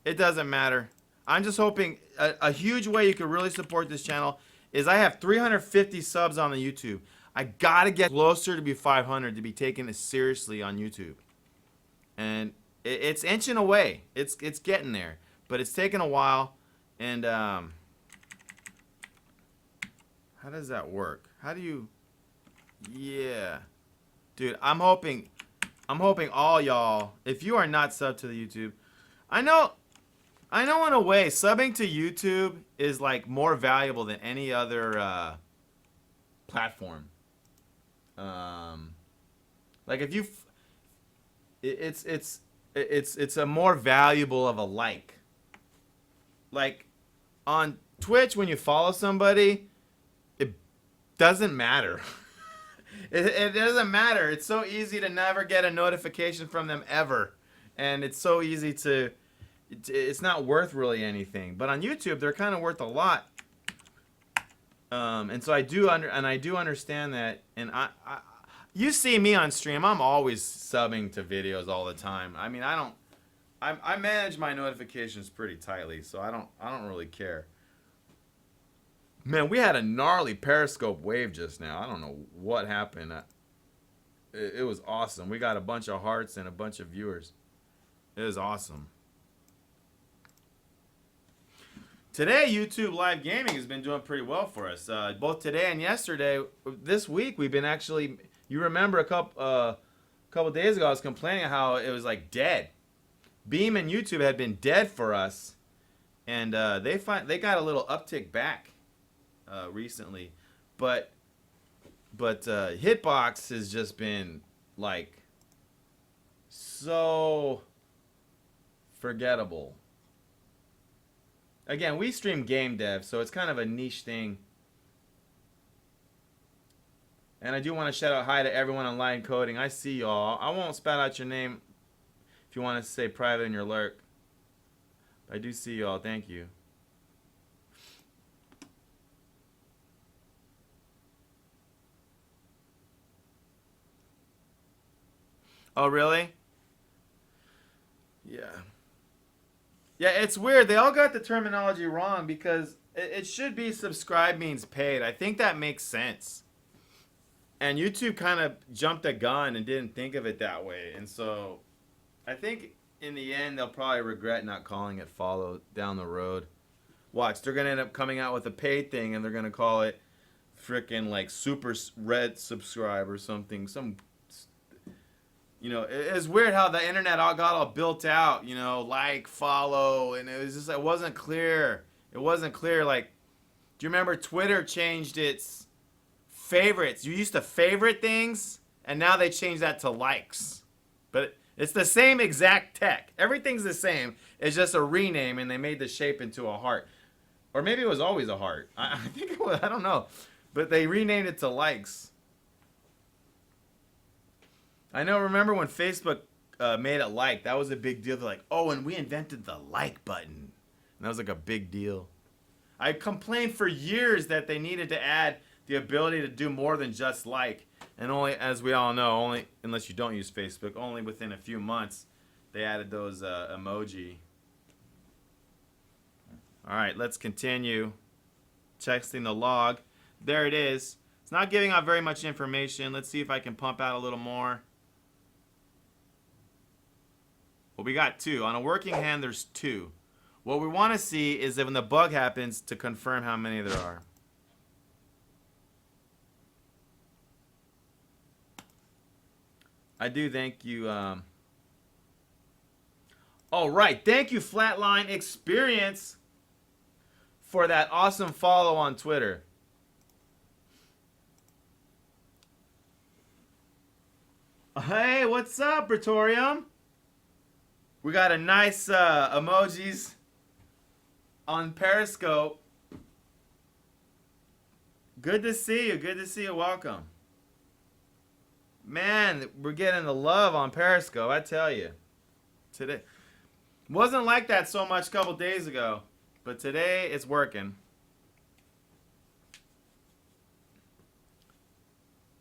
It doesn't matter. I'm just hoping a huge way you can really support this channel is I have 350 subs on the YouTube. I got to get closer to be 500 to be taken seriously on YouTube. And it's inching away. It's getting there. But it's taken a while. And how does that work? How do you... Yeah. Dude, I'm hoping all y'all, if you are not subbed to the YouTube, I know in a way, subbing to YouTube is like more valuable than any other platform. Like if you, it's a more valuable of a like. Like on Twitch, when you follow somebody, it doesn't matter. It doesn't matter. It's so easy to never get a notification from them ever, and it's so easy to. It's not worth really anything. But on YouTube, they're kind of worth a lot. And so I do understand that. And you see me on stream. I'm always subbing to videos all the time. I mean, I manage my notifications pretty tightly, so I don't really care. Man, we had a gnarly Periscope wave just now. I don't know what happened. It was awesome. We got a bunch of hearts and a bunch of viewers. It was awesome. Today, YouTube Live Gaming has been doing pretty well for us. Both today and yesterday. This week, we've been actually... You remember a couple days ago, I was complaining how it was like dead. Beam and YouTube had been dead for us. and they got a little uptick back recently, but Hitbox has just been like so forgettable. Again, we stream game dev, so it's kind of a niche thing. And I do want to shout out hi to everyone on Line Coding. I see y'all. I won't spout out your name if you want to say private in your lurk. I do see y'all. Thank you. Oh, really? Yeah. Yeah, it's weird. They all got the terminology wrong because it should be subscribe means paid. I think that makes sense. And YouTube kind of jumped the gun and didn't think of it that way. And so I think in the end, they'll probably regret not calling it follow down the road. Watch, they're going to end up coming out with a paid thing and they're going to call it freaking like super red subscribe or something. You know, it's weird how the internet all got all built out, you know, like, follow, and it was just, it wasn't clear. It wasn't clear. Like, do you remember Twitter changed its favorites? You used to favorite things, and now they changed that to likes. But it's the same exact tech. Everything's the same. It's just a rename, and they made the shape into a heart. Or maybe it was always a heart. I think it was, I don't know. But they renamed it to likes. I know, remember when Facebook made it like, that was a big deal. They're like, oh, and we invented the like button. And that was like a big deal. I complained for years that they needed to add the ability to do more than just like. And only, as we all know, only unless you don't use Facebook, only within a few months, they added those emoji. All right, let's continue. Texting the log. There it is. It's not giving out very much information. Let's see if I can pump out a little more. Well, we got 2. On a working hand, there's 2. What we want to see is if when the bug happens to confirm how many there are. I do thank you. All right. Thank you, Flatline Experience, for that awesome follow on Twitter. Hey, what's up, Praetorium? We got a nice emojis on Periscope. Good to see you. Good to see you. Welcome. Man, we're getting the love on Periscope, I tell you. Today. Wasn't like that so much a couple days ago, but today it's working.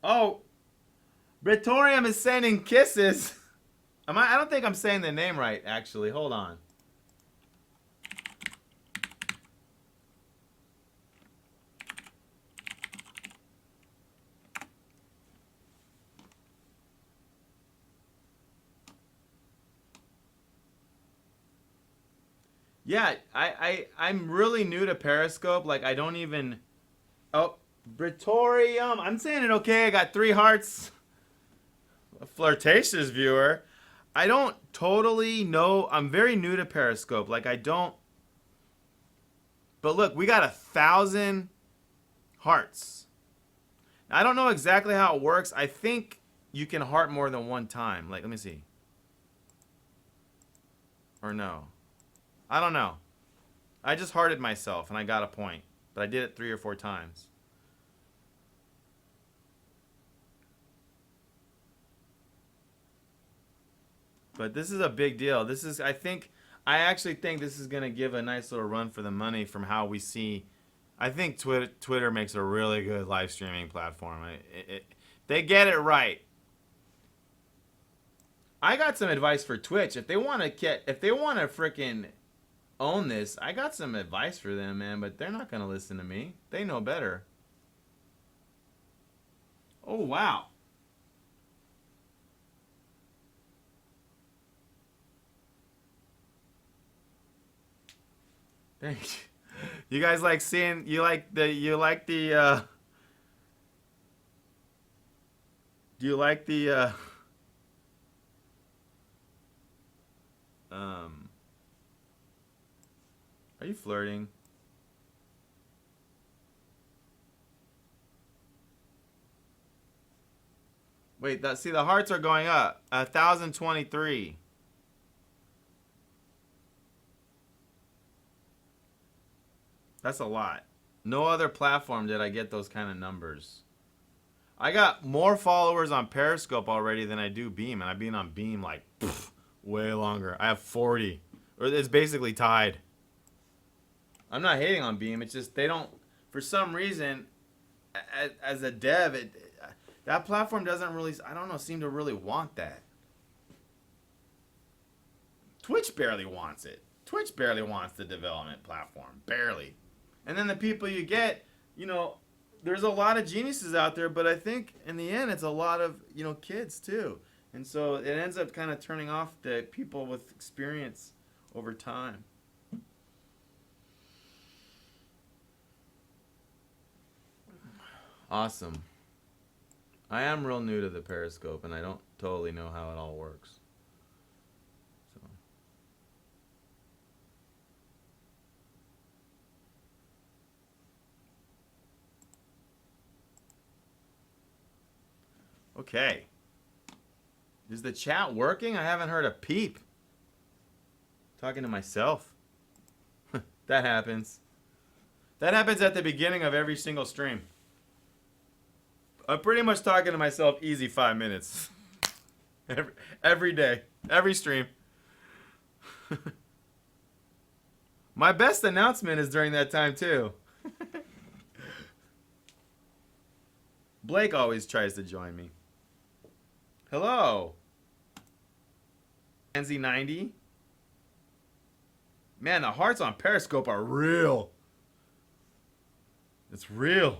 Oh, Praetorium is sending kisses. I don't think I'm saying the name right, actually. Hold on. Yeah, I'm really new to Periscope. Like, I don't even... Oh, Praetorium. I'm saying it okay. I got 3 hearts. A flirtatious viewer. I don't totally know. I'm very new to Periscope. Like, I don't... But look, we got 1,000 hearts. I don't know exactly how it works. I think you can heart more than one time. Like, let me see. Or no. I don't know. I just hearted myself and I got a point. But I did it 3 or 4 times. But this is a big deal. This is, I actually think this is going to give a nice little run for the money from how we see. I think Twitter makes a really good live streaming platform. They get it right. I got some advice for Twitch. If they want to freaking own this, I got some advice for them, man, but they're not going to listen to me. They know better. Oh, wow. Thank you. You guys like seeing, do you like the Are you flirting? Wait, see, the hearts are going up. 1,023. That's a lot. No other platform did I get those kind of numbers. I got more followers on Periscope already than I do Beam, and I've been on Beam like way longer. I have 40. Or it's basically tied. I'm not hating on Beam. It's just they don't, for some reason, as a dev, that platform doesn't really, I don't know, seem to really want that. Twitch barely wants it. Twitch barely wants the development platform. Barely. And then the people you get, you know, there's a lot of geniuses out there, but I think in the end it's a lot of, you know, kids too. And so it ends up kind of turning off the people with experience over time. Awesome. I am real new to the Periscope, and I don't totally know how it all works. So. Okay. Is the chat working? I haven't heard a peep. Talking to myself. That happens. That happens at the beginning of every single stream. I'm pretty much talking to myself easy 5 minutes. Every day. Every stream. My best announcement is during that time too. Blake always tries to join me. Hello. NZ90. Man, the hearts on Periscope are real. It's real.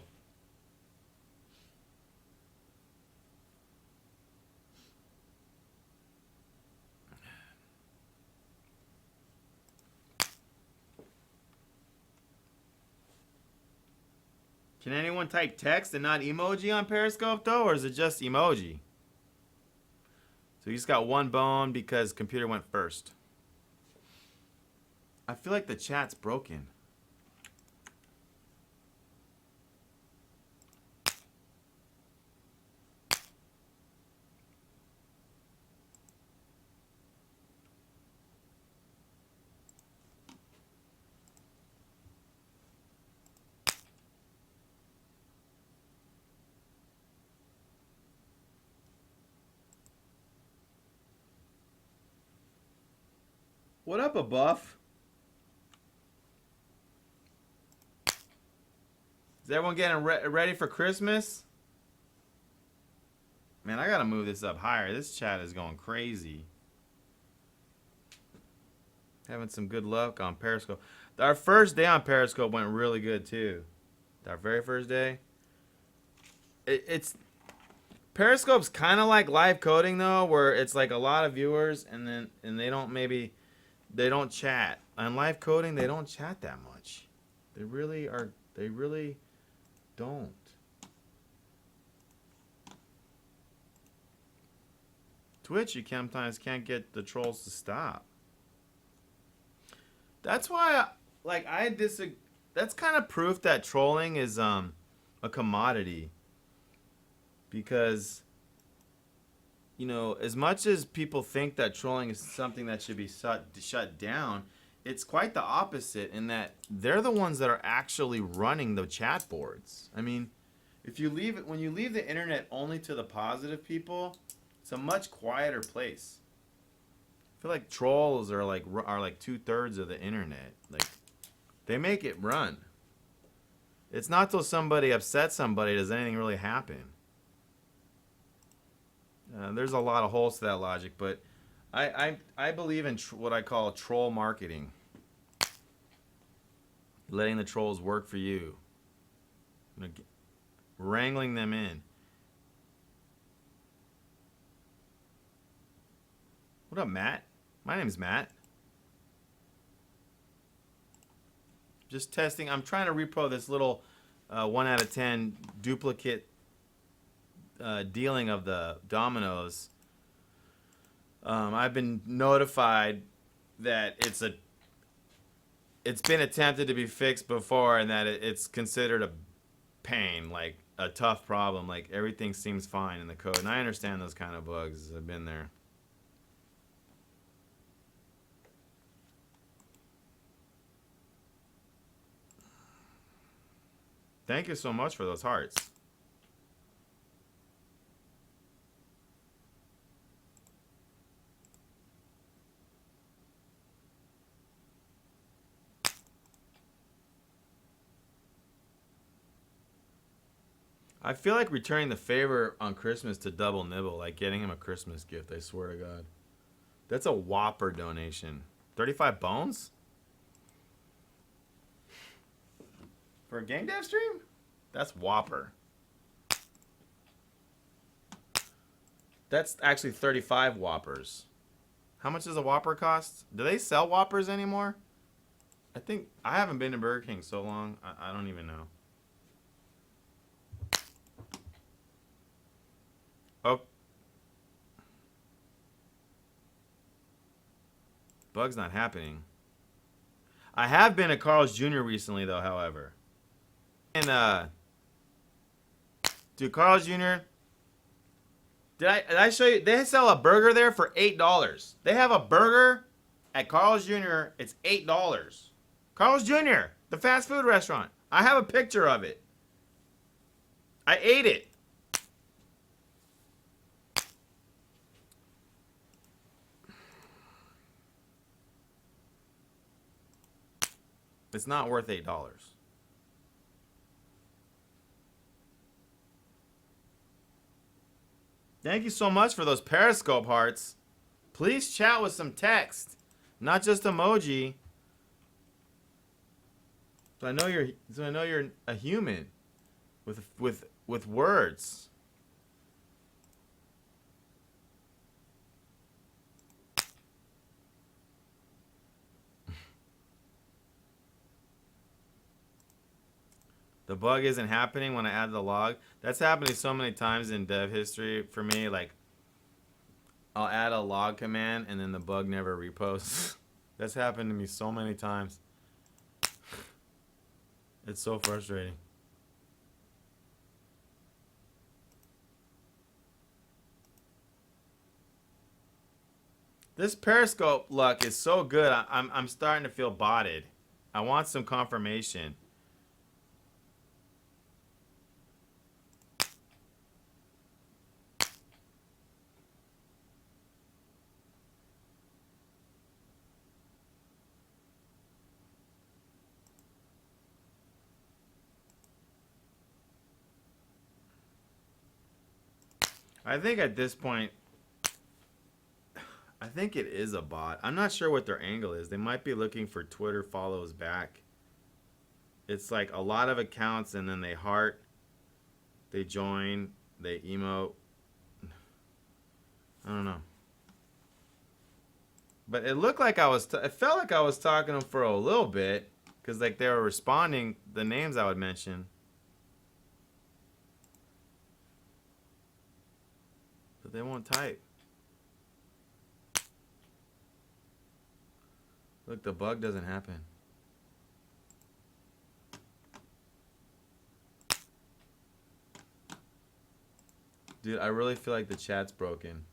Can anyone type text and not emoji on Periscope though, or is it just emoji? So you just got one bone because computer went first. I feel like the chat's broken. What up, a buff? Is everyone getting ready for Christmas? Man, I gotta move this up higher. This chat is going crazy. Having some good luck on Periscope. Our first day on Periscope went really good too. Our very first day. It's Periscope's kind of like live coding though, where it's like a lot of viewers and they don't chat. On live coding, they don't chat that much. They really don't. Twitch, you sometimes can't get the trolls to stop. That's why, I disagree. That's kind of proof that trolling is a commodity. Because, you know, as much as people think that trolling is something that should be shut down, it's quite the opposite in that they're the ones that are actually running the chat boards. I mean, when you leave the internet only to the positive people, it's a much quieter place. I feel like trolls are like 2/3 of the internet. Like, they make it run. It's not till somebody upsets somebody does anything really happen. There's a lot of holes to that logic, but I believe in what I call troll marketing. Letting the trolls work for you. Wrangling them in. What up, Matt? My name's Matt. Just testing. I'm trying to repro this little 1 out of 10 duplicate dealing of the dominoes. I've been notified that it's been attempted to be fixed before, and that it's considered a pain, like a tough problem. Like everything seems fine in the code, and I understand those kind of bugs. I've been there. Thank you so much for those hearts. I feel like returning the favor on Christmas to Double Nibble, like getting him a Christmas gift, I swear to God. That's a whopper donation. 35 bones? For a game dev stream? That's whopper. That's actually 35 whoppers. How much does a whopper cost? Do they sell whoppers anymore? I think, I haven't been to Burger King so long, I don't even know. Oh. Bug's not happening. I have been at Carl's Jr. recently, though, however. And, dude, Carl's Jr., did I show you? They sell a burger there for $8. They have a burger at Carl's Jr., it's $8. Carl's Jr., the fast food restaurant. I have a picture of it. I ate it. It's not worth $8. Thank you so much for those Periscope hearts. Please chat with some text, not just emoji. So I know you're a human with words. The bug isn't happening when I add the log. That's happening so many times in dev history for me. Like, I'll add a log command and then the bug never reposts. That's happened to me so many times. It's so frustrating. This Periscope luck is so good. I'm starting to feel botted. I want some confirmation. I think at this point, I think it is a bot. I'm not sure what their angle is. They might be looking for Twitter follows back. It's like a lot of accounts and then they heart, they join, they emote. I don't know. But it looked like it felt like I was talking to them for a little bit because like they were responding the names I would mention. But they won't type. Look, the bug doesn't happen. Dude, I really feel like the chat's broken.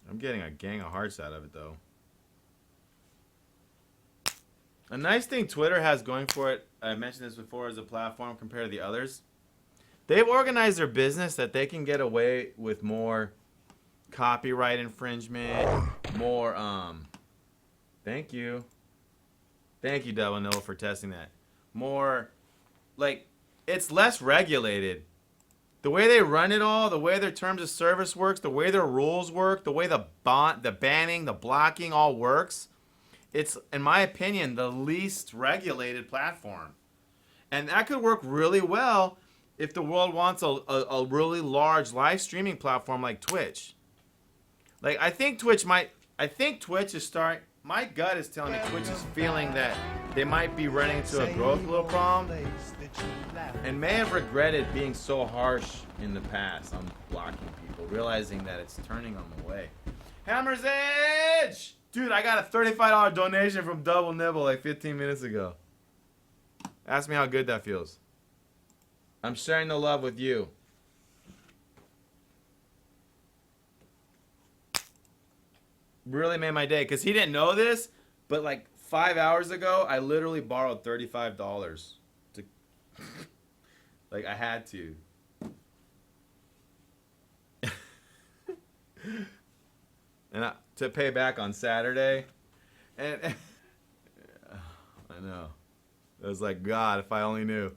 I'm getting a gang of hearts out of it, though. A nice thing Twitter has going for it, I mentioned this before as a platform compared to the others. They've organized their business that they can get away with more copyright infringement, more, thank you. Thank you, Double Noah, for testing that. More, like, it's less regulated. The way they run it all, the way their terms of service works, the way their rules work, the way the banning, the blocking all works, it's, in my opinion, the least regulated platform. And that could work really well if the world wants a really large live streaming platform like Twitch. Like, I think Twitch my gut is telling me Twitch is feeling that they might be running into a growth little problem and may have regretted being so harsh in the past on blocking people, realizing that it's turning them away. Hammer's Edge! Dude, I got a $35 donation from Double Nibble like 15 minutes ago. Ask me how good that feels. I'm sharing the love with you. Really made my day, because he didn't know this, but like 5 hours ago, I literally borrowed $35 to... like, I had to. And to pay back on Saturday. And I know. It was like, God, if I only knew.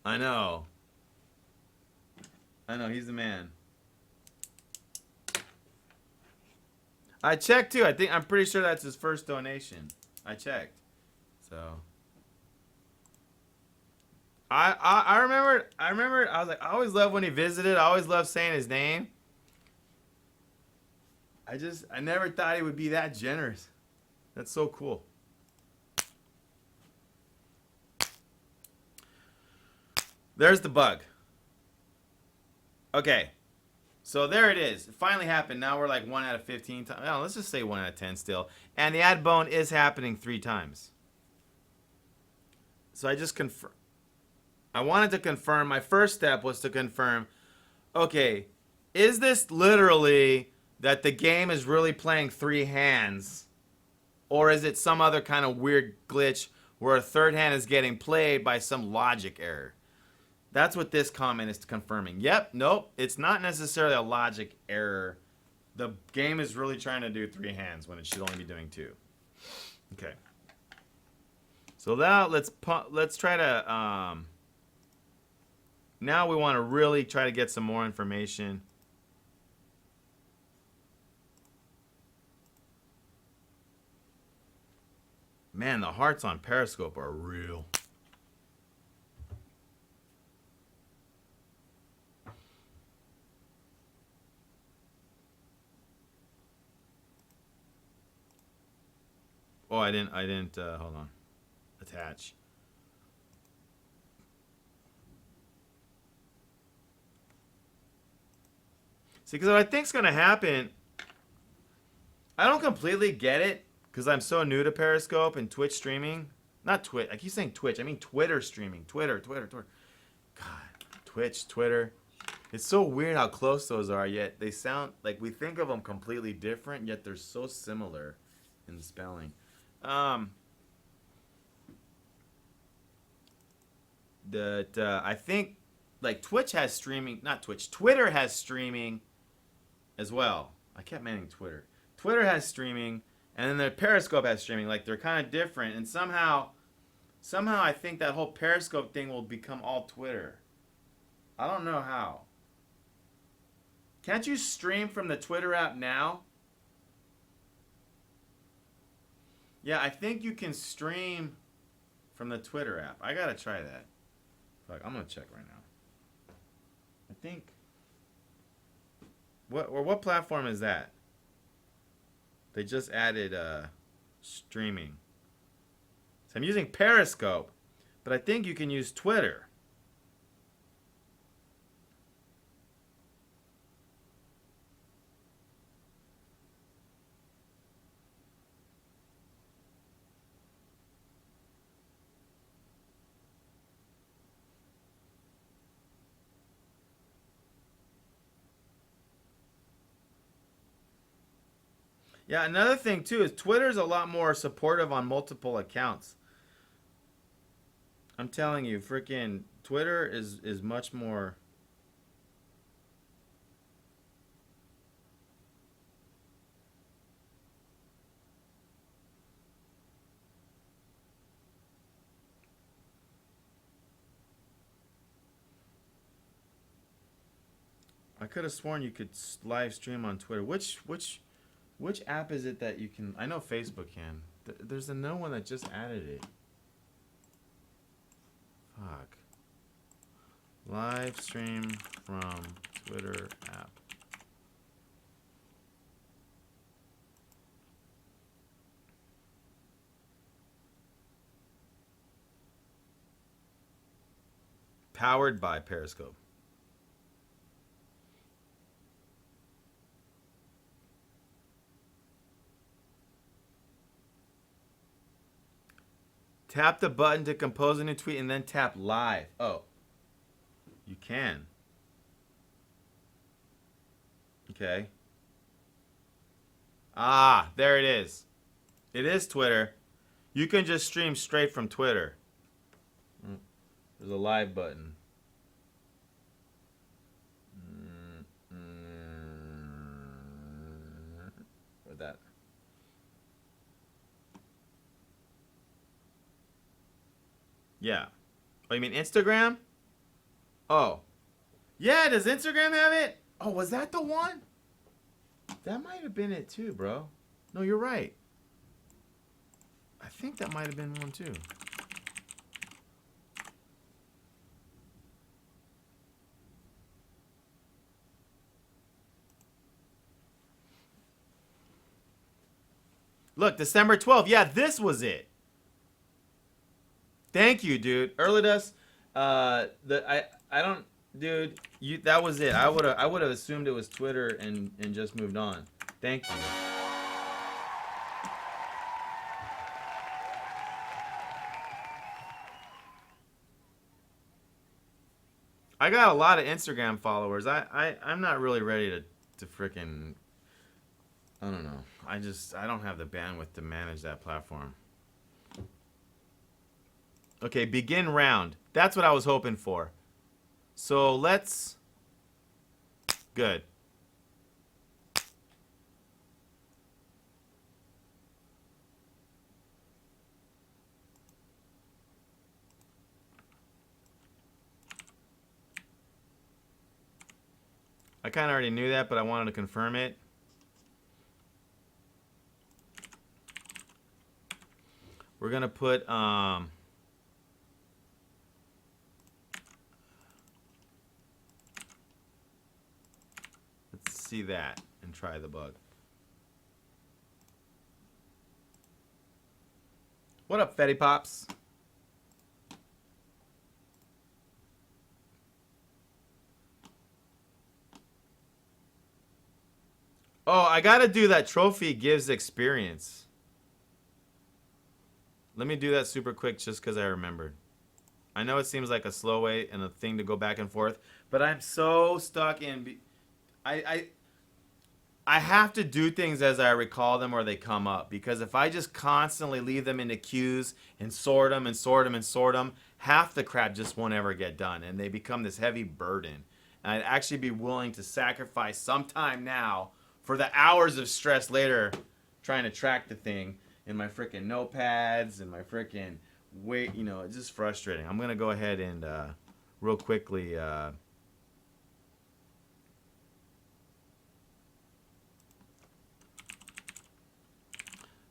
I know. I know, he's the man. I checked too. I'm pretty sure that's his first donation. I checked. So I remember I was like, I always love when he visited. I always love saying his name. I never thought he would be that generous. That's so cool. There's the bug. Okay. So there it is. It finally happened. Now we're like 1 out of 15 times. No, let's just say 1 out of 10 still. And the ad bone is happening 3 times. So I just confirm. I wanted to confirm. My first step was to confirm. Okay, is this literally that the game is really playing 3 hands? Or is it some other kind of weird glitch where a 3rd hand is getting played by some logic error? That's what this comment is confirming. Yep, nope, it's not necessarily a logic error. The game is really trying to do 3 hands when it should only be doing 2. Okay. So now let's try to, now we want to really try to get some more information. Man, the hearts on Periscope are real. Oh, I didn't, hold on. Attach. See, because what I think's going to happen, I don't completely get it, because I'm so new to Periscope and Twitch streaming. Not Twitch. I keep saying Twitch. I mean Twitter streaming. Twitter. God. Twitch, Twitter. It's so weird how close those are, yet they sound like we think of them completely different, yet they're so similar in the spelling. I think like Twitch has streaming, not Twitch, Twitter has streaming as well. I kept meaning Twitter. Twitter has streaming, and then the Periscope has streaming. Like they're kind of different, and somehow I think that whole Periscope thing will become all Twitter. I don't know how. Can't you stream from the Twitter app now? Yeah, I think you can stream from the Twitter app. I gotta try that. Fuck, I'm gonna check right now. I think. What platform is that? They just added streaming. So I'm using Periscope, but I think you can use Twitter. Yeah, another thing too is Twitter's a lot more supportive on multiple accounts. I'm telling you, freaking Twitter is much more. I could have sworn you could live stream on Twitter. Which app is it that you can? I know Facebook can. There's another one that just added it. Fuck. Live stream from Twitter app. Powered by Periscope. Tap the button to compose a new tweet and then tap live. Oh. You can. Okay. Ah, there it is. It is Twitter. You can just stream straight from Twitter. There's a live button. Or that. Yeah. Oh, you mean Instagram? Oh. Yeah, does Instagram have it? Oh, was that the one? That might have been it too, bro. No, you're right. I think that might have been one too. Look, December 12th. Yeah, this was it. Thank you, dude. Earlidus, I don't, dude. That was it. I would have assumed it was Twitter and just moved on. Thank you. I got a lot of Instagram followers. I'm not really ready to freaking. I don't know. I don't have the bandwidth to manage that platform. Okay, begin round. That's what I was hoping for. So let's... Good. I kind of already knew that, but I wanted to confirm it. We're going to put... let's see that and try the bug. What up, Fetty Pops? Oh, I gotta do that trophy gives experience. Let me do that super quick just because I remembered. I know it seems like a slow way and a thing to go back and forth, but I'm so stuck in... I have to do things as I recall them or they come up, because if I just constantly leave them into queues and sort them and sort them and sort them, half the crap just won't ever get done and they become this heavy burden. And I'd actually be willing to sacrifice some time now for the hours of stress later trying to track the thing in my freaking notepads and my freaking wait, you know, it's just frustrating. I'm gonna go ahead and real quickly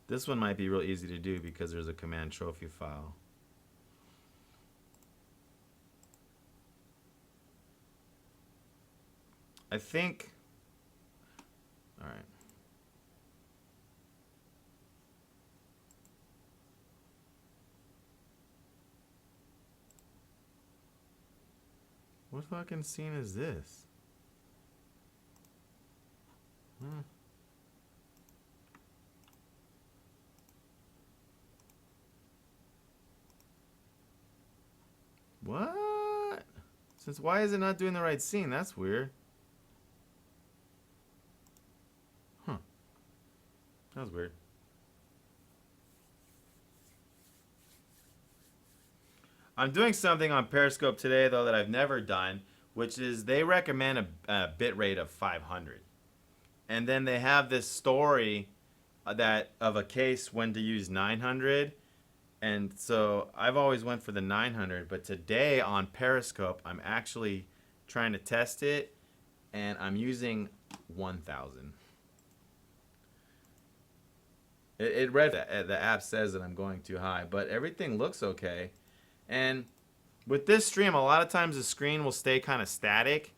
this one might be real easy to do because there's a command trophy file. I think, all right. What fucking scene is this? What? Since why is it not doing the right scene? That's weird. Huh. That was weird. I'm doing something on Periscope today, though, that I've never done, which is they recommend a bit rate of 500. And then they have this story that of a case when to use 900. And so I've always went for the 900, but today on Periscope, I'm actually trying to test it, and I'm using 1000. It read that the app says that I'm going too high, but everything looks okay. And with this stream, a lot of times the screen will stay kind of static.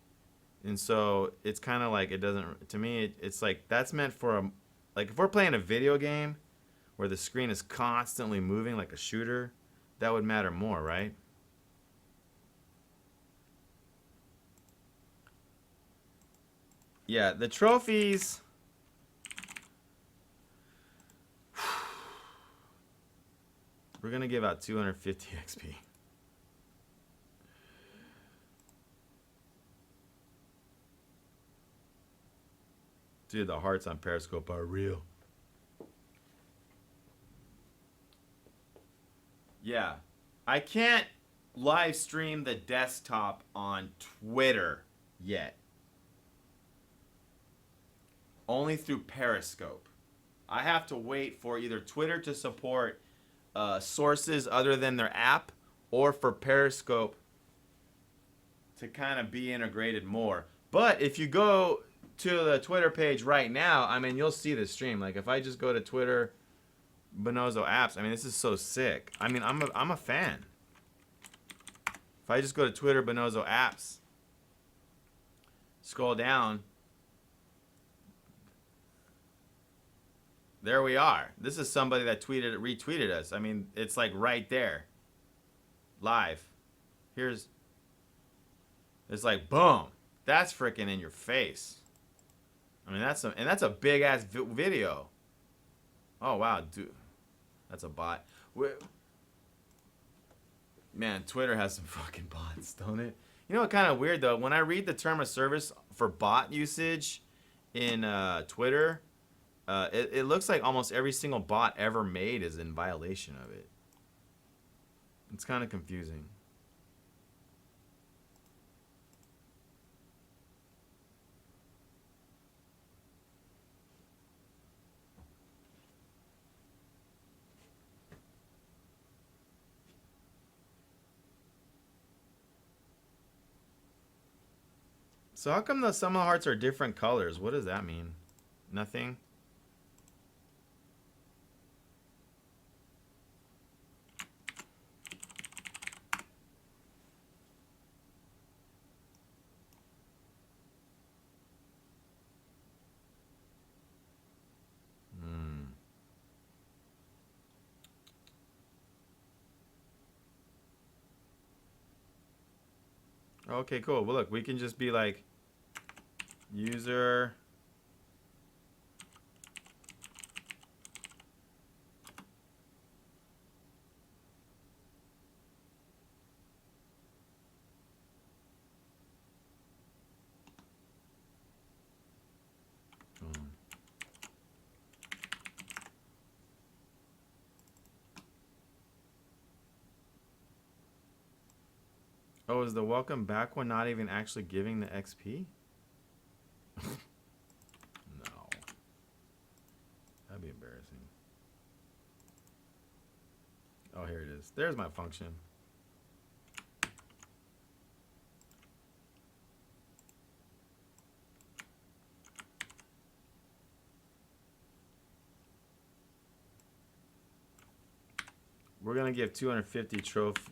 And so it's kind of like it doesn't, to me, it's like that's meant for a, like if we're playing a video game where the screen is constantly moving like a shooter, that would matter more, right? Yeah, the trophies. We're gonna give out 250 XP. Dude, the hearts on Periscope are real. Yeah. I can't live stream the desktop on Twitter yet. Only through Periscope. I have to wait for either Twitter to support sources other than their app, or for Periscope to kind of be integrated more. But if you go to the Twitter page right now, I mean, you'll see the stream. Like if I just go to Twitter, Bonozo apps, I mean, this is so sick. I mean, I'm a fan. If I just go to Twitter, Bonozo apps, scroll down, there we are. This is somebody that retweeted us. I mean, it's like right there, live. It's like boom. That's freaking in your face. I mean, that's a big ass video. Oh wow, dude, that's a bot. Man, Twitter has some fucking bots, don't it? You know what? Kind of weird though. When I read the term of service for bot usage in Twitter, it looks like almost every single bot ever made is in violation of it. It's kind of confusing. So how come some of the hearts are different colors? What does that mean? Nothing? Okay, cool. Well, look, we can just be like user Oh, is the welcome back one not even actually giving the XP? No. That'd be embarrassing. Oh, here it is. There's my function. We're gonna give 250 trophy.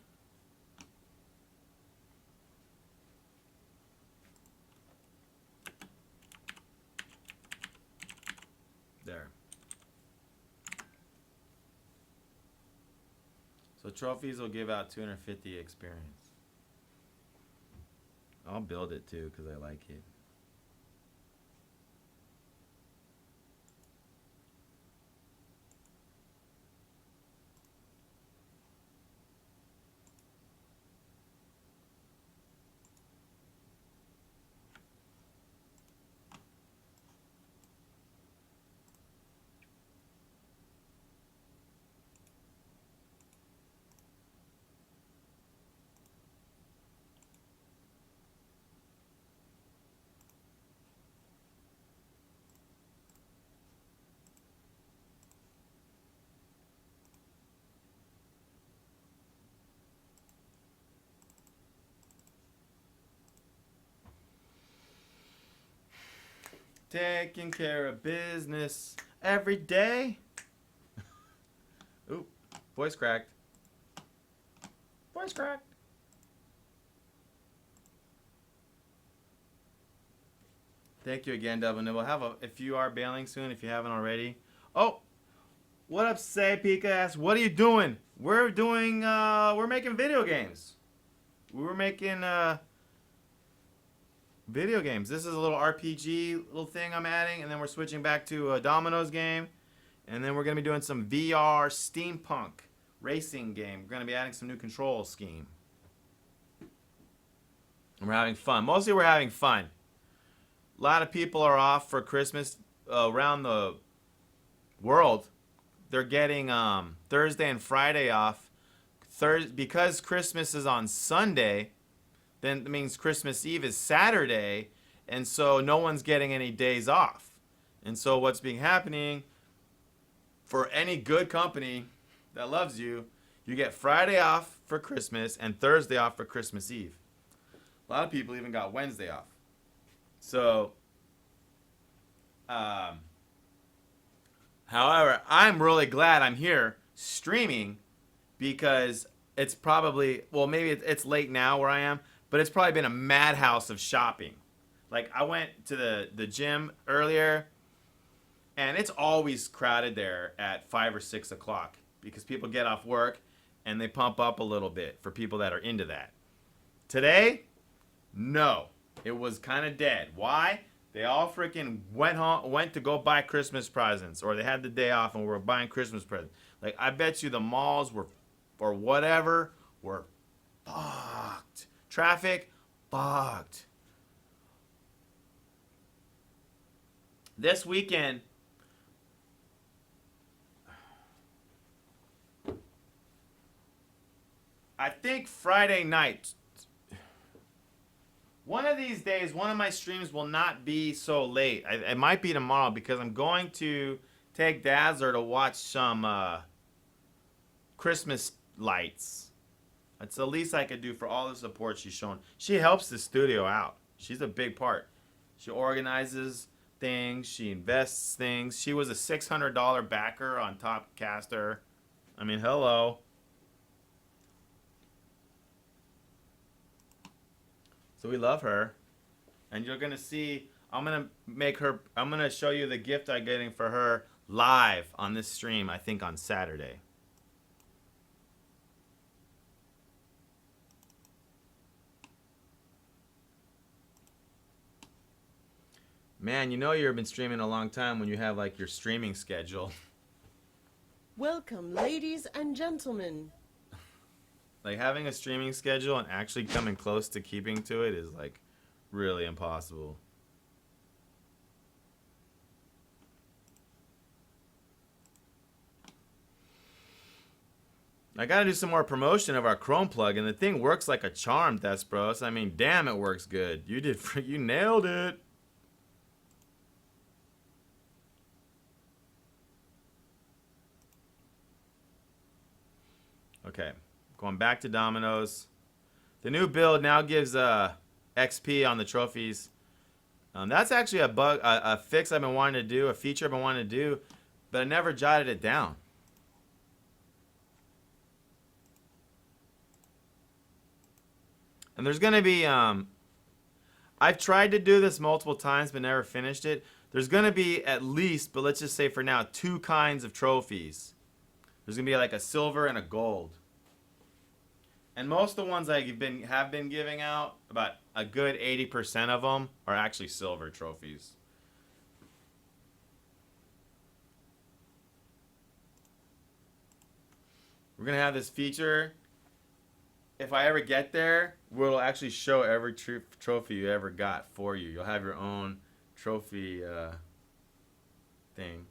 There. So trophies will give out 250 experience. I'll build it too because I like it. Taking care of business every day. Oop, voice cracked. Voice cracked. Thank you again, Double Nibble. If you are bailing soon, if you haven't already. Oh, what up, Say Pika ass? What are you doing? We're making video games. We were making video games. This is a little RPG little thing I'm adding, and then we're switching back to a Domino's game, and then we're gonna be doing some VR steampunk racing game. We're gonna be adding some new control scheme. And we're having fun. Mostly we're having fun. A lot of people are off for Christmas around the world. They're getting Thursday and Friday off. Because Christmas is on Sunday, then it means Christmas Eve is Saturday, and so no one's getting any days off. And so what's been happening for any good company that loves you, you get Friday off for Christmas and Thursday off for Christmas Eve. A lot of people even got Wednesday off. So, however, I'm really glad I'm here streaming because it's probably, well, maybe it's late now where I am, but it's probably been a madhouse of shopping. Like, I went to the gym earlier, and it's always crowded there at 5 or 6 o'clock because people get off work and they pump up a little bit for people that are into that. Today, no. It was kind of dead. Why? They all freaking went to go buy Christmas presents, or they had the day off and were buying Christmas presents. Like, I bet you the malls were, or whatever, were fucked. Traffic, fucked. This weekend, I think Friday night, one of these days, one of my streams will not be so late. It might be tomorrow because I'm going to take Dazzler to watch some Christmas lights. That's the least I could do for all the support she's shown. She helps the studio out. She's a big part. She organizes things. She invests things. She was a $600 backer on Top Caster. I mean, hello. So we love her. And you're going to see, I'm going to show you the gift I'm getting for her live on this stream, I think on Saturday. Man, you know you've been streaming a long time when you have like your streaming schedule. Welcome, ladies and gentlemen. Like having a streaming schedule and actually coming close to keeping to it is like really impossible. I gotta do some more promotion of our Chrome plugin. The thing works like a charm, Despros. I mean, damn, it works good. You nailed it. Okay, going back to Domino's. The new build now gives XP on the trophies. That's actually a fix I've been wanting to do, a feature I've been wanting to do, but I never jotted it down. And there's going to be, I've tried to do this multiple times but never finished it. There's going to be at least, but let's just say for now, 2 kinds of trophies. There's going to be like a silver and a gold. And most of the ones I have been giving out, about a good 80% of them are actually silver trophies. We're going to have this feature. If I ever get there, we'll actually show every trophy you ever got for you. You'll have your own trophy thing.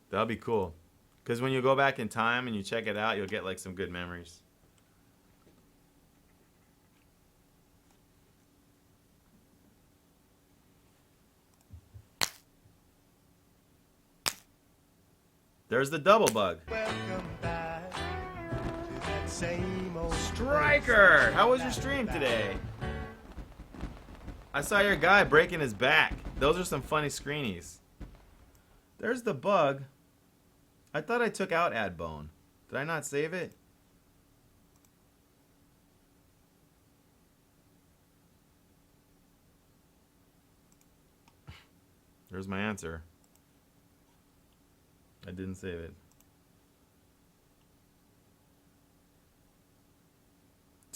That'll be cool. Because when you go back in time and you check it out, you'll get like some good memories. There's the double bug. Striker! How was your stream today? I saw your guy breaking his back. Those are some funny screenies. There's the bug. I thought I took out add bone. Did I not save it? There's my answer. I didn't save it.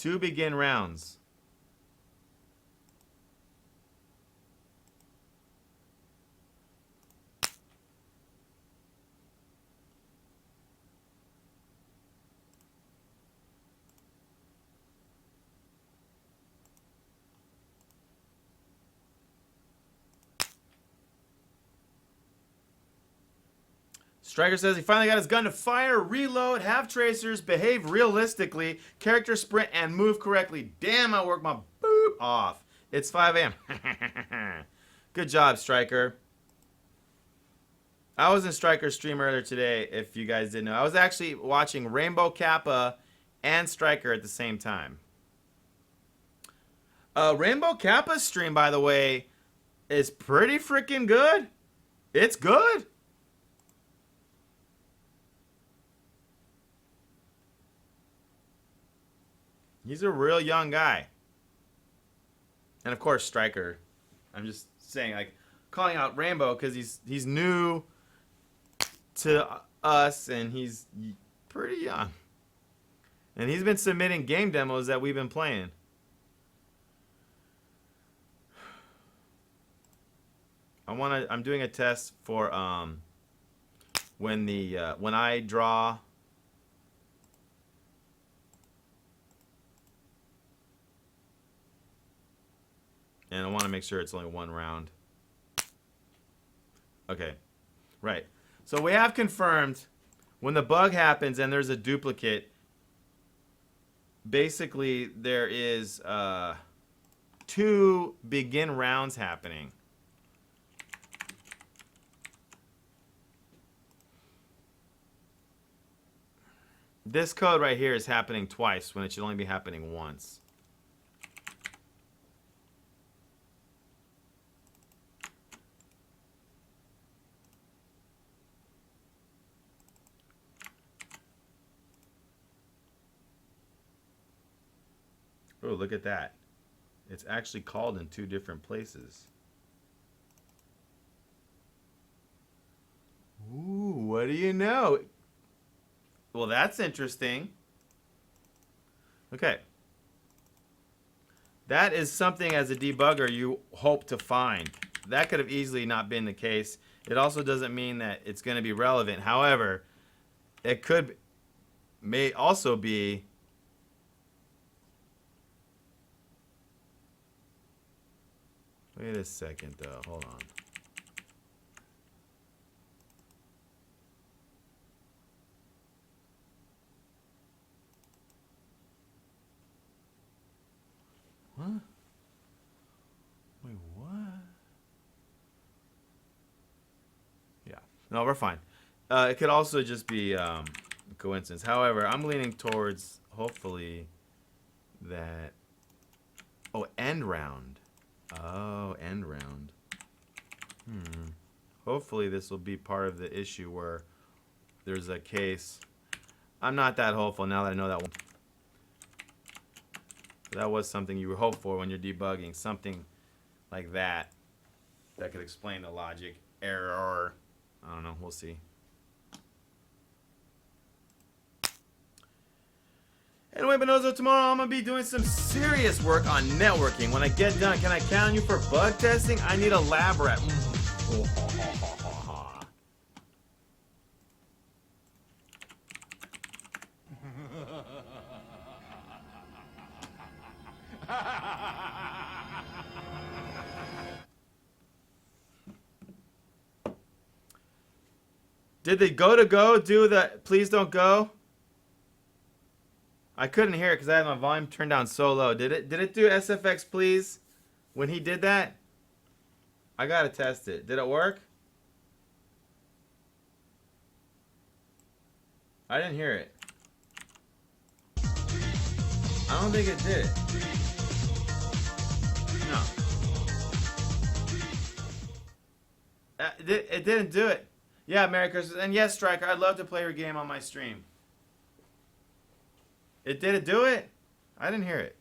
2 begin rounds. Striker says he finally got his gun to fire, reload, have tracers, behave realistically, character sprint, and move correctly. Damn, I worked my boop off. It's 5 a.m. Good job, Striker. I was in Striker's stream earlier today, if you guys didn't know. I was actually watching Rainbow Kappa and Striker at the same time. Rainbow Kappa's stream, by the way, is pretty freaking good. It's good. He's a real young guy. And of course, Striker. I'm just saying, like, calling out Rainbow because he's new to us and he's pretty young. And he's been submitting game demos that we've been playing. I'm doing a test for when I draw and I want to make sure it's only 1 round. Okay. Right. So we have confirmed when the bug happens and there's a duplicate, basically there is 2 begin rounds happening. This code right here is happening twice when it should only be happening once. Oh, look at that. It's actually called in 2 different places. Ooh, what do you know? Well, that's interesting. Okay. That is something as a debugger you hope to find. That could have easily not been the case. It also doesn't mean that it's going to be relevant. However, it may also be wait a second though. Hold on. What? Wait, what? Yeah. No, we're fine. It could also just be a coincidence. However, I'm leaning towards, hopefully, that... Oh, end round. Oh, end round. Hopefully this will be part of the issue where there's a case. I'm not that hopeful now that I know that one. That was something you would hope for when you're debugging, something like that that could explain the logic error. I don't know, we'll see. Anyway, Bonozo, tomorrow I'm going to be doing some serious work on networking. When I get done, can I count on you for bug testing? I need a lab rat. Did the go do the please don't go? I couldn't hear it because I had my volume turned down so low. Did it do SFX please when he did that? I gotta test it. Did it work? I didn't hear it. I don't think it did. No. It didn't do it. Yeah, Merry Christmas. And yes, Striker, I'd love to play your game on my stream. Did it do it? I didn't hear it.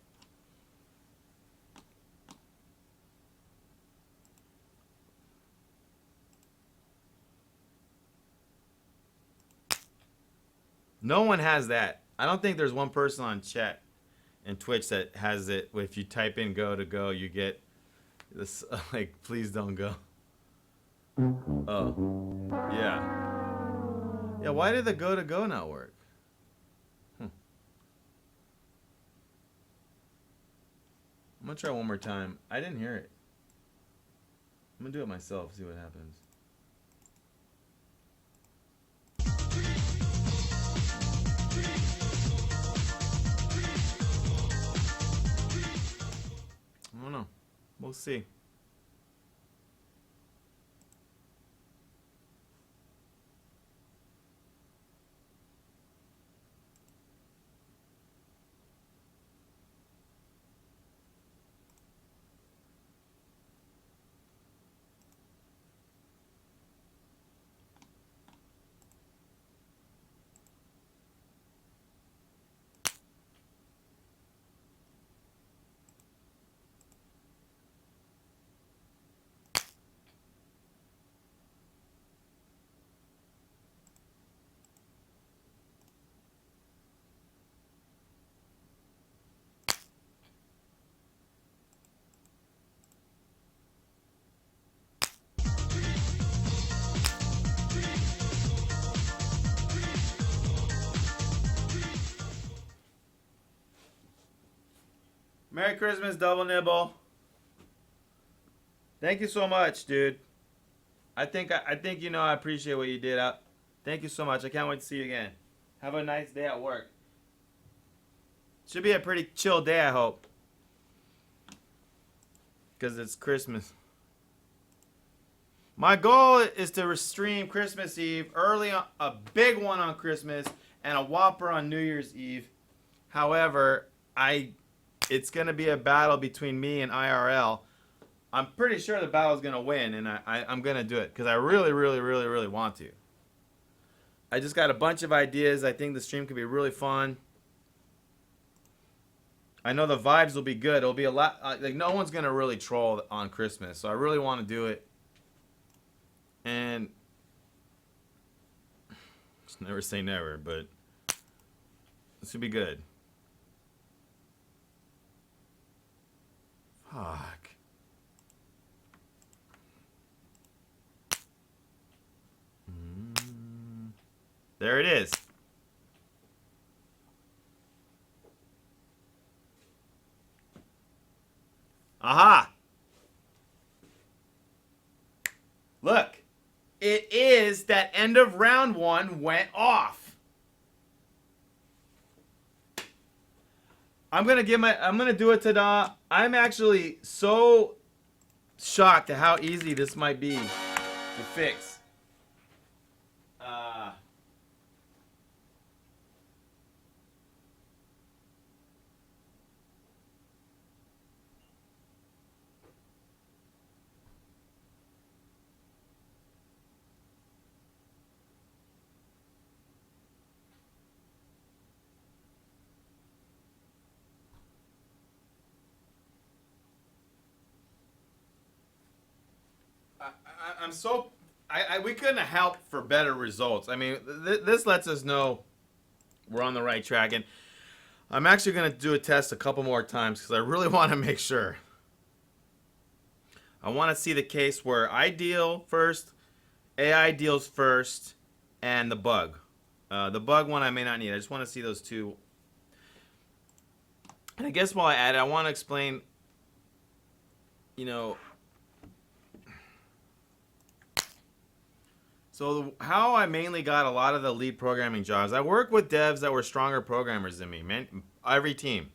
No one has that. I don't think there's one person on chat. and Twitch that has it. If you type in go to go, you get this like please don't go. Oh, yeah. Yeah, why did the go to go not work? I'm gonna try one more time. I didn't hear it. I'm gonna do it myself, see what happens. I don't know. We'll see. Merry Christmas, Double Nibble. Thank you so much, dude. I think you know I appreciate what you did. Thank you so much. I can't wait to see you again. Have a nice day at work. Should be a pretty chill day, I hope. Because it's Christmas. My goal is to stream Christmas Eve, early on, a big one on Christmas, and a whopper on New Year's Eve. However, it's going to be a battle between me and IRL. I'm pretty sure the battle's going to win, and I'm going to do it because I really, really, really, really want to. I just got a bunch of ideas. I think the stream could be really fun. I know the vibes will be good. It'll be a lot. Like, no one's going to really troll on Christmas, so I really want to do it. And just never say never, but this should be good. Fuck. There it is. Aha! Look. It is that end of round one went off. I'm gonna do a ta-da. I'm actually so shocked at how easy this might be to fix. I'm so we couldn't have helped for better results. I mean, this lets us know we're on the right track, and I'm actually going to do a test a couple more times because I really want to make sure. I want to see the case where I deal first, AI deals first, and the bug. The bug one I may not need. I just want to see those two. And I guess while I add it, I want to explain, you know, so how I mainly got a lot of the lead programming jobs. I work with devs that were stronger programmers than me, man. Every team.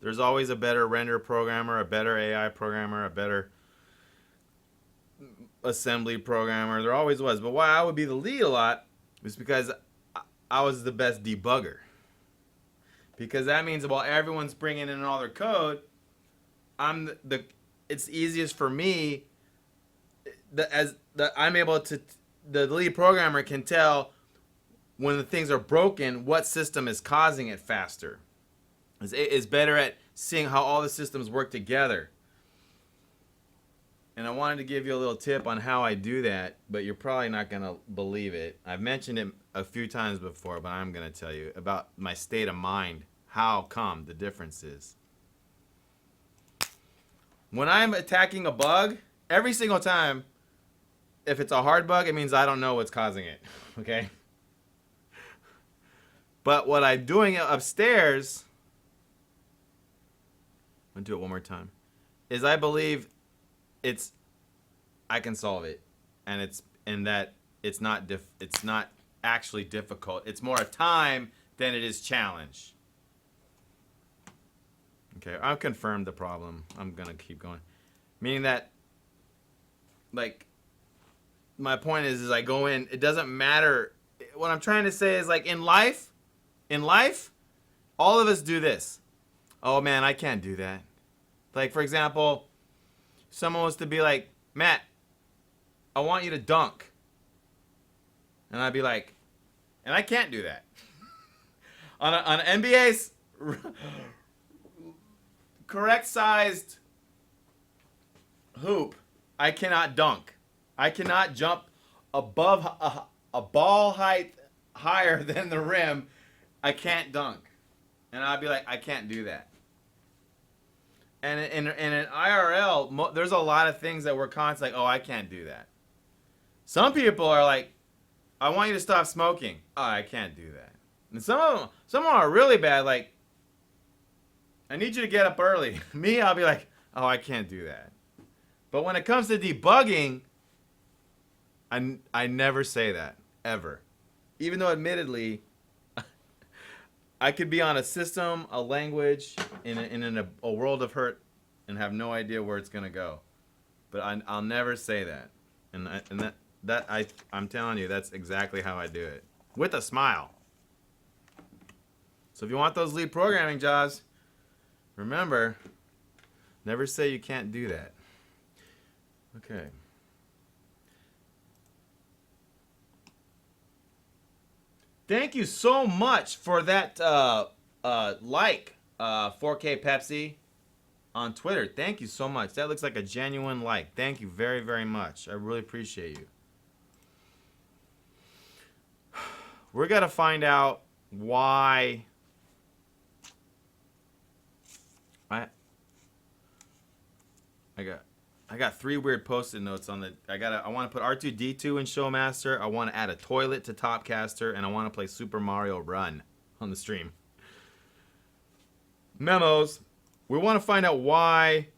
There's always a better render programmer, a better AI programmer, a better assembly programmer. There always was. But why I would be the lead a lot was because I was the best debugger. Because that means while everyone's bringing in all their code, it's easiest for me I'm able to. The lead programmer can tell when the things are broken, what system is causing it faster. Is better at seeing how all the systems work together. And I wanted to give you a little tip on how I do that, but you're probably not going to believe it. I've mentioned it a few times before, but I'm going to tell you about my state of mind, how come the difference is. When I'm attacking a bug, every single time, if it's a hard bug, it means I don't know what's causing it. Okay? But what I'm doing upstairs, I'm gonna do it one more time, is I believe I can solve it, and it's not actually difficult. It's more a time than it is challenge. Okay, I've confirmed the problem. I'm gonna keep going, meaning that, like, my point is I go in. It doesn't matter. What I'm trying to say is, like, in life, all of us do this. Oh man, I can't do that. Like, for example, someone wants to be like, Matt, I want you to dunk. And I'd be like, and I can't do that. on an NBA's correct sized hoop, I cannot dunk. I cannot jump above a ball height higher than the rim. I can't dunk. And I'd be like, I can't do that. And in IRL, there's a lot of things that we're constantly like, oh, I can't do that. Some people are like, I want you to stop smoking. Oh, I can't do that. And some of them are really bad, like, I need you to get up early. Me, I'll be like, oh, I can't do that. But when it comes to debugging, I never say that, ever. Even though, admittedly, I could be on a system, a language, in a world of hurt, and have no idea where it's gonna go. But I'll never say that, and I'm telling you, that's exactly how I do it, with a smile. So if you want those lead programming jobs, remember, never say you can't do that. Okay. Thank you so much for that 4K Pepsi on Twitter. Thank you so much. That looks like a genuine like. Thank you very, very much. I really appreciate you. We're going to find out why I got 3 weird post-it notes on the. I want to put R2D2 in Showmaster. I want to add a toilet to Topcaster, and I want to play Super Mario Run on the stream. Memos. We want to find out why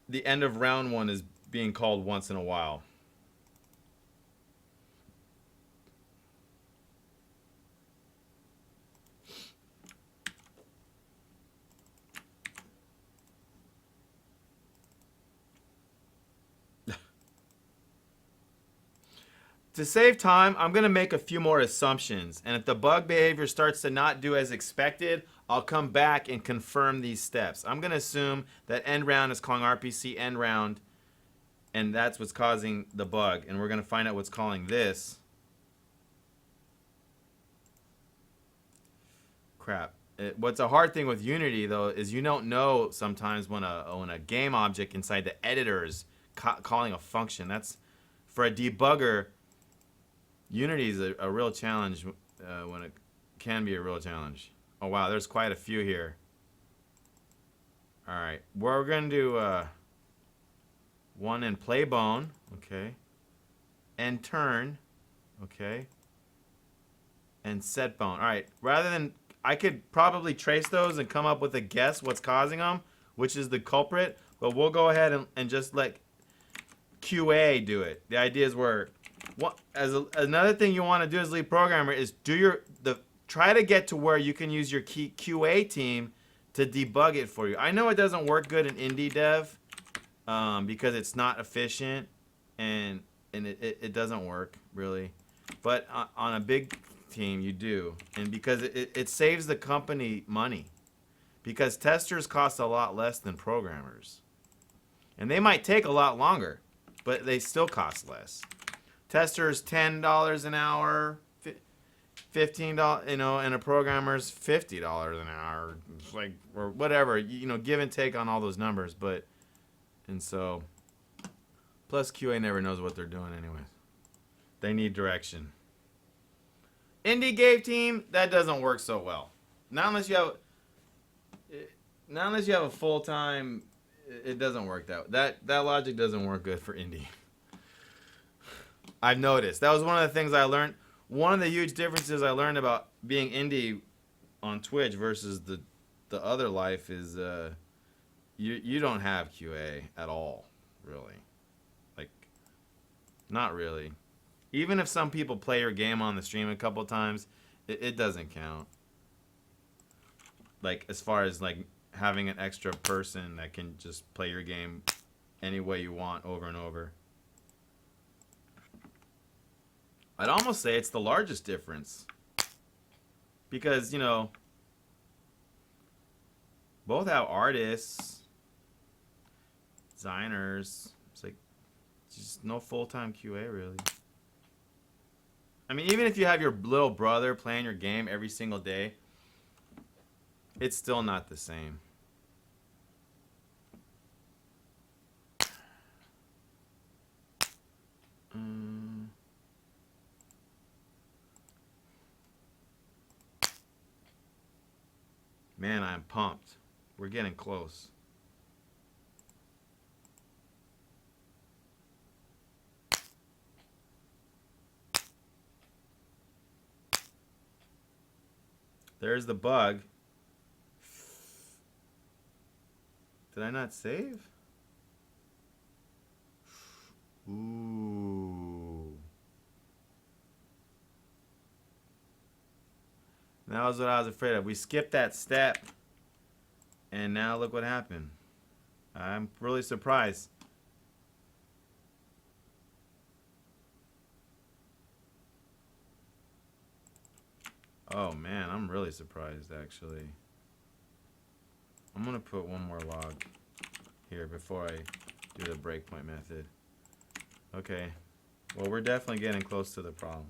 the end of round 1 is being called once in a while. To save time, I'm going to make a few more assumptions. And if the bug behavior starts to not do as expected, I'll come back and confirm these steps. I'm going to assume that end round is calling RPC end round, and that's what's causing the bug. And we're going to find out what's calling this. Crap. What's a hard thing with Unity, though, is you don't know sometimes when a game object inside the editor is calling a function. That's, for a debugger, Unity is a real challenge when it can be a real challenge. Oh, wow, there's quite a few here. All right, we're going to do one in playbone, okay, and turn, okay, and setbone. All right, rather than, I could probably trace those and come up with a guess what's causing them, which is the culprit, but we'll go ahead and just let QA do it. The idea is another thing you want to do as lead programmer is try to get to where you can use your QA team to debug it for you. I know it doesn't work good in indie dev because it's not efficient and it doesn't work really, but on a big team you do, and because it saves the company money, because testers cost a lot less than programmers, and they might take a lot longer, but they still cost less. Testers $10 an hour, $15, and a programmer's $50 an hour, like, or whatever, give and take on all those numbers. But, and so, plus QA never knows what they're doing anyways. They need direction. Indie game team, that doesn't work so well. Not unless you have a full time. It doesn't work that logic doesn't work good for indie. I've noticed. That was one of the things I learned. One of the huge differences I learned about being indie on Twitch versus the other life is you don't have QA at all, really. Like, not really. Even if some people play your game on the stream a couple times, it doesn't count. Like, as far as like having an extra person that can just play your game any way you want over and over. I'd almost say it's the largest difference. Because, you know, both have artists, designers. It's like just no full-time QA really. I mean, even if you have your little brother playing your game every single day, it's still not the same. Man, I'm pumped. We're getting close. There's the bug. Did I not save? Ooh. That was what I was afraid of. We skipped that step. And now look what happened. I'm really surprised. Oh man, I'm really surprised actually. I'm gonna put one more log here before I do the breakpoint method. Okay. Well, we're definitely getting close to the problem.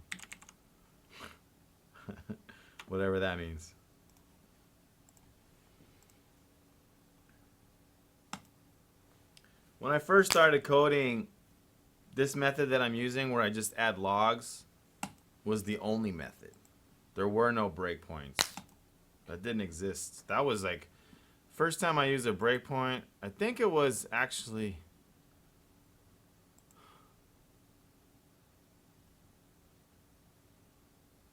Whatever that means. When I first started coding, this method that I'm using where I just add logs was the only method. There were no breakpoints. That didn't exist. That was like, first time I used a breakpoint, I think it was actually...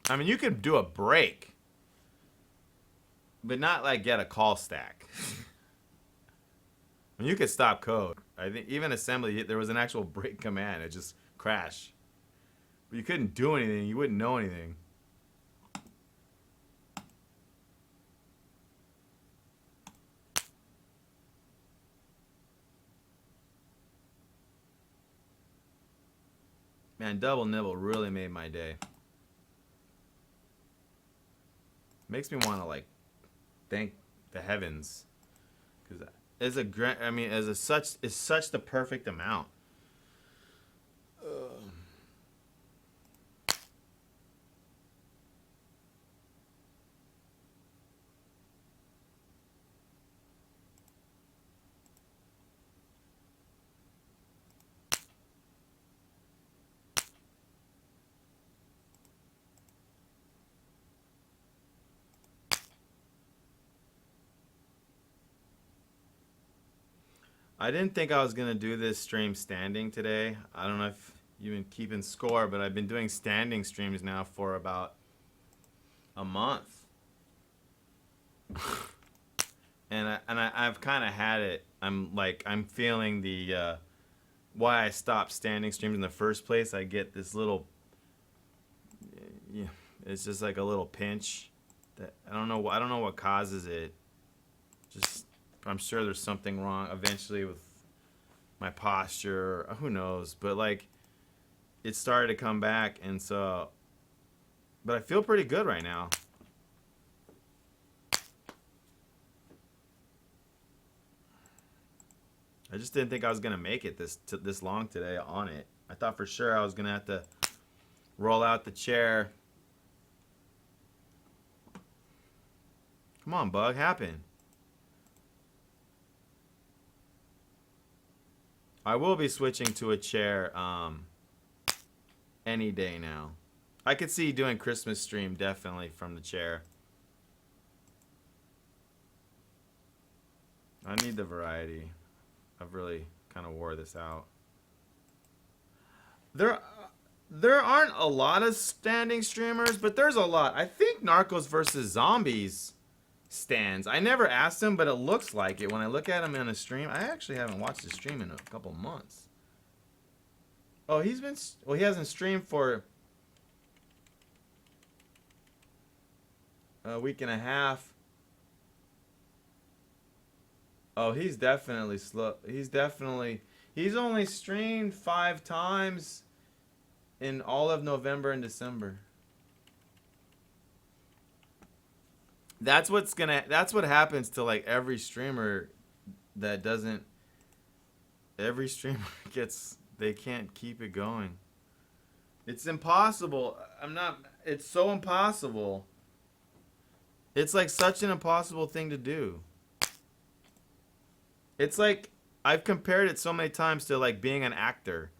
I mean, you could do a break, but not like get a call stack. I mean, you could stop code. I think even assembly, there was an actual break command. It just crashed. But you couldn't do anything. You wouldn't know anything. Man, Double Nibble really made my day. Makes me want to like thank the heavens, because as a I mean, as a such, it's such the perfect amount. I didn't think I was gonna do this stream standing today. I don't know if you've been keeping score, but I've been doing standing streams now for about a month. and I've kind of had it. I'm feeling the why I stopped standing streams in the first place. I get this little, yeah, it's just like a little pinch that I don't know what causes it. Just, I'm sure there's something wrong eventually with my posture, or who knows, but like it started to come back, and so, but I feel pretty good right now. I just didn't think I was gonna make it this long today on it. I thought for sure I was gonna have to roll out the chair. Come on, bug, happen. I will be switching to a chair any day now. I could see doing Christmas stream definitely from the chair. I need the variety. I've really kind of wore this out. There aren't a lot of standing streamers, but there's a lot. I think Narcos versus Zombies stands. I never asked him, but it looks like it when I look at him in a stream. I actually haven't watched his stream in a couple months. Oh, he hasn't streamed for a week and a half. Oh, he's definitely slow. He's only streamed 5 times in all of November and December. That's what happens to like every streamer that doesn't. Every streamer they can't keep it going. It's impossible. It's so impossible. It's like such an impossible thing to do. It's like, I've compared it so many times to like being an actor.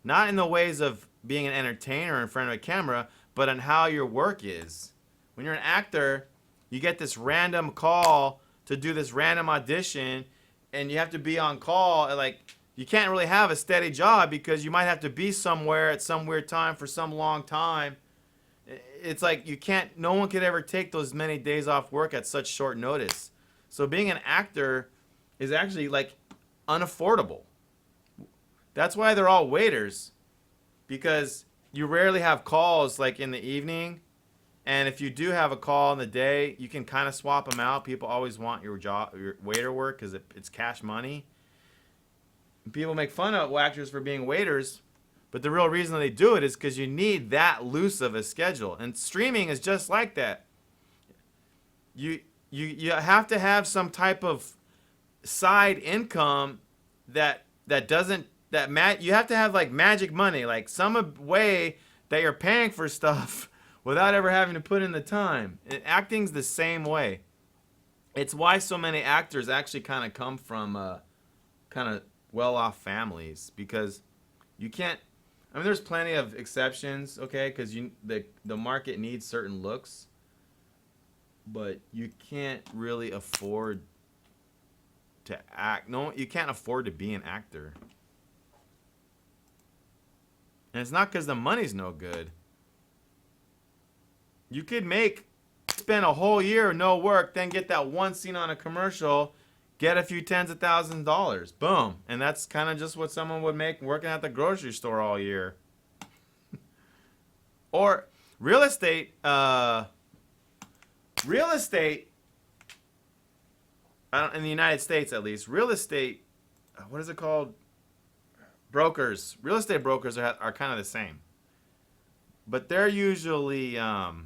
Not in the ways of being an entertainer in front of a camera, but on how your work is. When you're an actor, you get this random call to do this random audition, and you have to be on call, and like, you can't really have a steady job because you might have to be somewhere at some weird time for some long time. It's like no one could ever take those many days off work at such short notice. So being an actor is actually like unaffordable. That's why they're all waiters, because you rarely have calls like in the evening, and if you do have a call in the day, you can kind of swap them out. People always want your waiter work because it's cash money. People make fun of actors for being waiters, but the real reason they do it is because you need that loose of a schedule, and streaming is just like that. You have to have some type of side income you have to have like magic money, like some way that you're paying for stuff without ever having to put in the time. And acting's the same way. It's why so many actors actually kind of come from kind of well-off families, because you can't. I mean, there's plenty of exceptions, okay, because the market needs certain looks, but you can't really afford to act. No, you can't afford to be an actor. And it's not because the money's no good. You could spend a whole year of no work, then get that one scene on a commercial, get a few tens of thousands of dollars. Boom. And that's kind of just what someone would make working at the grocery store all year. Or real estate, in the United States at least, real estate, what is it called? Brokers. Real estate brokers are kind of the same. But they're usually, you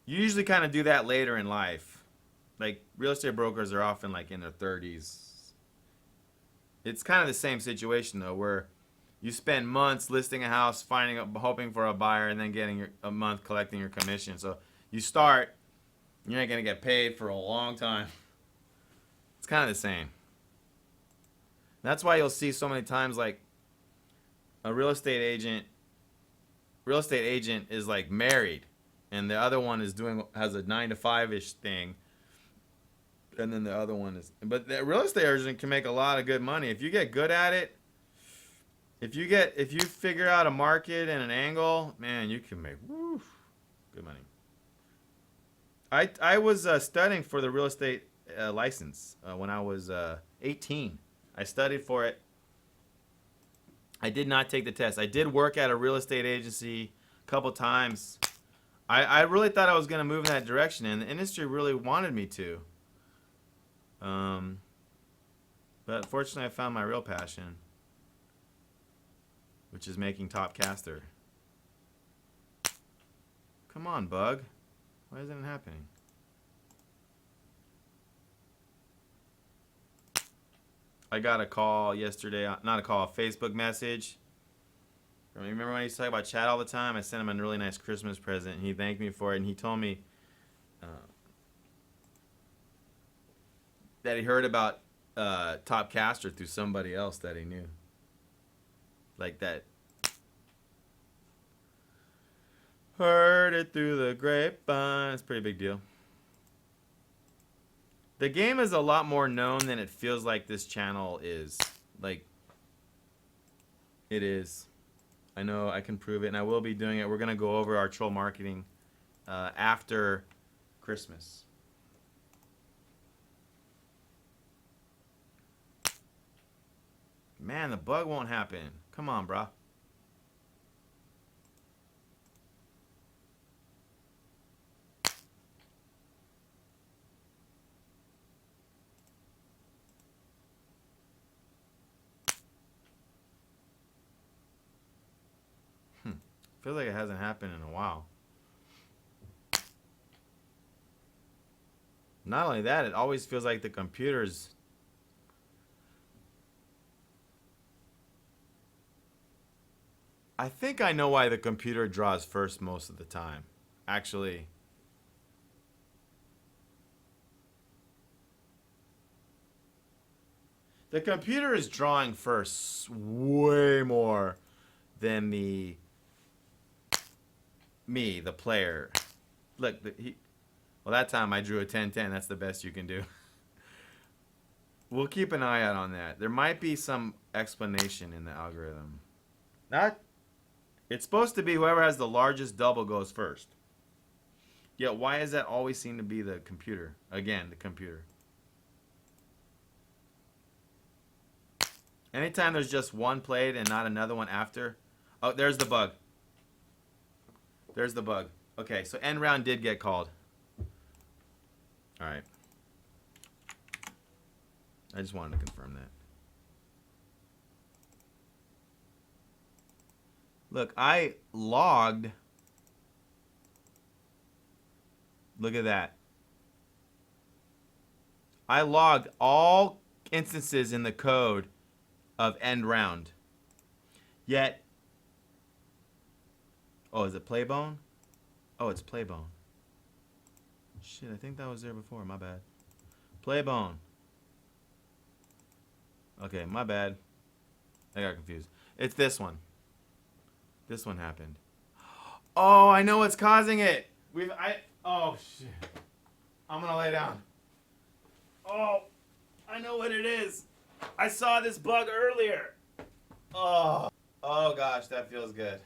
usually kind of do that later in life. Like, real estate brokers are often like in their 30s. It's kind of the same situation though, where you spend months listing a house, hoping for a buyer, and then getting a month collecting your commission. So you start, you're not going to get paid for a long time. It's kind of the same. That's why you'll see so many times like a real estate agent is like married, and the other one has a 9 to 5-ish thing, and then the other one is. But the real estate agent can make a lot of good money if you get good at it. If you figure out a market and an angle, man, you can make good money. I was studying for the real estate license when I was 18. I studied for it. I did not take the test. I did work at a real estate agency a couple times. I really thought I was going to move in that direction, and the industry really wanted me to. But unfortunately, I found my real passion, which is making top caster. Come on, bug. Why isn't it happening? I got a call yesterday, not a call, a Facebook message. Remember when I used to talk about chat all the time? I sent him a really nice Christmas present, and he thanked me for it, and he told me that he heard about Top Caster through somebody else that he knew. Like that, Heard it through the grapevine. It's a pretty big deal. The game is a lot more known than it feels like this channel is. Like, it is. I know I can prove it, and I will be doing it. We're going to go over our troll marketing after Christmas. Man, the bug won't happen. Come on, brah. Feels like it hasn't happened in a while. Not only that, it always feels like the computer's... I think I know why the computer draws first most of the time. Actually. The computer is drawing first way more than the... me, the player. Look, well, that time I drew a 10-10. That's the best you can do. We'll keep an eye out on that. There might be some explanation in the algorithm. It's supposed to be whoever has the largest double goes first. Yet why does that always seem to be the computer? Again, the computer. Anytime there's just one played and not another one after. Oh, there's the bug. There's the bug. Okay, so end round did get called. Alright. I just wanted to confirm that. Look, I logged. Look at that. I logged all instances in the code of end round. Yet, oh, is it Playbone? Oh, it's Playbone. Shit, I think that was there before. My bad. Playbone. Okay, my bad. I got confused. It's this one. This one happened. Oh, I know what's causing it. Oh shit. I'm gonna lay down. Oh, I know what it is. I saw this bug earlier. Oh gosh, that feels good.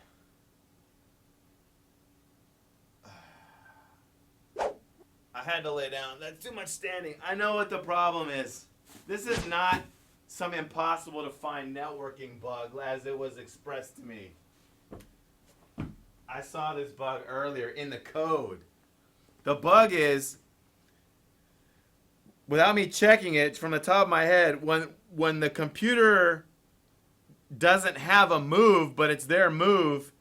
I had to lay down. That's too much standing. I know what the problem is. This is not some impossible to find networking bug as it was expressed to me. I saw this bug earlier in the code. The bug is, without me checking it from the top of my head, when the computer doesn't have a move, but it's their move,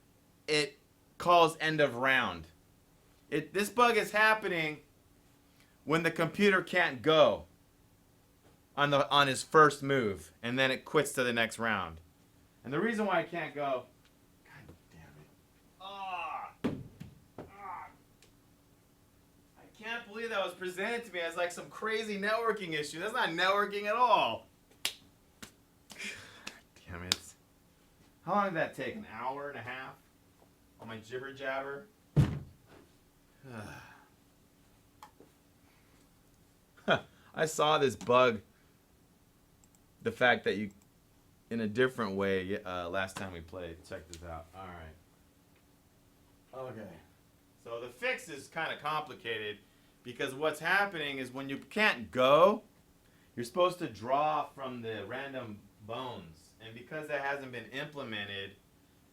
it calls end of round. This bug is happening when the computer can't go on his first move, and then it quits to the next round. And the reason why it can't go, God damn it. I can't believe that was presented to me as like some crazy networking issue. That's not networking at all. Damn it. How long did that take? An hour and a half? On my jibber jabber? I saw this bug. The fact that you, in a different way, last time we played. Check this out. All right. Okay. So the fix is kind of complicated because what's happening is when you can't go, you're supposed to draw from the random bones. And because that hasn't been implemented,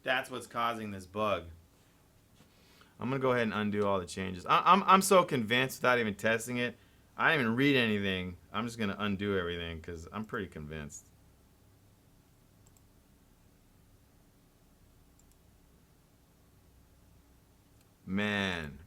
that's what's causing this bug. I'm going to go ahead and undo all the changes. I'm so convinced without even testing it. I didn't even read anything. I'm just going to undo everything because I'm pretty convinced. Man.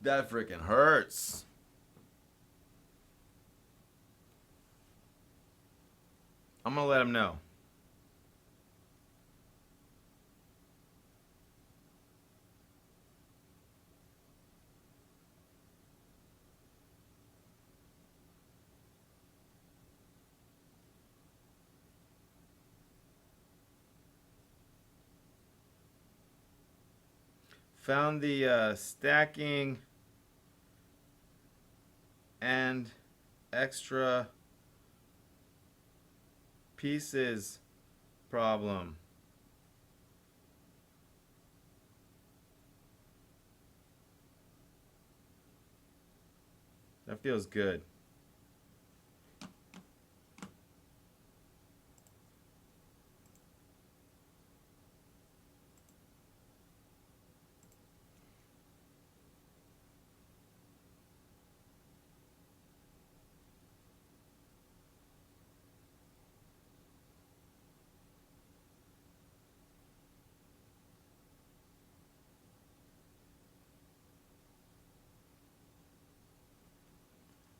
That freaking hurts. I'm going to let him know. Found the stacking and extra pieces problem. That feels good.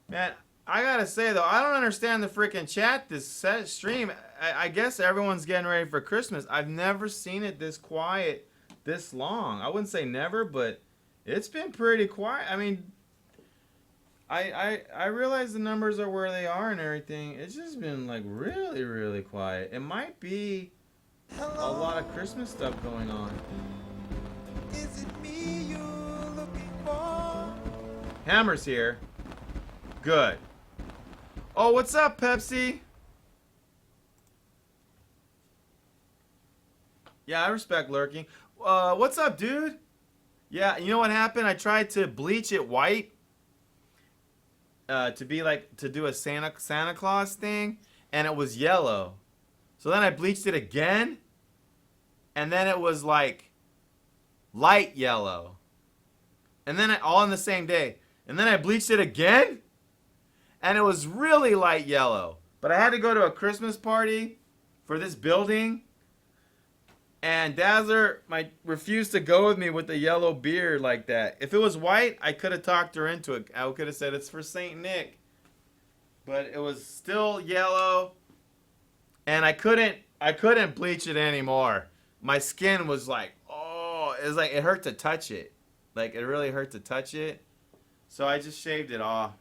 Man, I gotta say though, I don't understand the freaking chat this stream. I guess everyone's getting ready for Christmas. I've never seen it this quiet this long. I wouldn't say never, but it's been pretty quiet. I mean, I realize the numbers are where they are and everything. It's just been like really, really quiet. It might be a lot of Christmas stuff going on. Is it me you're looking for? Hammer's here. Good. Oh, what's up, Pepsi? Yeah, I respect lurking. What's up, dude? Yeah, you know what happened? I tried to bleach it white. To be like, to do a Santa Claus thing. And it was yellow. So then I bleached it again. And then it was like light yellow. And then all in the same day. And then I bleached it again. And it was really light yellow. But I had to go to a Christmas party for this building. And Dazzler refused to go with me with the yellow beard like that. If it was white, I could have talked her into it. I could have said it's for Saint Nick. But it was still yellow. And I couldn't bleach it anymore. My skin was like, oh, it was like it hurt to touch it. Like it really hurt to touch it. So I just shaved it off.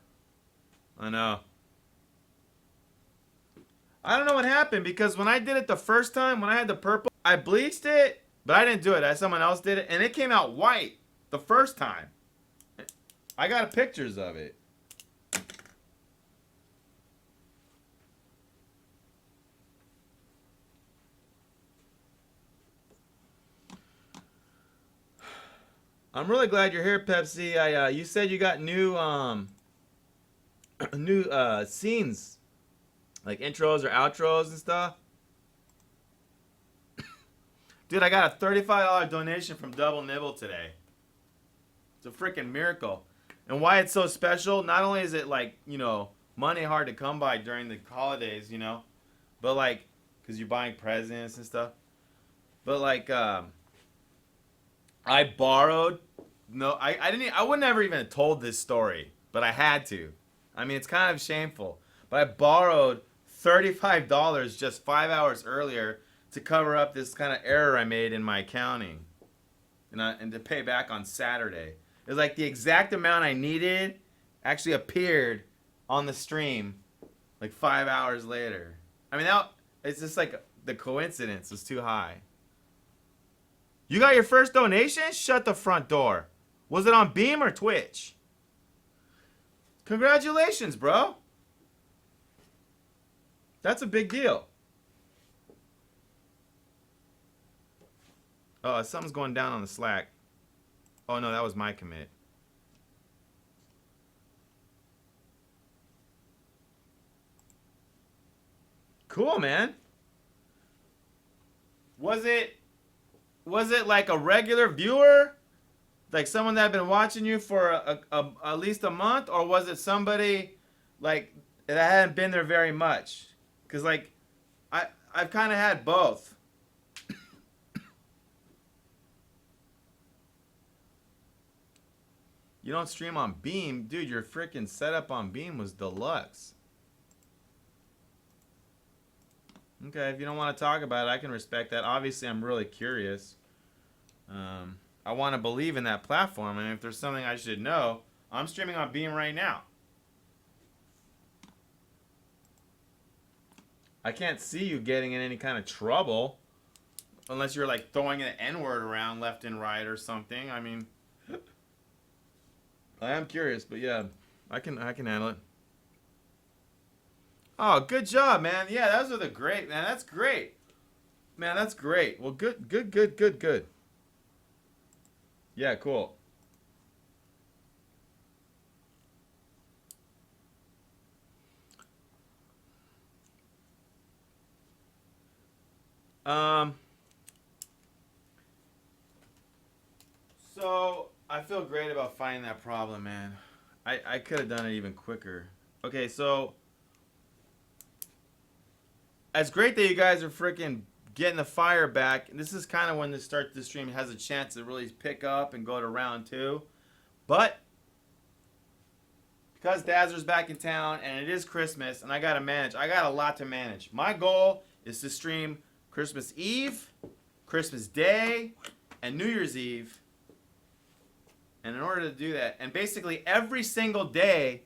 I know. I don't know what happened because when I did it the first time, when I had the purple, I bleached it, but I didn't do it. Someone else did it, and it came out white the first time. I got pictures of it. I'm really glad you're here, Pepsi. You said you got new scenes, like intros or outros and stuff. Dude, I got a $35 donation from Double Nibble today. It's a freaking miracle. And why it's so special, not only is it like, you know, money hard to come by during the holidays, you know, but like, because you're buying presents and stuff. But like, I borrowed, I would never even have told this story, but I had to. I mean, it's kind of shameful. But I borrowed $35 just 5 hours earlier to cover up this kind of error I made in my accounting. And to pay back on Saturday. It was like the exact amount I needed actually appeared on the stream like 5 hours later. I mean, it's just like the coincidence was too high. You got your first donation? Shut the front door. Was it on Beam or Twitch? Congratulations, bro. That's a big deal. Oh, something's going down on the Slack. Oh, no, that was my commit. Cool, man. Was it like a regular viewer? Like someone that had been watching you for at least a month? Or was it somebody like that hadn't been there very much? Because like I've kind of had both. You don't stream on Beam? Dude, your freaking setup on Beam was deluxe. Okay, if you don't want to talk about it, I can respect that. Obviously, I'm really curious. I want to believe in that platform, and if there's something I should know, I'm streaming on Beam right now. I can't see you getting in any kind of trouble. Unless you're like throwing an N-word around left and right or something. I mean, I am curious, but yeah, I can handle it. Oh, good job, man. Yeah, those are the great, man. That's great. Man, that's great. Well, good. Yeah, cool. So I feel great about finding that problem, man. I could have done it even quicker. Okay, so it's great that you guys are freaking getting the fire back. This is kind of when the stream has a chance to really pick up and go to round 2. But because Dazzler's back in town and it is Christmas and I gotta manage, I got a lot to manage. My goal is to stream Christmas Eve, Christmas Day, and New Year's Eve. And in order to do that, and basically every single day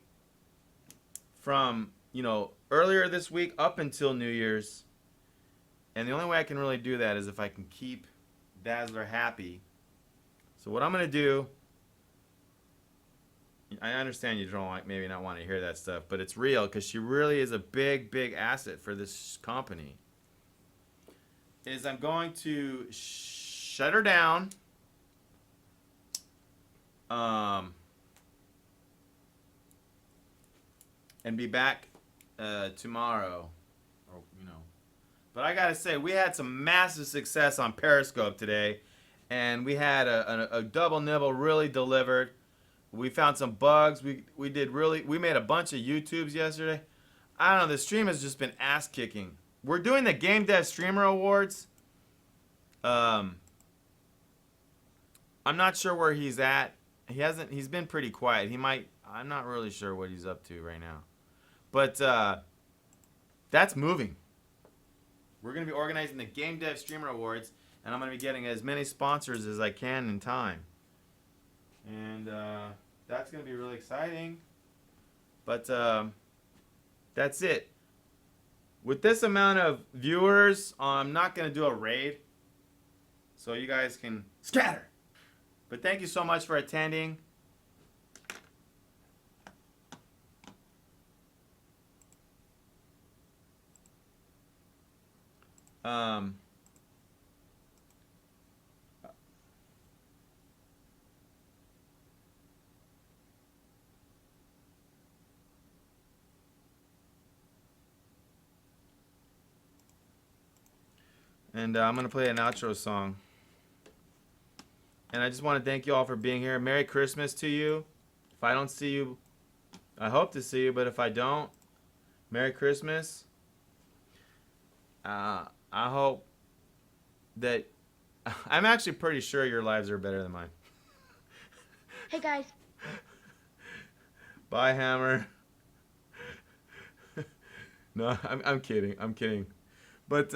from, earlier this week up until New Year's. And the only way I can really do that is if I can keep Dazzler happy. So what I'm going to do, I understand you don't maybe not want to hear that stuff, but it's real because she really is a big asset for this company. Is I'm going to shut her down. And be back tomorrow, But I gotta say, we had some massive success on Periscope today, and we had a double nibble really delivered. We found some bugs. We made a bunch of YouTubes yesterday. I don't know. The stream has just been ass kicking. We're doing the Game Dev Streamer Awards. I'm not sure where he's at. He's been pretty quiet. I'm not really sure what he's up to right now. But that's moving. We're going to be organizing the Game Dev Streamer Awards, and I'm going to be getting as many sponsors as I can in time. And that's going to be really exciting. But that's it. With this amount of viewers, I'm not going to do a raid. So you guys can scatter. But thank you so much for attending. And I'm going to play an outro song. And I just want to thank you all for being here. Merry Christmas to you. If I don't see you, I hope to see you, but if I don't, Merry Christmas. I hope that I'm actually pretty sure your lives are better than mine. Hey guys. Bye, Hammer. No, I'm kidding. I'm kidding. But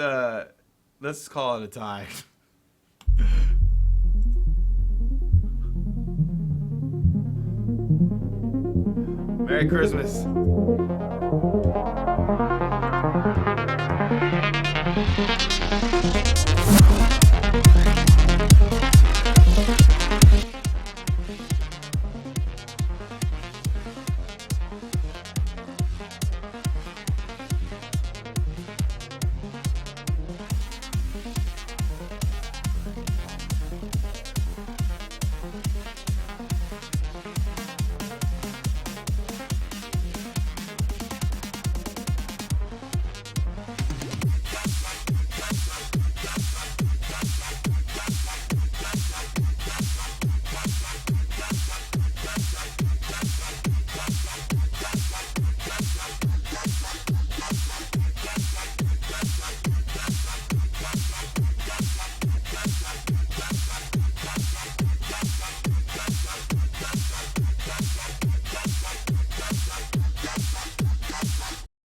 let's call it a tie. Merry Christmas.